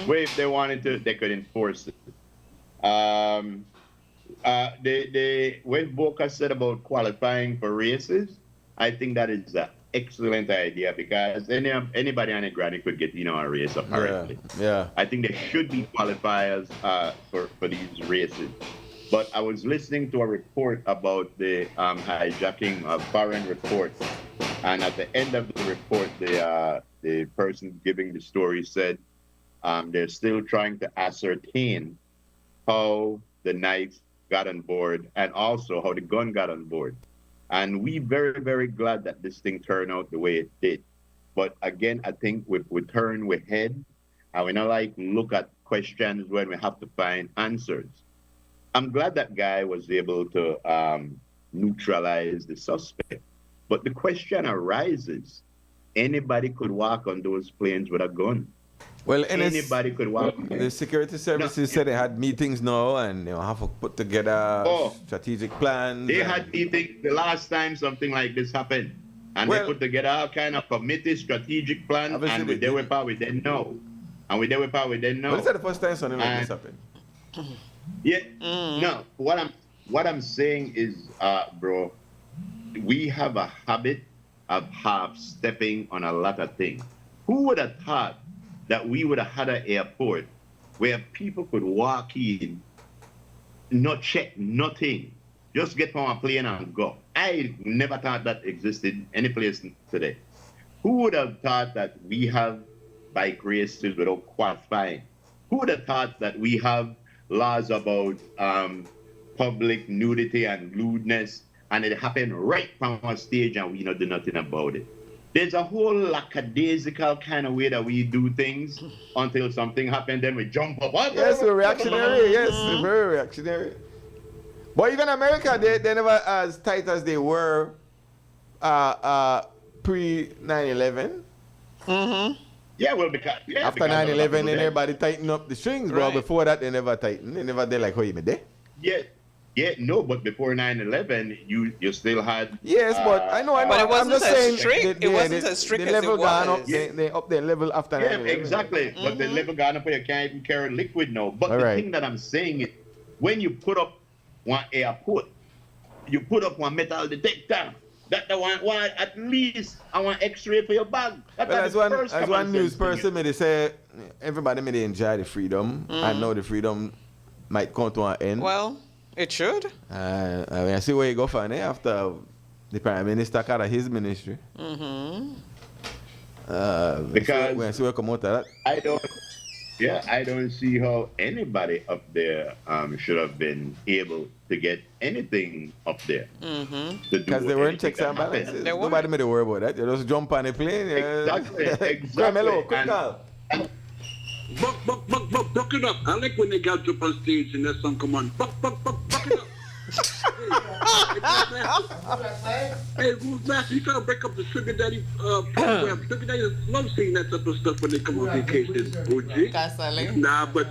Where if they wanted to, they could enforce it. When Boca said about qualifying for races, I think that is an excellent idea because anybody on a granny could get a race apparently. Yeah. I think there should be qualifiers for these races. But I was listening to a report about the hijacking of foreign reports, and at the end of the report, the person giving the story said they're still trying to ascertain how the knife got on board and also how the gun got on board. And we very, very glad that this thing turned out the way it did. But again, I think we turn we head and we not look at questions when we have to find answers. I'm glad that guy was able to neutralize the suspect. But the question arises, anybody could walk on those planes with a gun. Well, anybody could walk. The security services said they had meetings now and have to put together strategic plans. They had meetings the last time something like this happened. And they put together all kind of committee, strategic plan, and with their power we didn't know. And with their power we didn't know. But this is the first time something like this happened. Yeah, no, what I'm saying is, bro, we have a habit of half-stepping on a lot of things. Who would have thought that we would have had an airport where people could walk in, not check nothing, just get on a plane and go? I never thought that existed any place today. Who would have thought that we have bike races without qualifying? Who would have thought that we have laws about public nudity and lewdness, and it happened right from our stage, and we not do nothing about it. There's a whole lackadaisical kind of way that we do things until something happened, then we jump up. Yes, we're reactionary. Yes, we're very reactionary. But even America, they never as tight as they were pre 9/11. Yeah, well, because after 9/11, then everybody tightened up the strings, bro. Right. Before that, they never tightened. They never did like how you made there. No, but before 9/11, you still had. Yes, but I know. But it wasn't I'm just as saying, strict. It wasn't as strict the as level it gone up. was. They up their level after 9/11. Exactly. But the level gone up, you can't even carry liquid now. But All the right. thing that I'm saying is, when you put up one airport, you put up one metal detector. That the one at least I want X-ray for your bag. Well, as one news person, they say everybody may enjoy the freedom. I know the freedom might come to an end. Well, it should. I mean, I see where you go from there after the Prime Minister cut out his ministry. Because when I see where come out of that. I don't see how anybody up there should have been able to get anything up there. Because they weren't checks and balances. Nobody made a worry about that. You just jump on the plane. Exactly. Carmelo, quick call. Buck it up. I like when they got you up on stage and that song come on. Buck it up. Hey, Rules Master, you gotta break up the Sugar Daddy program. Sugar Daddy love seeing that type of stuff when they come on vacation. OG. Nah, but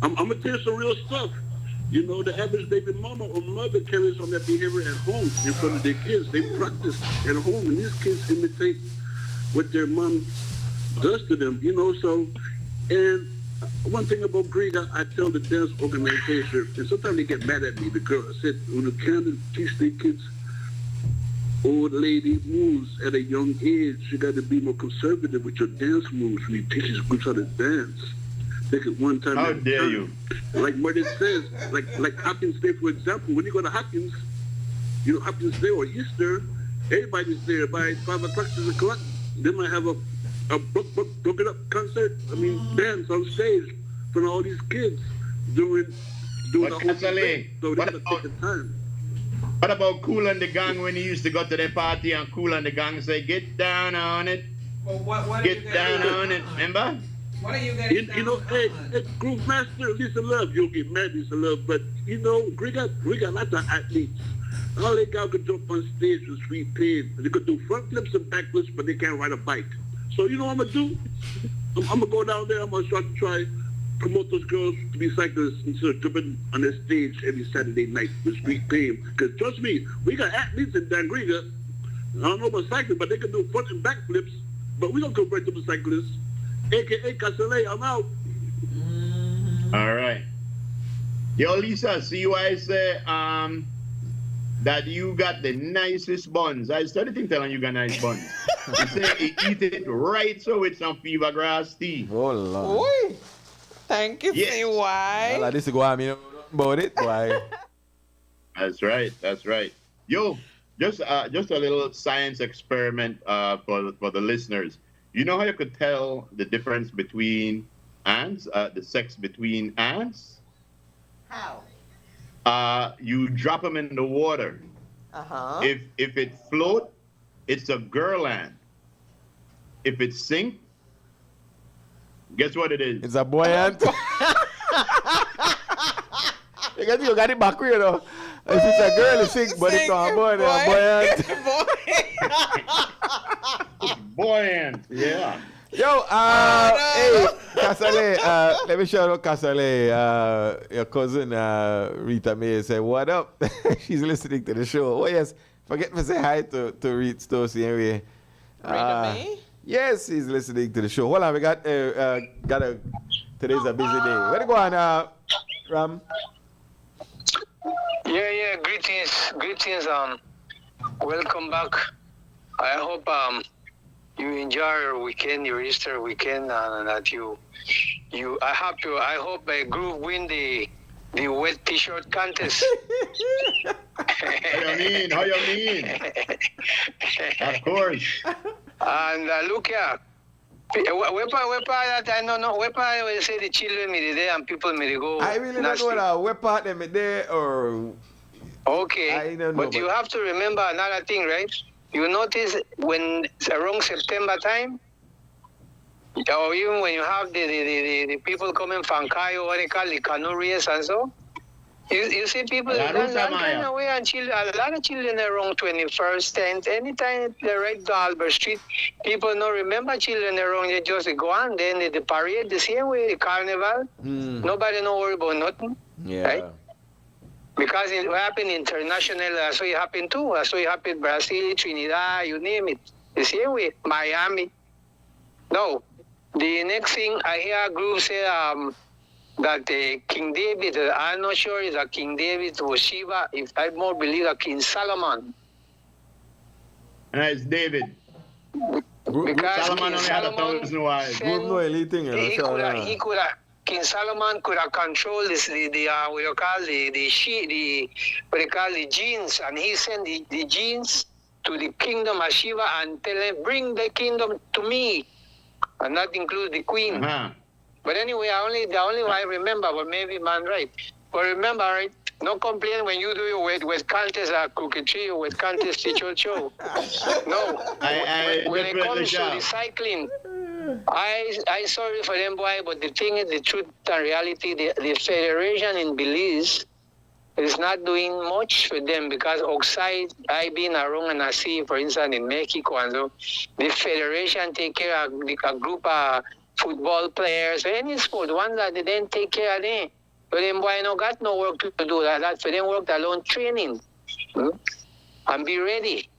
I'm gonna tell you some real stuff. You know, the average baby mama or mother carries on that behavior at home in front of their kids. They practice at home, and these kids imitate what their mom does to them. You know, so and. One thing about greed, I tell the dance organization, and sometimes they get mad at me, the girl. I said, when you can't teach their kids old lady moves at a young age, you got to be more conservative with your dance moves when you teach these groups how to dance. Take it one time. How dare you? Like Murder says, like Hopkins Day, for example, when you go to Hopkins, you know, Hopkins Day or Easter, everybody's there by 5 o'clock, 6 o'clock. They might have a broke it up concert. I mean, dance on stage for all these kids doing the whole thing. So they gotta take the time. What about Kool and the Gang when he used to go to the party and Kool and the Gang say, "Get down on it, get down on it." Remember? What are you getting? You know, hey, Groove Master, Lisa Love, you'll get mad, Lisa Love, but you know, we got lots of athletes. All they got could jump on stage with sweet pain. They could do front flips and back flips, but they can't ride a bike. So you know what I'm gonna do? I'm gonna go down there. I'm gonna try promote those girls to be cyclists instead of jumping on their stage every Saturday night with sweet pain. Because trust me, we got athletes in Dangriga. I don't know about cycling, but they can do front and back flips. But we don't convert them to cyclists. AKA Casale, I'm out. All right. Yo, Lisa, see why I say that you got the nicest buns. I started telling you got nice buns. You say you eat it right so with some fever grass tea. Oh, Lord. Thank you, Yes. CY. Well, this is what I mean about it. Why? That's right. Yo, just a little science experiment for the listeners. You know how you could tell the difference between ants, the sex between ants? How? You drop them in the water. If it float, it's a girl ant. If it sink, guess what it is? It's a boy ant. You got it back here, though. If it's a girl, it's sink, but it's not a boy, they're a boy ant. Boy ant, yeah. Yo, hey, Casale, let me shout out Casale, your cousin Rita May said, what up? She's listening to the show. Oh, yes, forget to say hi to Rita Stosey anyway. Rita May? Yes, he's listening to the show. Hold on, we got today's a busy day. Where you going, Ram? Yeah, greetings, welcome back. I hope, you enjoy your weekend, your Easter weekend, and that I hope Groove win the wet T-shirt contest. How you mean? Of course. And look here, Where part that I don't know. Where part where they say the children may there and people may go. I really don't know that where part them there or. Okay. I don't know. But you have to remember another thing, right? You notice when it's around September time, or even when you have the people coming from Cayo, what they call the canoe race and so, you see people away and a lot of children around 21st and anytime they right to Albert Street, people don't remember children around, they just go on, then the parade the same way, the carnival, nobody know worry about nothing. Yeah. Right? Because it happened international, that's what it happened too. That's what it happened Brazil, Trinidad, you name it. The same way, Miami. No. The next thing I hear a group say that King David, I'm not sure if that King David was Shiva, if I more believe that King Solomon. And it's David. Because Solomon only had 1,000 wives. He could have. King Solomon could have controlled this, what you call the genes, and he sent the genes to the kingdom of Shiva and tell them, bring the kingdom to me, and that includes the queen. But anyway, the only one I remember, but maybe man right. But remember, right? No complaint when you do your with contest at Cooketry or with contest teacher show. No. When it comes to the cycling. I sorry for them, boy, but the thing is, the truth and reality, the federation in Belize is not doing much for them because outside, I been around and I see, for instance, in Mexico and so, the federation take care of a group of football players, any sport, one that they then take care of them. But them boy no got no work to do. That for them work alone training and be ready.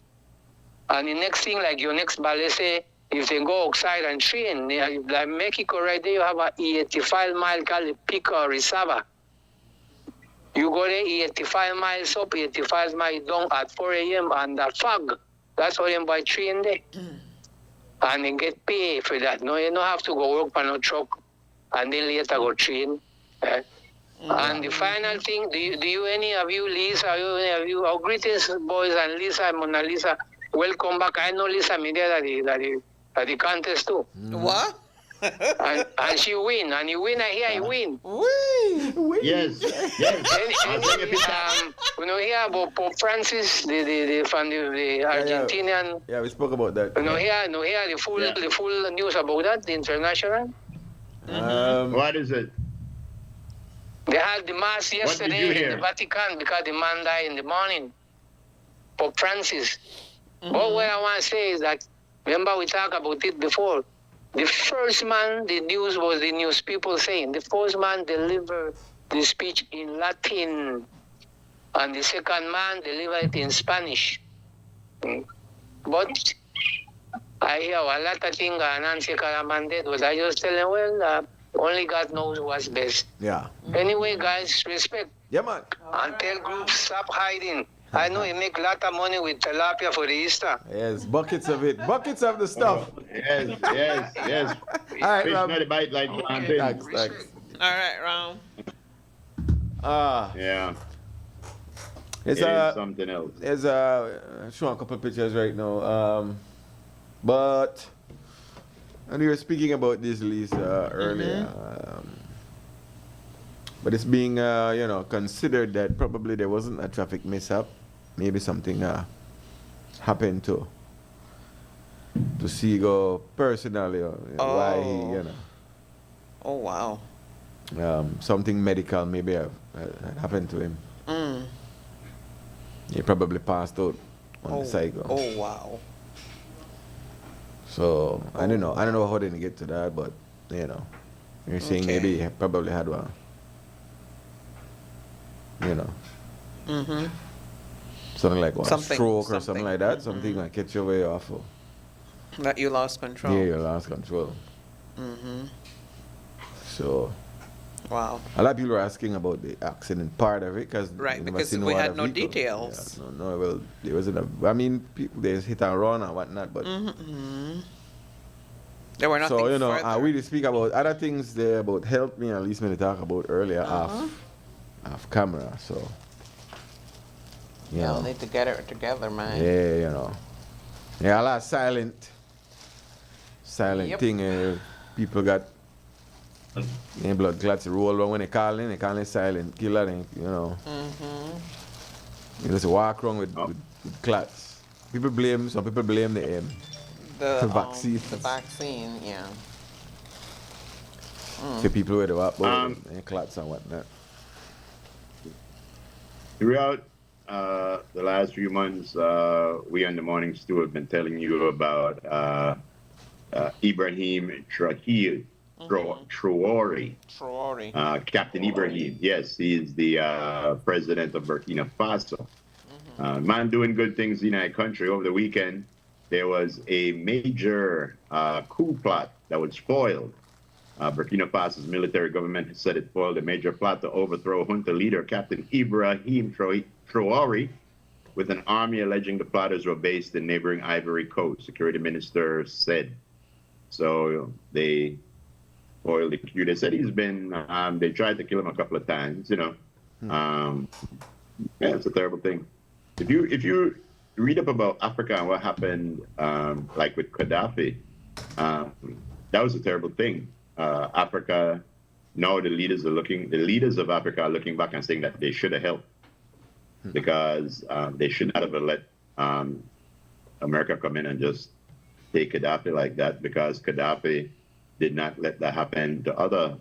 And the next thing, like your next ballet say, if they go outside and train, like Mexico right there, you have a 85-mile called Pico Reserva. You go there 85 miles up, 85 miles down at 4 a.m. and the fog. That's how them boy train there. And they get paid for that. No, you don't have to go work on no truck and then later go train. And the final thing, do you any of you, Lisa, our greetings, boys, and Lisa and Mona Lisa, welcome back. I know Lisa me there at the contest too. What? and she win, and you win, I hear you win. Win. Yes. We know here about Pope Francis, the from the Argentinian. Yeah, we spoke about that. We know here the full news about that, the international. What is it? They had the mass yesterday in the Vatican because the man died in the morning. Pope Francis. But what I want to say is that, remember we talked about it before. The first man, the news people saying, the first man delivered the speech in Latin, and the second man delivered it in Spanish. But I hear a lot of things Nancy Karaman did, but I just tell them, well, only God knows what's best. Yeah. Anyway, guys, respect. Yeah, man. And tell groups, stop hiding. I know you make a lot of money with tilapia for the Easter. Yes, buckets of it. Buckets of the stuff. Yes. All right, Fish Rob. not a bite like plantain. Thanks. All right, Ram. Yeah. It's something else. There's showing a couple of pictures right now. But and we were speaking about this, Lisa, earlier. But it's being considered that probably there wasn't a traffic mishap. Maybe something happened to Seago personally, why he, Oh wow. Something medical maybe had happened to him. He probably passed out on the cycle. Oh wow. So I don't know how they get to that, but you're saying maybe he probably had one. Something like a stroke or something like that. Something like catch your way off of. That you lost control. Yeah, you lost control. So. Wow. A lot of people are asking about the accident part of it because we had no details. Yeah, well, there wasn't people they hit and run and whatnot, but there were nothing. So further. we speak about other things there about health. Me and Lisa talk about earlier off camera. So we'll need to get it together, man. Yeah, a lot of silent silent thing. People got blood clots roll around when they call it silent killer. Then, you know. You just walk around with clots. Some people blame the vaccine. The vaccine, yeah. For people with the clots and whatnot. Throughout the last few months, we on the Morning Stew have been telling you about Ibrahim Traoré. Captain Ibrahim. Yes, he's the president of Burkina Faso. Man doing good things in our country. Over the weekend, there was a major coup plot that was foiled. Burkina Faso's military government said it foiled a major plot to overthrow junta leader Captain Ibrahim Traoré, with an army alleging the plotters were based in neighboring Ivory Coast, security minister said. So they foiled the coup. They said he's been, they tried to kill him a couple of times, you know. Yeah, it's a terrible thing. If you read up about Africa and what happened, like with Gaddafi, that was a terrible thing. Africa, now the leaders of Africa are looking back and saying that they should have helped, because they should not have let America come in and just take Gaddafi like that, because Gaddafi did not let that happen to other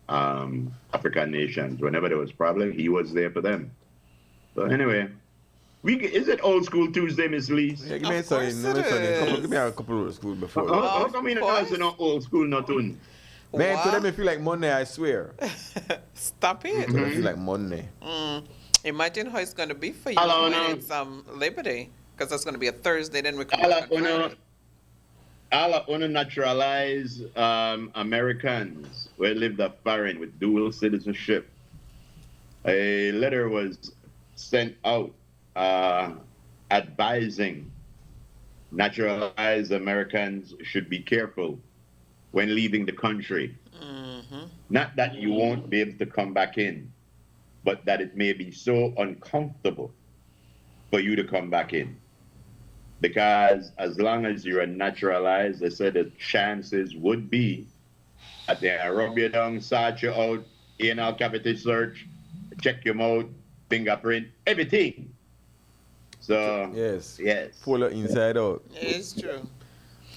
African nations. Whenever there was problem, he was there for them. So anyway, is it old school Tuesday, Miss Lee? Yeah, give me a second. Give me a couple of school before. How come you not old school, nothing? Man, today me feel like Monday, I swear. Stop it. Today me feel like Monday. Imagine how it's going to be for you when it's Liberty, because that's going to be a Thursday, then we come back on Friday. All want to naturalize Americans who lived up foreign with dual citizenship. A letter was sent out advising naturalized Americans should be careful when leaving the country. Not that you won't be able to come back in, but that it may be so uncomfortable for you to come back in. Because as long as you're naturalized, they said the chances would be that they rub you down, sort you out, anal cavity search, check your mouth, fingerprint, everything. So yes, full of inside out. It's true.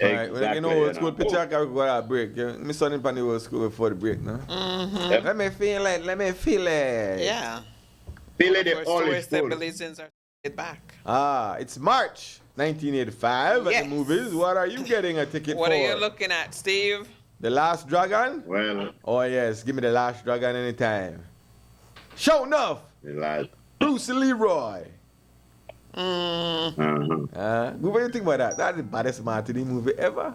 Right, when you know old school picture, I can go a break. My son in the old school before the break now. Let me feel it. Yeah. Feel it. All is full. Are back. It's March 1985 at the movies. What are you getting a ticket for? What are you looking at, Steve? The Last Dragon? Well. Oh yes, give me the Last Dragon anytime. Show enough. The last. Bruce Leroy. What do you think about that? That's the baddest Martini movie ever.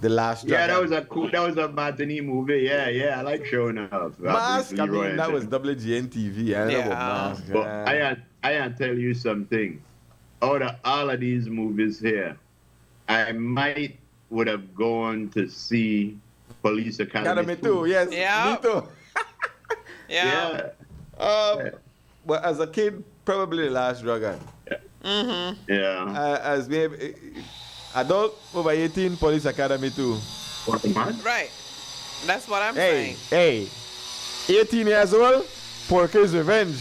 The Last Dragon. Yeah, that was a Martini movie. Yeah, I like showing off. Mask, I mean, that was WGN-TV. I know about Mask. But I tell you something. Out of all of these movies here, I might would have gone to see Police Academy 2. Yes, yeah. Me too. Yeah. But as a kid, probably The Last Dragon. Yeah. As maybe adult over 18, Police Academy 2. Right. That's what I'm saying. Hey, 18 years old, Porky's Revenge.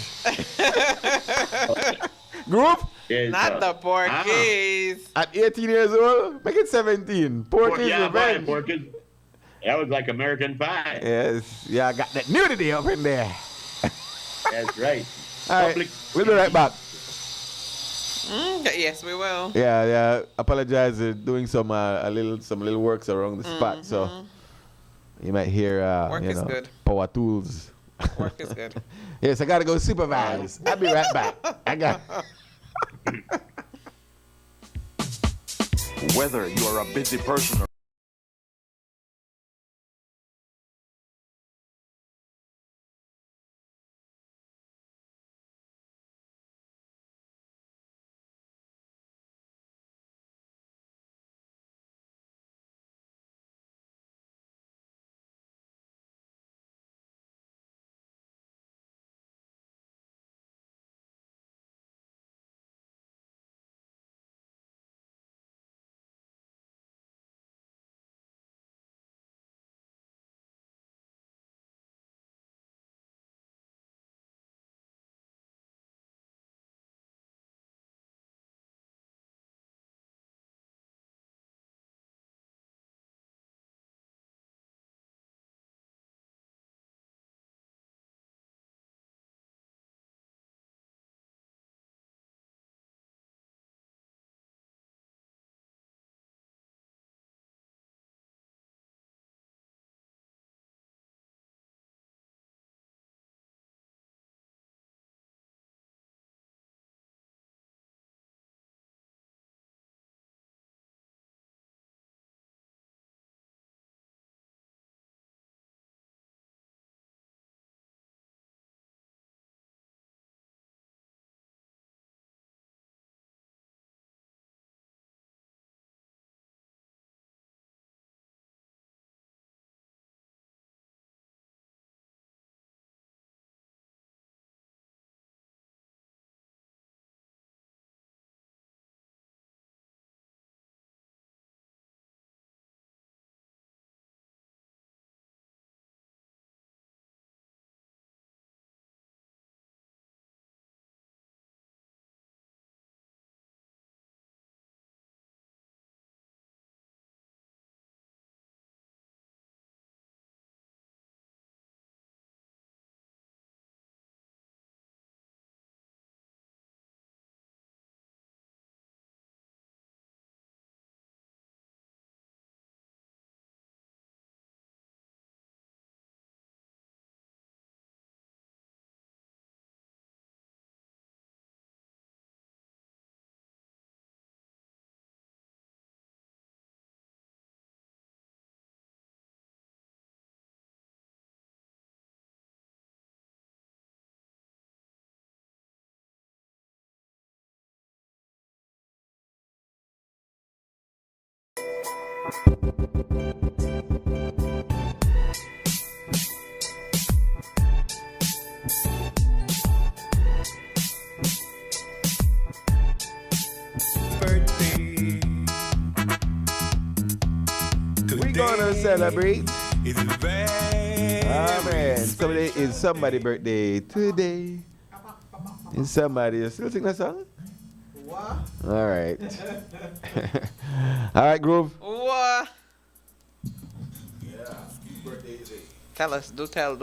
Group? Yes, not the Porky's. At 18 years old, make it 17. Porky's Revenge. That was like American Pie. Yes. Yeah, I got that nudity up in there. That's right. All right, we'll be right back. Yes, we will. Yeah. Apologize for doing some little works around the spot, so you might hear work is good. Power tools. Work is good. Yes, I gotta go supervise. I'll be right back. Whether you are a busy person or celebrate. Ah, man. Somebody is somebody's birthday today. Is somebody you still sing that song? What? All right. All right, Groove. What? Tell us. Do tell.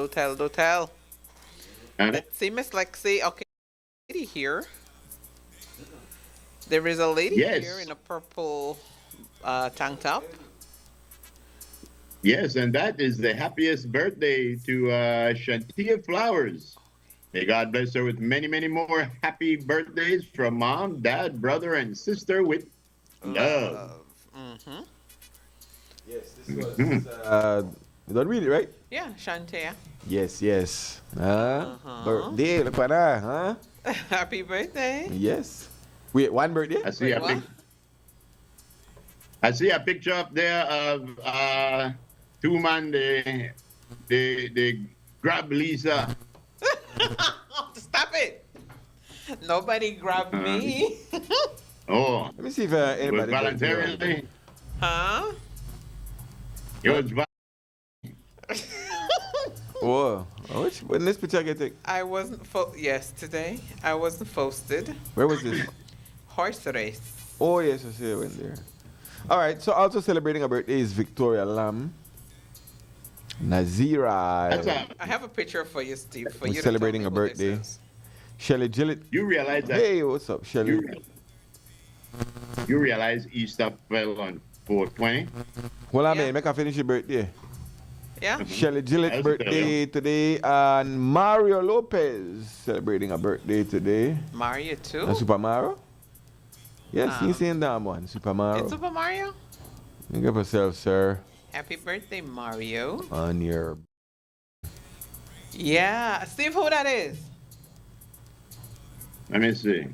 Let's see, Miss Lexi. Okay. Lady here. There is a lady here in a purple tank top. Yes, and that is the happiest birthday to Shantia Flowers. May God bless her with many, many more happy birthdays from mom, dad, brother, and sister with love. Mm-hmm. Yes, this was. You don't read it, right? Yeah, Shantia. Yes. Birthday, look at that, huh? Happy birthday. Yes. Wait, one birthday? I see a picture up there of two man they grab Lisa. Stop it. Nobody grabbed me. Oh. Let me see if anybody. Voluntarily. Huh? It was Whoa. When this picture get taken? I wasn't yesterday. I wasn't posted. Where was this? Horse race. Oh yes, I see it went there. All right. So also celebrating a birthday is Victoria Lamb. Nazira. I have a picture for you, Steve. For you celebrating a birthday. Shelly Gillett. You realize that? Hey, what's up, Shelly? You realize Easter fell on 420? Well, I mean, make her finish your birthday. Yeah. Shelly Gillett's birthday today, and Mario Lopez celebrating a birthday today. Mario too. And Super Mario. Yes, he's saying that one. Super Mario. It's Super Mario. Make up yourself, sir. Happy birthday, Mario. On your. Yeah, Steve, who that is? Let me see.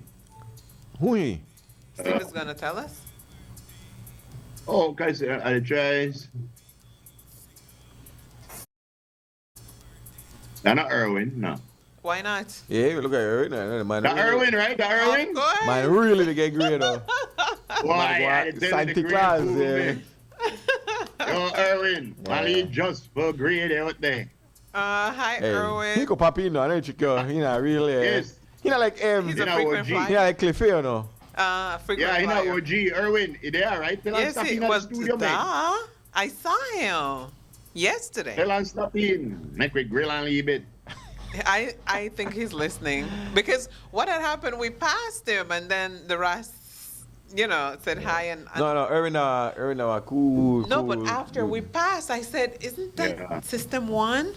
Who he? Steve is gonna tell us. Oh, guys, I tries. Not Irwin, no. Why not? Yeah, look at Irwin. Irwin, right? The Irwin? Man, really the get great though. Why? Santa Claus, yeah. Yo, Irwin, Mali just for great out there. Hi, Irwin. He go pop in now, don't you go? He not really. Yes. He not like He's a frequent flyer. He not like Cliffy, you know. Frequent he not flyer. OG. Irwin, you there, right? Tell Yes, he was. Studio, man. I saw him yesterday. Tell him stop in. Make we grill and leave it. I think he's listening because what had happened, we passed him and then the rest, said hi and No, Irwin, cool. No, but after we passed, I said, isn't that System 1?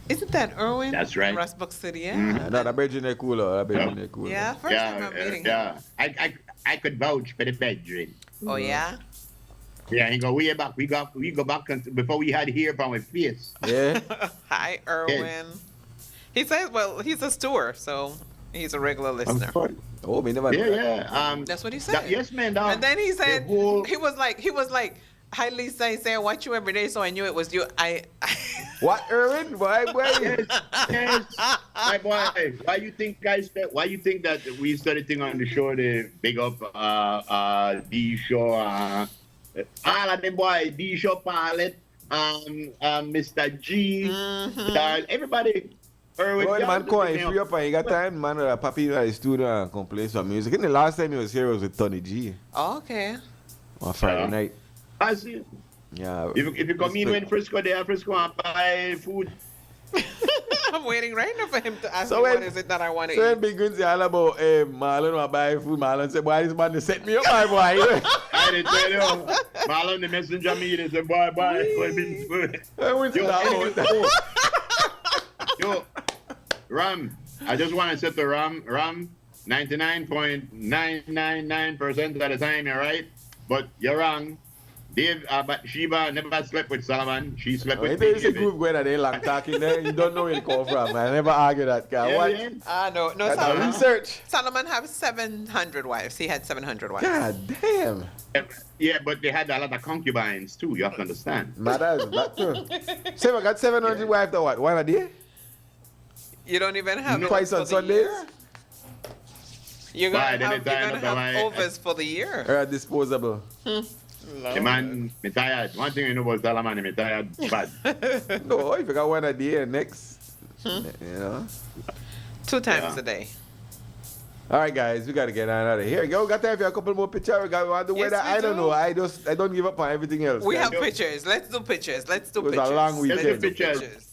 Isn't that Irwin? That's right. In Rustbuck City, yeah. No, that bedroom is cool. Yeah, first time I'm meeting him. I could vouch for the bedroom. Oh yeah. Yeah, he go way back. We go back before we had hair from his face. Yeah. Hi, Irwin. Yes. He says, well, he's a steward, so he's a regular listener. Oh, me never. Yeah. That's what he said. Yes, man. Dog. And then he said, he was like, hi, Lisa. He said, I watch you every day, so I knew it was you. What, Irwin? Why? Yes. My boy. Why you think that we started thing on the show? The big up D show. All of them boy, D show pilot. Mr. G. Everybody. Irwin, man, coin free up and you got time, man. Papi in the studio and come play some music. I think the last time he was here was with Tony G. Oh, okay. On Friday night. I see. Yeah. If you come in when Frisco, they have Frisco and buy food. I'm waiting right now for him to ask me what is it that I want to eat. So Big Guns all about Marlon want to buy food. Marlon said, boy, this man they set me up, my boy. I didn't tell you. Marlon the messenger me, they said, boy, food. Yo, Ram, I just want to say to Ram, 99.999% of the time you're right, but you're wrong. Dave, but Sheba never slept with Solomon. She slept with me. There's a group going at long talking there. You don't know where it come from. I never argue that guy. Yeah, what? yeah. No. That's Solomon, research. Solomon have 700 wives. He had 700 wives. God damn. Yeah, but they had a lot of concubines too. You have to understand. Matters, that too. So I got 700 wives or what? One a day? You don't even have twice on Sundays? You're gonna have overs for the year. Disposable. The man, me tired. One thing you know about Salaman, me tired bad. No, if you got one a day and next, you know. 2 times a day. All right, guys, we got to get out of here. Yo, got time for a couple more pictures. We got the weather. I don't know. I don't give up on everything else. We have pictures. Let's do pictures. Let's do pictures. It was a long weekend. Let's do pictures.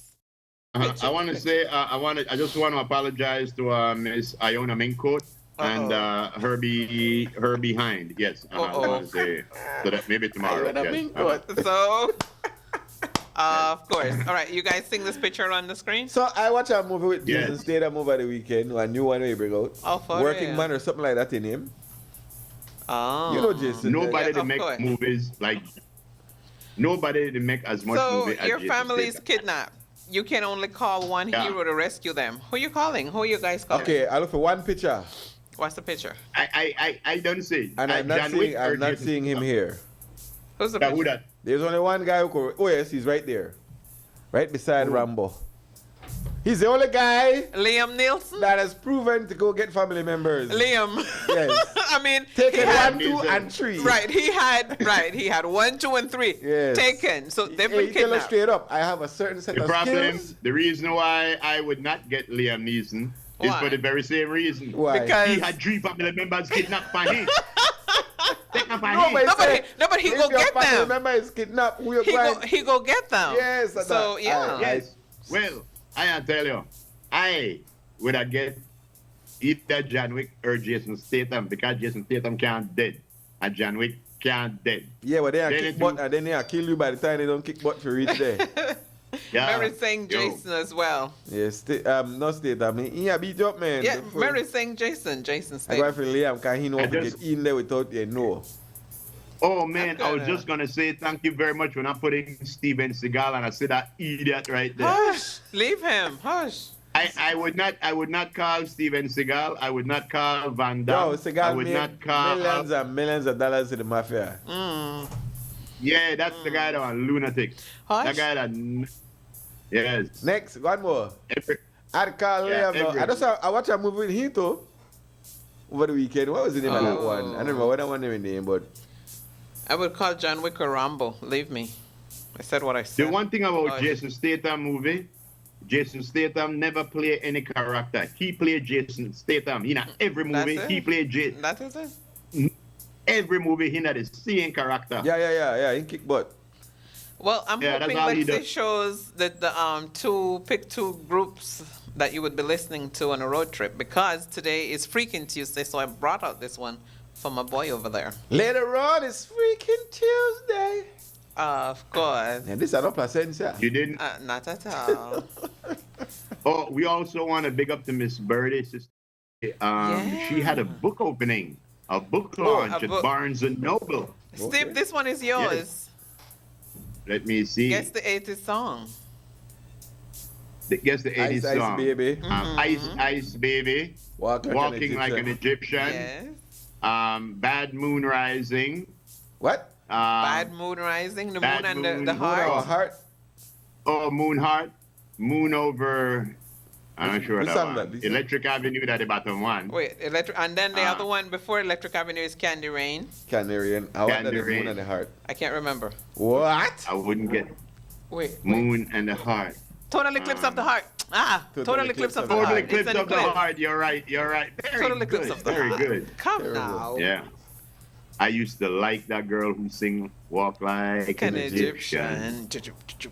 I want to say, I just want to apologize to Miss Iona Mincoat and her behind. Yes, I want to say so that maybe tomorrow. Iona Mincoat. So, of course. All right, you guys sing this picture on the screen? So I watched a movie with Jason Statham over the weekend, a new one we bring out. Oh, for Working real? Man or something like that in him. Oh. You know Jason. Nobody to make movies like. Nobody to make as much movie as So your Jason family's Statham. kidnapped. You can only call one hero to rescue them. Who you calling? Who you guys calling? Okay, I look for one picture. What's the picture? I don't see. And I'm not seeing him here. Who's the picture? Who that? There's only one guy who could. Oh yes, he's right there, right beside Rambo. He's the only guy. Liam Nielsen. That has proven to go get family members. Liam. Yes. I mean, Taken he had 1, 2, and 3. Right. He had 1, 2, and 3 Yes. taken. So they've Hey, been you tell us kidnapped. straight up. I have a certain set The of problem, skills. the reason why I would not get Liam Neeson is Why? for the very same reason. Why? Because He had 3 family members kidnapped by him. But he go get them. Remember, he's kidnapped. He go get them. Yes. So yeah. Yes. Well, I tell you, I would have get either John Wick or Jason Statham because Jason Statham can't dead and John Wick can't dead. Yeah, but they are Then kick it butt do- and then they are kill you by the time they don't kick butt for reach there. Yeah. Mary saying Jason as well. Yes, not Statham. I mean, he a beat you up, man. Yeah, Mary saying Jason I Statham. go for Liam because he know how to get in there without you know. Oh man, I was just gonna say thank you very much when I'm putting Steven Seagal and I see that idiot right there. Hush, leave him. Hush. I would not call Steven Seagal. I would not call Van Damme. No, Seagal I would made not call millions and millions of dollars to the mafia. Yeah, that's the guy that was lunatic. Hush. That guy that. Yes. Next, one more. Every- I'd call Yeah, Liam. I watched a movie with him too over the weekend. What was the name of that one? I don't remember what that one name, but I would call John Wick or Rambo. Leave me. I said what I said. The one thing about Hush. Jason Statham movie, Jason Statham never play any character. He played Jason Statham. In every movie, That's it? he played Jason. That is it? Every movie, he had the same character. yeah, he kick butt. Well, I'm Yeah, that's hoping all he Lexi does. shows that the pick two groups that you would be listening to on a road trip because today is Freaking Tuesday, so I brought out this one for my boy over there. Later on, it's freaking Tuesday. Of course. And this is not Placencia. You didn't? Not at all. Oh, we also want to big up to Miss Birdie. Sister. She had a book opening, a book launch a book. at Barnes & Noble. Steve, this one is yours. Yes. Let me see. Guess the 80s song. Guess the 80s Ice, song. Baby. Ice Baby. Walking like an Egyptian. Yes. Bad Moon Rising. What? Bad Moon Rising, the Bad moon and Moon. the heart. Heart. Oh, Moon Heart. Moon over. I'm not sure Which that song one. that? Electric Avenue, that the bottom one. Wait, electric, and then the other one before Electric Avenue is Candy Rain. Canary and I want that Candy is Moon Rain. and the Heart. I can't remember. What? I wouldn't get Wait. Moon and the Heart. Total Eclipse of the Heart. Total Eclipse of the Total Heart. Eclipse It's an of the eclipse. Heart. You're right. Very Total Eclipse good. of the Very Heart. good. Come now. Yeah. I used to like that girl who sing Walk Like an Egyptian.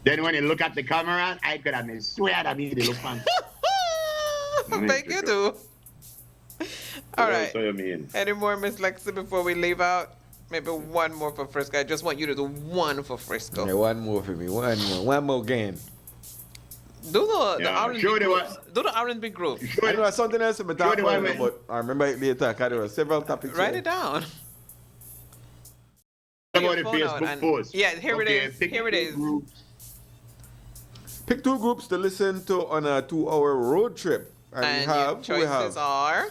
Then when you look at the camera, I could have been swear that me they look fun. Thank you, do. All right. So you mean? Any more, Miss Lexi, before we leave out? Maybe one more for Frisco. I just want you to do one for Frisco. Yeah, one more for me. One more game. Do the Yeah, R&B sure they groups. Do the R&B group. I know something else in my top Sure, one, wait. but I remember it later because there were several topics. Write here. it down. How about the Your phone out Facebook and- post? Yeah, here it is. pick Here it two is. groups. Pick 2 groups to listen to on a 2-hour road trip. And And we your have, who we choices have? are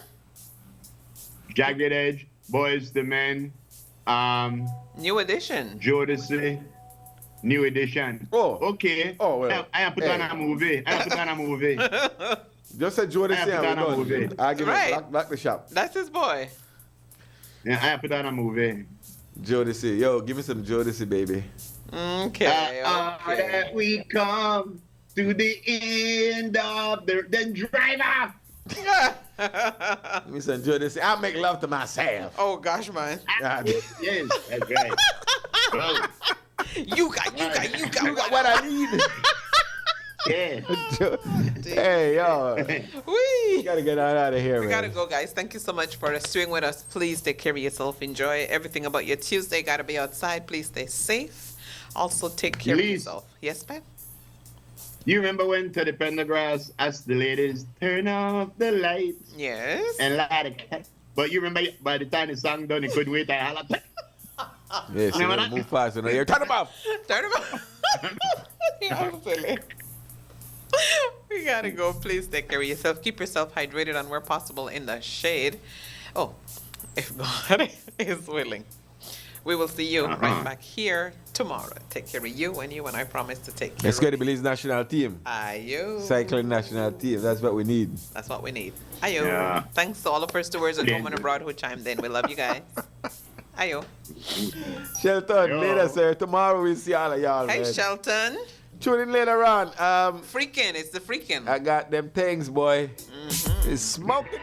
Jagged Edge, Boys the Men, New Edition. Jodeci, New Edition. Oh. Okay. Oh, well. I have put on a movie. Just said Jordan I have say to we done a movie. done. Argument, Right. block the shop. That's his boy. Yeah, I have put on a movie. Jodeci. Yo, give me some Jodeci, baby. Okay. That we come to the end of the driver. Give me some Jodeci. I'll make love to myself. Oh gosh, man. Yes, that's right. Well, You got what I need. yeah. Hey, yo. We gotta get out of here, We man. gotta go, guys. Thank you so much for staying with us. Please take care of yourself. Enjoy everything about your Tuesday. Gotta be outside. Please stay safe. Also, take care of yourself. Yes, ma'am? You remember when to the Pendergrass asked the ladies, turn off the lights? Yes. And light a cat. But you remember by the time the song done, he couldn't wait to holler. Yes, you gotta move fast. You know, here. Turn them off. Turn them off. You're silly. We gotta go. Please take care of yourself. Keep yourself hydrated and where possible in the shade. Oh, if God is willing. We will see you right back here tomorrow. Take care of you and I promise to take care Let's of get the Belize national team. Ayo. Cycling national team. That's what we need. That's what we need. Ayo. Yeah. Thanks to all the first stewards at home and abroad who chimed in. We love you guys. Ayo. Shelton, later, sir. Tomorrow we'll see all of y'all, Hey, man. Shelton. Tune in later on. Freaking. It's the freaking. I got them things, boy. It's smoking.